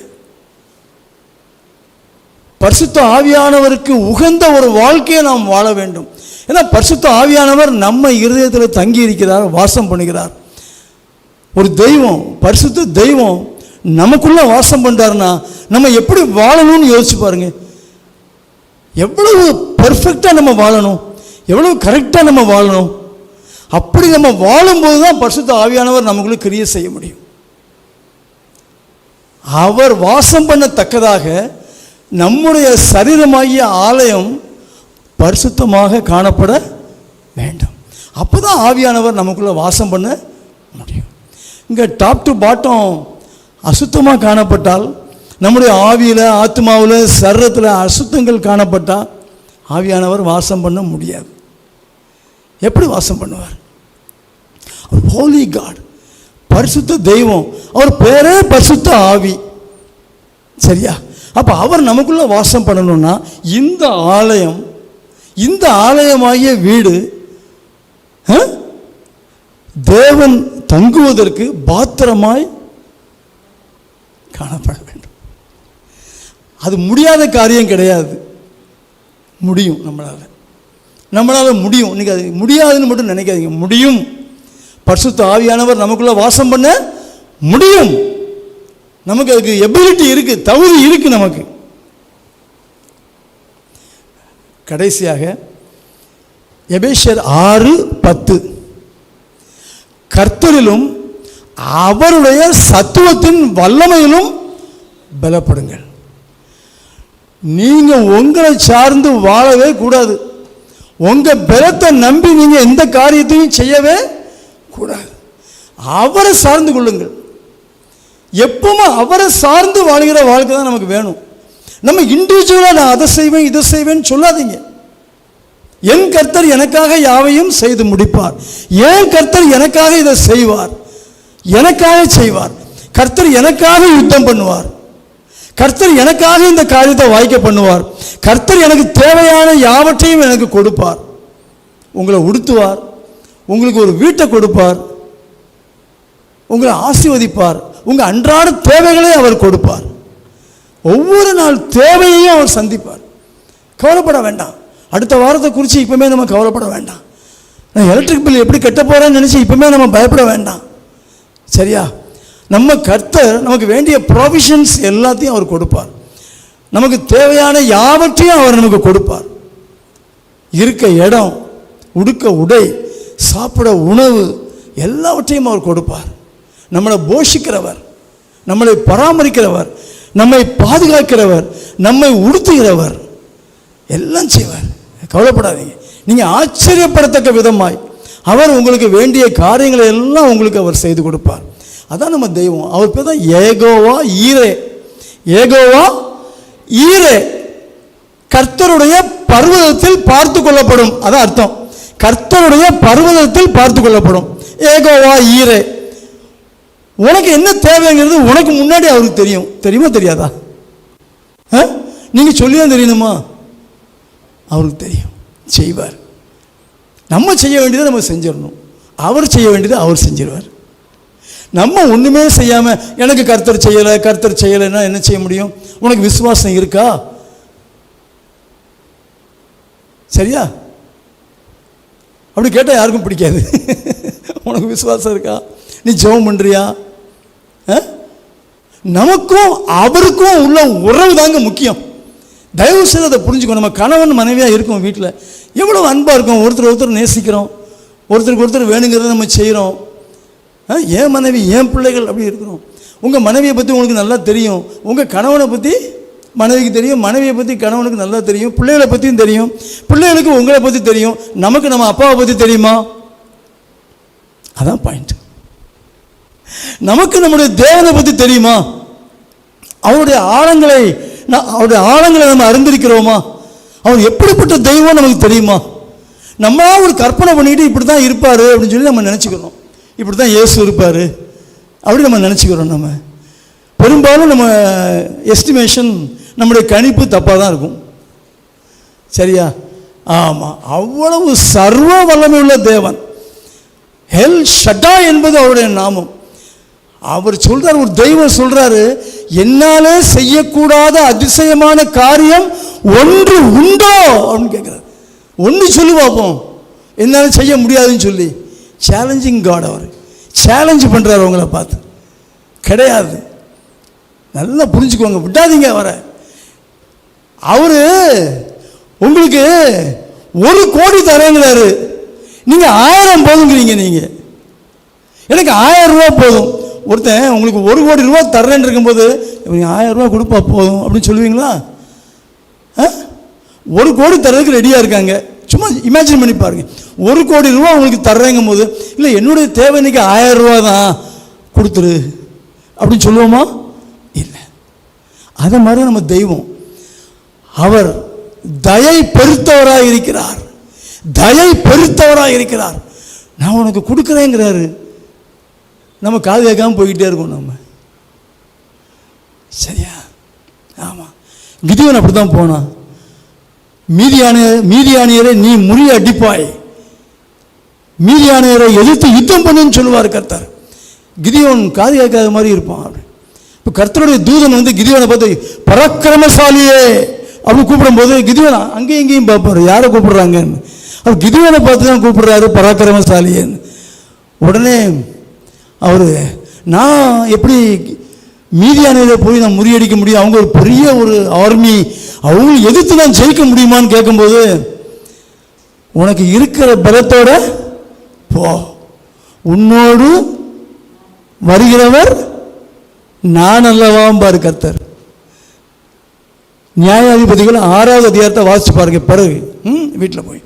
பரிசுத்த ஆவியானவருக்கு உகந்த ஒரு வாழ்க்கையை நாம் வாழ வேண்டும். ஏன்னா பரிசுத்த ஆவியானவர் நம்ம இருதயத்தில் தங்கி இருக்கிறார், வாசம் பண்ணுகிறார். ஒரு தெய்வம், பரிசுத்த தெய்வம் நமக்குள்ள வாசம் பண்றாருன்னா நம்ம எப்படி வாழணும்னு யோசிச்சு பாருங்க. எவ்வளவு பெர்ஃபெக்டா நம்ம வாழணும், எவ்வளவு கரெக்டா நம்ம வாழணும். அப்படி நம்ம வாழும்போது தான் பரிசுத்த ஆவியானவர் நமக்குள்ள கிரியை செய்ய முடியும். அவர் வாசம் பண்ணத்தக்கதாக நம்முடைய சரீரமாகிய ஆலயம் பரிசுத்தமாக காணப்பட வேண்டும். அப்போதான் ஆவியானவர் நமக்குள்ள வாசம் பண்ண முடியும். இங்கே டாப் டு பாட்டம் அசுத்தமாக காணப்பட்டால், நம்முடைய ஆவியில், ஆத்மாவில், சரீரத்தில் அசுத்தங்கள் காணப்பட்டால் ஆவியானவர் வாசம் பண்ண முடியாது. எப்படி வாசம் பண்ணுவார்? ஹோலி காட், பரிசுத்த தெய்வம், அவர் பேரே பரிசுத்த ஆவி. சரியா? அப்போ அவர் நமக்குள்ள வாசம் பண்ணணும்னா இந்த ஆலயம், இந்த ஆலயமாகிய வீடு தேவன் தங்குவதற்கு பாத்திரமாய் காணப்பட வேண்டும். அது முடியாத காரியம் கிடையாது, முடியும். நம்மளால் முடியும். இன்னைக்கு அது முடியாதுன்னு மட்டும் நினைக்காதீங்க, முடியும். பரிசுத்த ஆவியானவர் நமக்குள்ள வாசம் பண்ண முடியும். நமக்கு அதுக்கு எபிலிட்டி இருக்கு, தகுதி இருக்கு நமக்கு. கடைசியாக எபேசியர் 6:10, கர்த்தரிலும் அவருடைய சத்துவத்தின் வல்லமையிலும் பலப்படுங்கள். நீங்க உங்களை சார்ந்து வாழவே கூடாது. உங்க பலத்தை நம்பி நீங்க எந்த காரியத்தையும் செய்யவே கூடாது. அவரை சார்ந்து கொள்ளுங்கள். எப்பவுமே அவரை சார்ந்து வாழ்கிற வாழ்க்கை தான் நமக்கு வேணும். நம்ம இண்டிவிஜுவலாக நான் அதை செய்வேன் இதை செய்வேன்னு சொல்லாதீங்க. என் கர்த்தர் எனக்காக யாவையும் செய்து முடிப்பார். ஏன் கர்த்தர் எனக்காக இதை செய்வார், எனக்காக செய்வார். கர்த்தர் எனக்காக யுத்தம் பண்ணுவார். கர்த்தர் எனக்காக இந்த காரியத்தை வாய்க்க பண்ணுவார். கர்த்தர் எனக்கு தேவையான யாவற்றையும் எனக்கு கொடுப்பார். உங்களை உடுத்துவார், உங்களுக்கு ஒரு வீட்டை கொடுப்பார், உங்களை ஆசீர்வதிப்பார், உங்கள் அன்றாட தேவைகளை அவர் கொடுப்பார். ஒவ்வொரு நாள் தேவையையும் அவர் சந்திப்பார். கவலைப்பட வேண்டாம். அடுத்த வாரத்தை குறித்து இப்பவுமே நம்ம கவலைப்பட வேண்டாம். நான் எலக்ட்ரிக் பில் எப்படி கட்ட போகிறேன்னு நினச்சி இப்பவுமே நம்ம பயப்பட வேண்டாம். சரியா? நம்ம கர்த்தர் நமக்கு வேண்டிய ப்ரொவிஷன்ஸ் எல்லாத்தையும் அவர் கொடுப்பார். நமக்கு தேவையான யாவற்றையும் அவர் நமக்கு கொடுப்பார். இருக்க இடம், உடுக்க உடை, சாப்பிட உணவு எல்லாவற்றையும் அவர் கொடுப்பார். நம்மளை போஷிக்கிறவர், நம்மளை பராமரிக்கிறவர், நம்மை பாதுகாக்கிறவர், நம்மை உடுத்துகிறவர், எல்லாம் செய்வார். கவலைப்படாதீங்க. நீங்கள் ஆச்சரியப்படத்தக்க விதமாய் அவர் உங்களுக்கு வேண்டிய காரியங்களை எல்லாம் உங்களுக்கு அவர் செய்து கொடுப்பார். அதான் நம்ம தெய்வம். அவர் பேர் தான் ஏகோவா ஈரே. ஏகோவா ஈரே, கர்த்தருடைய பர்வதத்தில் பார்த்து கொள்ளப்படும். அதான் அர்த்தம். கர்த்தருடைய பர்வதத்தில் பார்த்து கொள்ளப்படும். ஏகோவா ஈரே. உனக்கு என்ன தேவைங்கிறது உனக்கு முன்னாடி அவருக்கு தெரியும். தெரியுமா தெரியாதா? நீங்க சொல்லிதான் தெரியணுமா? அவருக்கு தெரியும், செய்வார். நம்ம செய்ய வேண்டியதை நம்ம செஞ்சிடணும், அவர் செய்ய வேண்டியதை அவர் செஞ்சிருவார். நம்ம ஒன்றுமே செய்யாமல் எனக்கு கர்த்தர் செய்யலை கர்த்தர் செய்யலைன்னா என்ன செய்ய முடியும்? உனக்கு விசுவாசம் இருக்கா? சரியா? அப்படி கேட்டால் யாருக்கும் பிடிக்காது. உனக்கு விசுவாசம் இருக்கா? நீ ஜெபம் பண்ணுறியா? நமக்கும் அவருக்கும் உள்ள உறவு தாங்க முக்கியம். தயவு செய்து அதை புரிஞ்சுக்கணும். நம்ம கணவன் மனைவியாக இருக்கோம், வீட்டில் எவ்வளோ அன்பாக இருக்கும், ஒருத்தர் ஒருத்தர் நேசிக்கிறோம், ஒருத்தருக்கு ஒருத்தர் வேணுங்கிறத நம்ம செய்கிறோம். ஏன் மனைவி ஏன் பிள்ளைகள் அப்படி இருக்கிறோம். உங்கள் மனைவியை பற்றி உங்களுக்கு நல்லா தெரியும், உங்கள் கணவனை பற்றி மனைவிக்கு தெரியும், மனைவியை பற்றி கணவனுக்கு நல்லா தெரியும், பிள்ளைகளை பற்றியும் தெரியும், பிள்ளைகளுக்கு உங்களை பற்றி தெரியும். நமக்கு நம்ம அப்பாவை பற்றி தெரியுமா? அதான் பாயிண்ட். நமக்கு நம்முடைய தேவனை பற்றி தெரியுமா? அவருடைய ஆழங்களை நம்ம அறிந்திருக்கிறோமா? அவர் எப்படிப்பட்ட தெய்வம் நமக்கு தெரியுமா? நம்ம ஒரு கற்பனை பண்ணிட்டு இப்படி தான் இருப்பார் அப்படின்னு சொல்லி நம்ம நினச்சிக்கிறோம். இப்படி தான் இயேசு இருப்பார் அப்படி நம்ம நினச்சிக்கிறோம். நம்ம பெரும்பாலும் நம்ம எஸ்டிமேஷன், நம்முடைய கணிப்பு தப்பாக தான் இருக்கும். சரியா? ஆமாம். அவ்வளவு சர்வ வல்லமை உள்ள தேவன். எல் ஷட்டா என்பது அவருடைய நாமம். அவர் சொல்றார், ஒரு தெய்வம் சொல்றாரு, என்னாலே செய்யக்கூடாத அதிசயமான காரியம் ஒன்று உண்டோ அப்படின்னு கேட்கிறார். ஒன்று சொல்லி பார்ப்போம், என்னால செய்ய முடியாதுன்னு சொல்லி. Challenging God. அவர் சேலஞ்ச் பண்றாரு உங்களை பார்த்து. கிடையாது. நல்லா புரிஞ்சுக்கோங்க, விடாதீங்க அவரை. அவரு உங்களுக்கு 1 கோடி தரேங்கிறாரு, நீங்க 1000 போதுங்கிறீங்க. நீங்க எனக்கு 1000 ரூபா போதும். ஒருத்தன் உங்களுக்கு 1 கோடி ரூபா தர்றேன்னு இருக்கும்போது 1000 ரூபா கொடுப்பா போதும் அப்படின்னு சொல்லுவீங்களா? 1 கோடி தர்றதுக்கு ரெடியாக இருக்காங்க. சும்மா இமேஜின் பண்ணி பாருங்க. 1 கோடி ரூபா உங்களுக்கு தர்றேங்கும் போது, இல்லை என்னுடைய தேவை இன்னைக்கு 1000 ரூபா தான், கொடுத்துரு அப்படின்னு சொல்லுவோமா? இல்லை. அதை மாதிரி நம்ம தெய்வம். அவர் தயை பெருத்தவராக இருக்கிறார். தயை பெருத்தவராக இருக்கிறார். நான் உனக்கு கொடுக்குறேங்கிறாரு. நம்ம காது கேட்காமல் போய்கிட்டே இருக்கோம் நம்ம. சரியா? ஆமாம். கிதியோன் அப்படி தான் போனான். மீதியானியரை நீ முறிய அடிப்பாய், மீதியானியரை எதிர்த்து யுத்தம் பண்ணுன்னு சொல்லுவார் கர்த்தர். கிதியோன் காது கேட்காத மாதிரி இருப்பான். இப்போ கர்த்தருடைய தூதன் வந்து கிதியோனை பார்த்து பராக்கிரமசாலியே அப்படின்னு கூப்பிடும்போது கிதியோனா அங்கேயும் இங்கேயும் பார்ப்பார், யாரை கூப்பிடுறாங்கன்னு. அவர் கிதியோனை பார்த்து தான் கூப்பிடுறாரு பராக்கிரமசாலியேன்னு. உடனே அவர் நான் எப்படி மீதியானியரை போய் நான் முறியடிக்க முடியும், அவங்க ஒரு பெரிய ஒரு ஆர்மி, அவங்க எதிர்த்து நான் ஜெயிக்க முடியுமான்னு கேட்கும்போது, உனக்கு இருக்கிற பலத்தோட போ, உன்னோடு வருகிறவர் நான் அல்லவாம்பார் கர்த்தர். நியாயாதிபதிகள் 6வது அதிகாரத்தை வாசிச்சு பாருங்க பிறகு வீட்டில் போய்.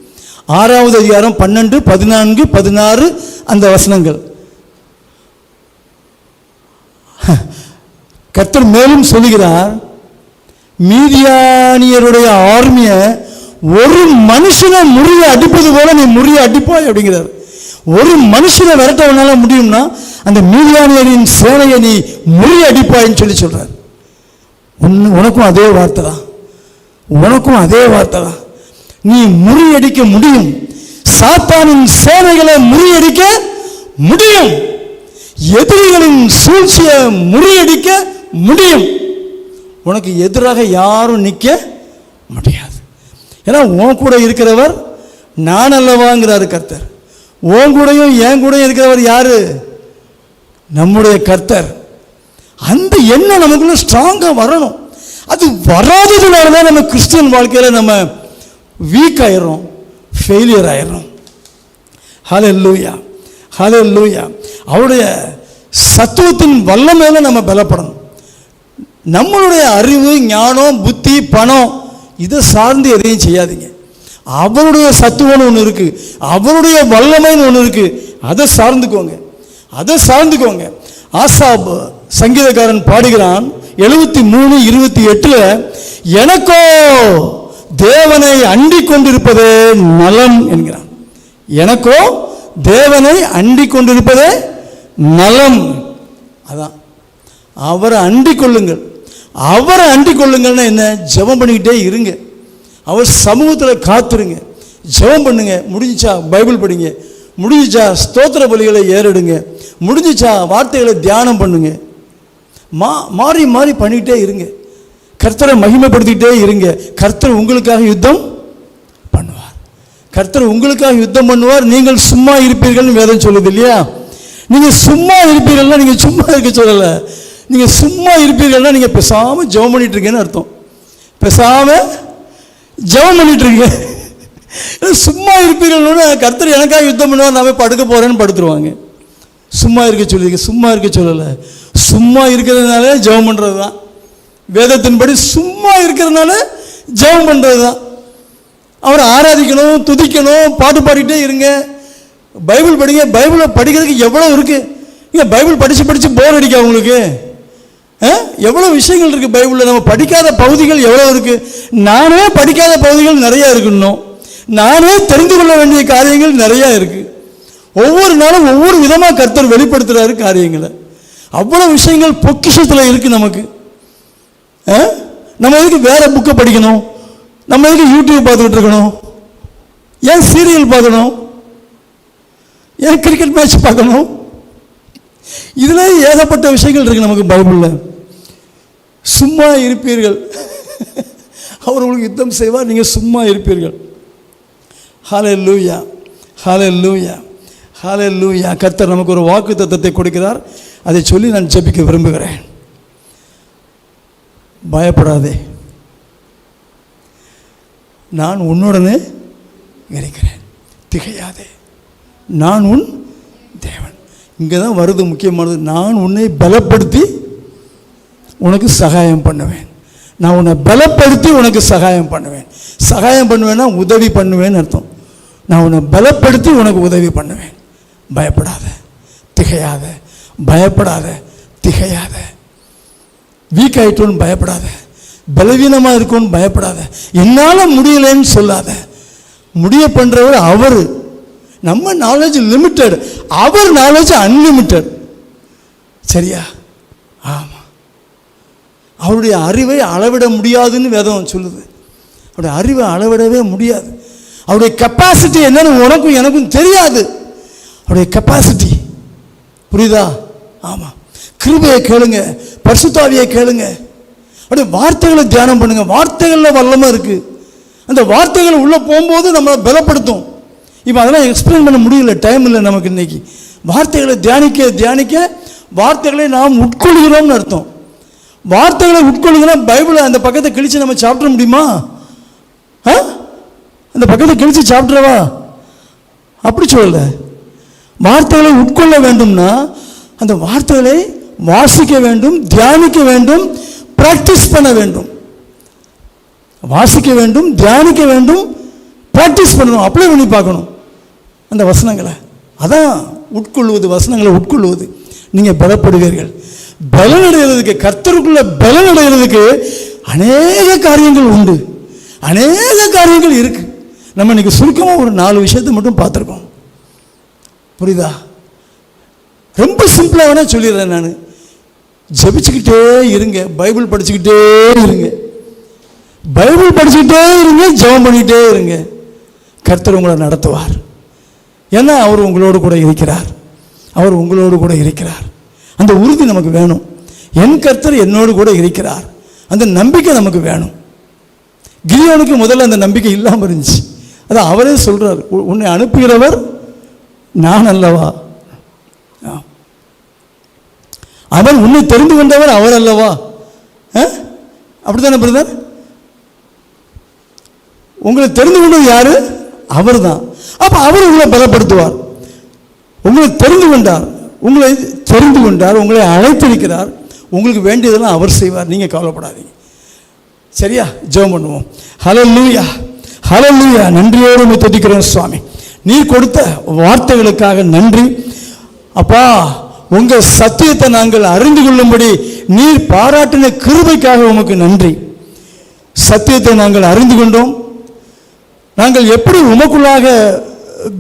6வது அதிகாரம் 12, 14, 16 அந்த வசனங்கள். கர்த்தர் மேலும் சொல்லுகிறார், மீதியானியருடைய ஆர்மியை ஒரு மனுஷனை முறிய அடிப்பது போல நீ முறிய அடிப்பாய் அப்படிங்கிறார். ஒரு மனுஷனை விரட்டவனால முடியும்னா அந்த மீதியானியரின் சேனையை நீ முறிய அடிப்பாயின்னு சொல்றார். உனக்கும் அதே வார்த்தை தான், உனக்கும் அதே வார்த்தை தான். நீ முறியடிக்க முடியும், சாத்தானின் சேனைகளை முறியடிக்க முடியும், எதிரிகளின் சூழ்ச்சியை முறியடிக்க முடியும். உனக்கு எதிராக யாரும் நிற்க முடியாது. ஏன்னா உன் கூட இருக்கிறவர் நான் அல்லவாங்கிறாரு கர்த்தர். உன் கூடயும் என் கூடயும் இருக்கிறவர் யாரு? நம்முடைய கர்த்தர். அந்த எண்ணம் நமக்குள்ள ஸ்ட்ராங்காக வரணும். அது வராததுனால தான் நம்ம கிறிஸ்டியன் வாழ்க்கையில் நம்ம வீக் ஆயிடுறோம், ஃபெயிலியர் ஆயிடுறோம். ஹல்லேலூயா, ஹல்லேலூயா. அவருடைய சத்துவத்தின் வல்லமையில நம்ம பலப்படணும். நம்மளுடைய அறிவு, ஞானம், புத்தி, பணம் இதை சார்ந்து எதையும் செய்யாதீங்க. அவருடைய சத்துவம்னு ஒன்று இருக்கு, அவருடைய வல்லமைன்னு ஒன்று இருக்கு, அதை சார்ந்துக்கோங்க, அதை சார்ந்துக்கோங்க. ஆசாப் சங்கீதக்காரன் பாடுகிறான் 73:28, எனக்கோ தேவனை அண்டிக் கொண்டிருப்பதே நலம் என்கிறான். எனக்கோ தேவனை அண்டிக் கொண்டிருப்பதே நலம். அதான் அவரை அண்டிக் கொள்ளுங்கள். அவரை அண்டிக் கொள்ளுங்கள்னா என்ன? ஜெபம் பண்ணிக்கிட்டே இருங்க, அவர் சமூகத்தில் காத்துருங்க, ஜெபம் பண்ணுங்க. முடிஞ்சிச்சா பைபிள் படிங்க, முடிஞ்சிச்சா ஸ்தோத்திர பலிகளை ஏறிடுங்க, முடிஞ்சிச்சா வார்த்தைகளை தியானம் பண்ணுங்க. மாறி மாறி பண்ணிக்கிட்டே இருங்க, கர்த்தரை மகிமைப்படுத்திக்கிட்டே இருங்க. கர்த்தர் உங்களுக்காக யுத்தம் பண்ணுவார், கர்த்தர் உங்களுக்காக யுத்தம் பண்ணுவார். நீங்கள் சும்மா இருப்பீர்கள்னு வேதம் சொல்லுது இல்லையா? நீங்கள் சும்மா இருப்பீர்கள்னா நீங்கள் சும்மா இருக்க சொல்லலை, நீங்கள் சும்மா இருப்பீர்கள்னா நீங்கள் பேசாமல் ஜெபம் பண்ணிட்டு இருக்கீங்கன்னு அர்த்தம். பேசாமல் ஜெபம் பண்ணிட்டு இருக்கீங்க. சும்மா இருப்பீர்கள்னு கர்த்தர் எனக்காக யுத்தம் பண்ணுவார், நான் போய் படுக்க போகிறேன்னு படுத்துருவாங்க. சும்மா இருக்க சொல்லியிருக்க, சும்மா இருக்க சொல்லலை. சும்மா இருக்கிறதுனால ஜெபம் பண்ணுறது தான், வேதத்தின்படி சும்மா இருக்கிறதுனால ஜெபம் பண்ணுறது தான். அவரை ஆராதிக்கணும், துதிக்கணும், பாட்டு பாடிக்கிட்டே இருங்க, பைபிள் படிங்க. பைபிளை படிக்கிறதுக்கு எவ்வளோ இருக்குது. நீங்கள் பைபிள் படித்து படித்து போர் அடிக்க உங்களுக்கு எவ்வளோ விஷயங்கள் இருக்குது பைபிளில். நம்ம படிக்காத பகுதிகள் எவ்வளோ இருக்குது. நானே படிக்காத பகுதிகள் நிறையா இருக்குன்னும், நானே தெரிந்து கொள்ள வேண்டிய காரியங்கள் நிறையா இருக்குது. ஒவ்வொரு நாளும் ஒவ்வொரு விதமாக கர்த்தர் வெளிப்படுத்துகிறாரு காரியங்களை. அவ்வளோ விஷயங்கள் பொக்கிஷத்தில் இருக்குது நமக்கு. நம்ம எதுக்கு வேற புக்கை படிக்கணும்? நம்ம எதுக்கு யூடியூப் பார்த்துக்கிட்டு இருக்கணும்? ஏன் சீரியல் பார்க்கணும்? ஏன் கிரிக்கெட் மேட்ச் பார்க்கணும்? இதில் ஏகப்பட்ட விஷயங்கள் இருக்குது நமக்கு பைபிளில். சும்மா இருப்பீர்கள், அவர் உங்களுக்கு யுத்தம் செய்வார், நீங்கள் சும்மா இருப்பீர்கள். ஹல்லேலூயா, ஹல்லேலூயா, ஹல்லேலூயா. கர்த்தர் நமக்கு ஒரு வாக்கு தத்தத்தை கொடுக்கிறார், அதை சொல்லி நான் ஜெபிக்க விரும்புகிறேன். பயப்படாதே, நான் உன்னுடனே இருக்கிறேன், திகையாதே, நான் உன் தேவன். இங்கே தான் வருது முக்கியமானது. நான் உன்னை பலப்படுத்தி உனக்கு சகாயம் பண்ணுவேன். நான் உன்னை பலப்படுத்தி உனக்கு சகாயம் பண்ணுவேன். சகாயம் பண்ணுவேன்னா உதவி பண்ணுவேன்னு அர்த்தம். நான் உன்னை பலப்படுத்தி உனக்கு உதவி பண்ணுவேன். பயப்படாத, திகையாத, பயப்படாத, திகையாத. வீக் ஆகிட்டோன்னு பயப்படாத, பலவீனமாக இருக்கும்னு பயப்படாத, என்னால் முடியலைன்னு சொல்லாத. முடிய பண்ணுறவர் அவர். நம்ம நாலேஜ் லிமிட்டட், அவர் நாலேஜ் அன்லிமிட்டட். சரியா? ஆமாம். அவருடைய அறிவை அளவிட முடியாதுன்னு வேதம் சொல்லுது. அவருடைய அறிவை அளவிடவே முடியாது. அவருடைய கெப்பாசிட்டி என்னன்னு உனக்கும் எனக்கும் தெரியாது. அவருடைய கெப்பாசிட்டி புரியுதா? ஆமாம். கிருபையை கேளுங்க, பரிசுத்த ஆவியை கேளுங்க, அப்படியே வார்த்தைகளை தியானம் பண்ணுங்க. வார்த்தைகளில் வல்லமை இருக்குது. அந்த வார்த்தைகள் உள்ளே போகும்போது நம்மளை பலப்படுத்தும். இப்போ அதெல்லாம் எக்ஸ்பிளைன் பண்ண முடியல, டைம் இல்லை நமக்கு இன்னைக்கு. வார்த்தைகளை தியானிக்க தியானிக்க வார்த்தைகளை நாம் உட்கொள்கிறோம்னு அர்த்தம். வார்த்தைகளை உட்கொள்கிறோம். பைபிளை அந்த பக்கத்தை கிழிச்சு நம்ம சாப்பிட முடியுமா? அந்த பக்கத்தை கிழிச்சு சாப்பிட்றவா? அப்படி சொல்லலை. வார்த்தைகளை உட்கொள்ள வேண்டும்னா அந்த வார்த்தைகளை வாசிக்க வேண்டும், தியானிக்க வேண்டும், பிராக்டிஸ் பண்ண வேண்டும். வாசிக்க வேண்டும், தியானிக்க வேண்டும், பிராக்டிஸ் பண்ணணும், அப்ளை பண்ணி பார்க்கணும் அந்த வசனங்களை. அதான் உட்கொள்வது, வசனங்களை உட்கொள்வது. நீங்கள் பலப்படுவீர்கள். பலனடைகிறதுக்கு, கர்த்தருக்குள்ள பலனடைகிறதுக்கு அநேக காரியங்கள் உண்டு, அநேக காரியங்கள் இருக்கு. நம்ம இன்னைக்கு சுருக்கமாக ஒரு 4 விஷயத்தை மட்டும் பார்த்துருக்கோம். புரியுதா? ரொம்ப சிம்பிளாக வேணால் சொல்லிடுறேன் நான். ஜெபிச்சுக்கிட்டே இருங்க, பைபிள் படிச்சுக்கிட்டே இருங்க, பைபிள் படிச்சுக்கிட்டே இருங்க, ஜெபம் பண்ணிக்கிட்டே இருங்க. கர்த்தர் உங்களை நடத்துவார். ஏன்னா அவர் உங்களோடு கூட இருக்கிறார், அவர் உங்களோடு கூட இருக்கிறார். அந்த உறுதி நமக்கு வேணும். என் கர்த்தர் என்னோடு கூட இருக்கிறார், அந்த நம்பிக்கை நமக்கு வேணும். கிதியோனுக்கு முதல்ல அந்த நம்பிக்கை இல்லாமல் இருந்துச்சு. அதான் அவரே சொல்கிறார், உன்னை அனுப்புகிறவர் நான் அல்லவா, அவர் உன்னை தெரிந்து கொண்டவர் அவர் அல்லவா. அப்படித்தானே பிரதர்? உங்களை தெரிந்து கொண்டது யாரு? அவர் தான். அப்போ அவர் உங்களை பலப்படுத்துவார். உங்களை தெரிந்து கொண்டார், உங்களை தெரிந்து கொண்டார், உங்களை அழைத்திருக்கிறார். உங்களுக்கு வேண்டியதெல்லாம் அவர் செய்வார். நீங்கள் கவலைப்படாதீங்க. சரியா? ஜெபம் பண்ணுவோம். ஹல்லேலூயா, ஹல்லேலூயா. நன்றியோடு உம்மை துதிக்கிறோம் சுவாமி. நீர் கொடுத்த வார்த்தைகளுக்காக நன்றி அப்பா. உங்கள் சத்தியத்தை நாங்கள் அறிந்து கொள்ளும்படி நீர் பாராட்டின கிருபைக்காக உமக்கு நன்றி. சத்தியத்தை நாங்கள் அறிந்து கொண்டோம். நாங்கள் எப்படி உமக்குள்ளாக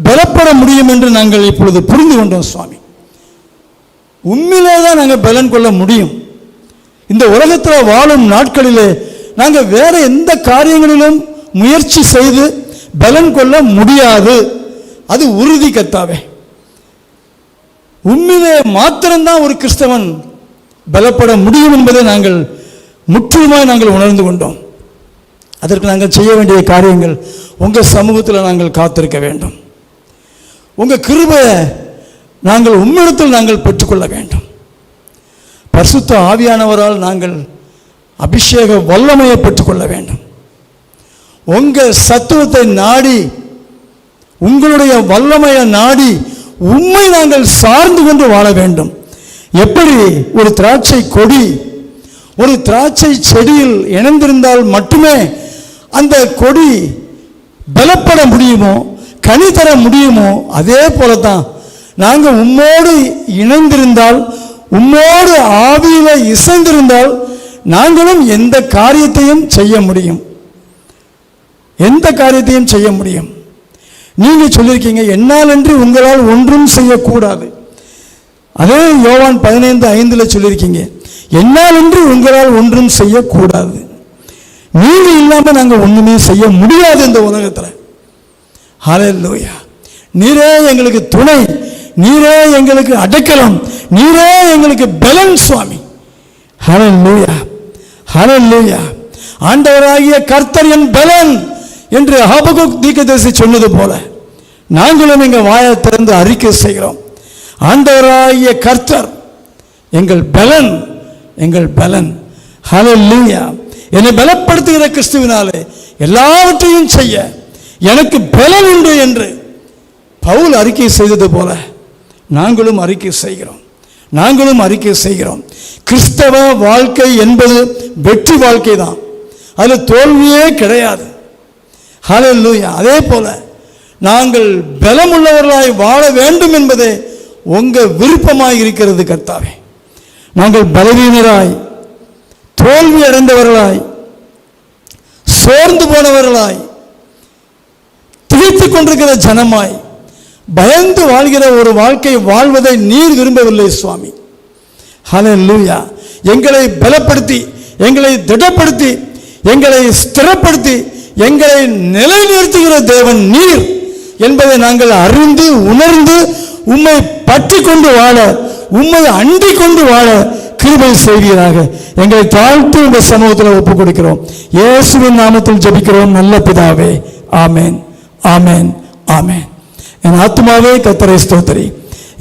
பலப்பட முடியும் என்று நாங்கள் இப்பொழுது புரிந்து கொண்டோம் சுவாமி. உண்மையிலே தான் நாங்கள் பலன் கொள்ள முடியும். இந்த உலகத்தில் வாழும் நாட்களிலே நாங்கள் வேற எந்த காரியங்களிலும் முயற்சி செய்து பலன் கொள்ள முடியாது. அது உறுதி கர்த்தாவே. உண்மையிலே மாத்திரம்தான் ஒரு கிறிஸ்தவன் பலப்பட முடியும் என்பதை நாங்கள் முற்றிலுமாய் நாங்கள் உணர்ந்து கொண்டோம். அதற்கு நாங்கள் செய்ய வேண்டிய காரியங்கள், உங்கள் சமூகத்தில் நாங்கள் காத்திருக்க வேண்டும். உங்கள் கிருபையை நாங்கள் உம்மிடத்தில் நாங்கள் பெற்றுக்கொள்ள வேண்டும். பரிசுத்த ஆவியானவரால் நாங்கள் அபிஷேக வல்லமையை பெற்றுக்கொள்ள வேண்டும். உங்கள் சத்துவத்தை நாடி, உங்களுடைய வல்லமையை நாடி உண்மை நாங்கள் சார்ந்து கொண்டு வாழ வேண்டும். எப்படி ஒரு திராட்சை கொடி ஒரு திராட்சை செடியில் இணைந்திருந்தால் மட்டுமே அந்த கொடி பலப்பட முடியுமோ, கனி தர முடியுமோ, அதே போல தான் நாங்கள் உம்மோடு இணைந்திருந்தால், உம்மோடு ஆவியில் இசைந்திருந்தால் நாங்களும் எந்த காரியத்தையும் செய்ய முடியும், எந்த காரியத்தையும் செய்ய முடியும். நீங்கள் சொல்லியிருக்கீங்க, என்னால் அன்றி உங்களால் ஒன்றும் செய்யக்கூடாது. அதே யோவான் 15:5 சொல்லியிருக்கீங்க, என்னால் அன்றி உங்களால் ஒன்றும் செய்யக்கூடாது. நீங்கள் இல்லாமல் நாங்கள் ஒன்றுமே செய்ய முடியாது இந்த உலகத்தில். ஹல்லேலூயா. நீரே எங்களுக்கு துணை, நீரே எங்களுக்கு அடைக்கலம், நீரே எங்களுக்கு பலன் சுவாமி. ஹல்லேலூயா, ஹல்லேலூயா. ஆண்டவராகிய கர்த்தர் என் பலன் என்று ஆபகுக் தீர்க்கதரிசி சொன்னது போல நாங்களும் எங்கள் வாயை திறந்து அறிக்கை செய்கிறோம். ஆண்டவராகிய கர்த்தர் எங்கள் பலன், எங்கள் பலன். ஹல்லேலூயா. என்னை பலப்படுத்துகிற கிறிஸ்துவினாலே எல்லாவற்றையும் செய்ய எனக்கு பலன் உண்டு என்று பவுல் அறிக்கை செய்தது போல நாங்களும் அறிக்கை செய்கிறோம், நாங்களும் அறிக்கை செய்கிறோம். கிறிஸ்தவ வாழ்க்கை என்பது வெற்றி வாழ்க்கை தான், அதில் தோல்வியே கிடையாது. ஹல்லேலூயா. அதே போல நாங்கள் பலமுள்ளவர்களாய் வாழ வேண்டும் என்பதே உங்கள் விருப்பமாய் இருக்கிறது கர்த்தாவே. நாங்கள் பலவீனராய், தோல்வி அடைந்தவர்களாய், சோர்ந்து போனவர்களாய், திகைத்துக் கொண்டிருக்கிற ஜனமாய், பயந்து வாழ்கிற ஒரு வாழ்க்கை வாழ்வதை நீர் விரும்பவில்லை சுவாமி. ஹல்லேலூயா. எங்களை பலப்படுத்தி, எங்களை திடப்படுத்தி, எங்களை ஸ்திரப்படுத்தி, எங்களை நிலைநிறுத்துகிற தேவன் நீர் என்பதை நாங்கள் அறிந்து உணர்ந்து உம்மை பற்றி கொண்டு வாழ, உம்மை அண்டி கொண்டு வாழ கிருபை செய்வீராக. எங்களை தாழ்த்தி இந்த சமூகத்தில் ஒப்புக் கொடுக்கிறோம். இயேசுவின் நாமத்தில் ஜெபிக்கிறோம் நல்ல பிதாவே. ஆமென், ஆமென், ஆமென். என் ஆத்துமாவே கர்த்தரை ஸ்தோத்திரி,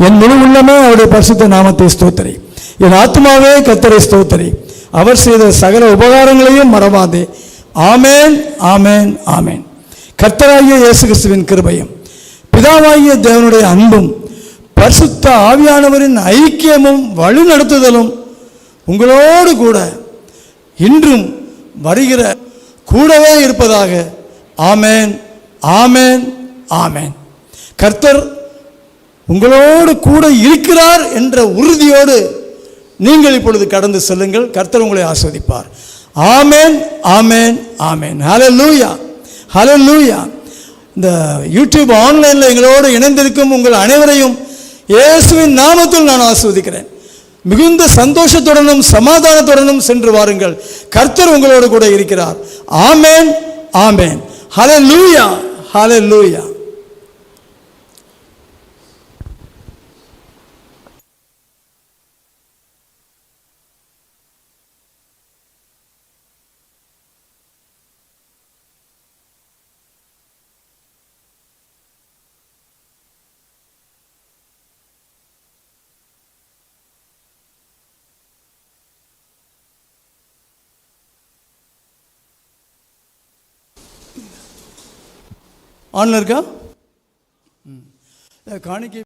என் முழு உள்ளமே அவருடைய பரிசுத்த நாமத்தை ஸ்தோத்திரி. என் ஆத்துமாவே கர்த்தரை ஸ்தோத்திரி, அவர் செய்த சகல உபகாரங்களையும் மறவாதே. ஆமென், ஆமென், ஆமென். கர்த்தராகிய இயேசு கிறிஸ்துவின் கிருபையும் பிதாவாகிய தேவனுடைய அன்பும் பரிசுத்த ஆவியானவரின் ஐக்கியமும் வழிநடத்துதலும் உங்களோடு கூட இன்றும் வருகிற கூடவே இருப்பதாக. ஆமென், ஆமென், ஆமென். கர்த்தர் உங்களோடு கூட இருக்கிறார் என்ற உறுதியோடு நீங்கள் இப்பொழுது கடந்து செல்லுங்கள். கர்த்தர் உங்களை ஆசீர்வதிப்பார். ஆமென், ஆமென், ஆமென். ஹல்லேலூயா, ஹல்லேலூயா. இந்த யூடியூப் ஆன்லைனில் எங்களோடு இணைந்திருக்கும் உங்கள் அனைவரையும் இயேசுவின் நாமத்தில் நான் ஆசீர்வதிக்கிறேன். மிகுந்த சந்தோஷத்துடனும் சமாதானத்துடனும் சென்று வாருங்கள். கர்த்தர் உங்களோடு கூட இருக்கிறார். ஆமென், ஆமென். ஹல்லேலூயா, ஹல்லேலூயா. ஆன்ல இருக்கா? காணிக்கை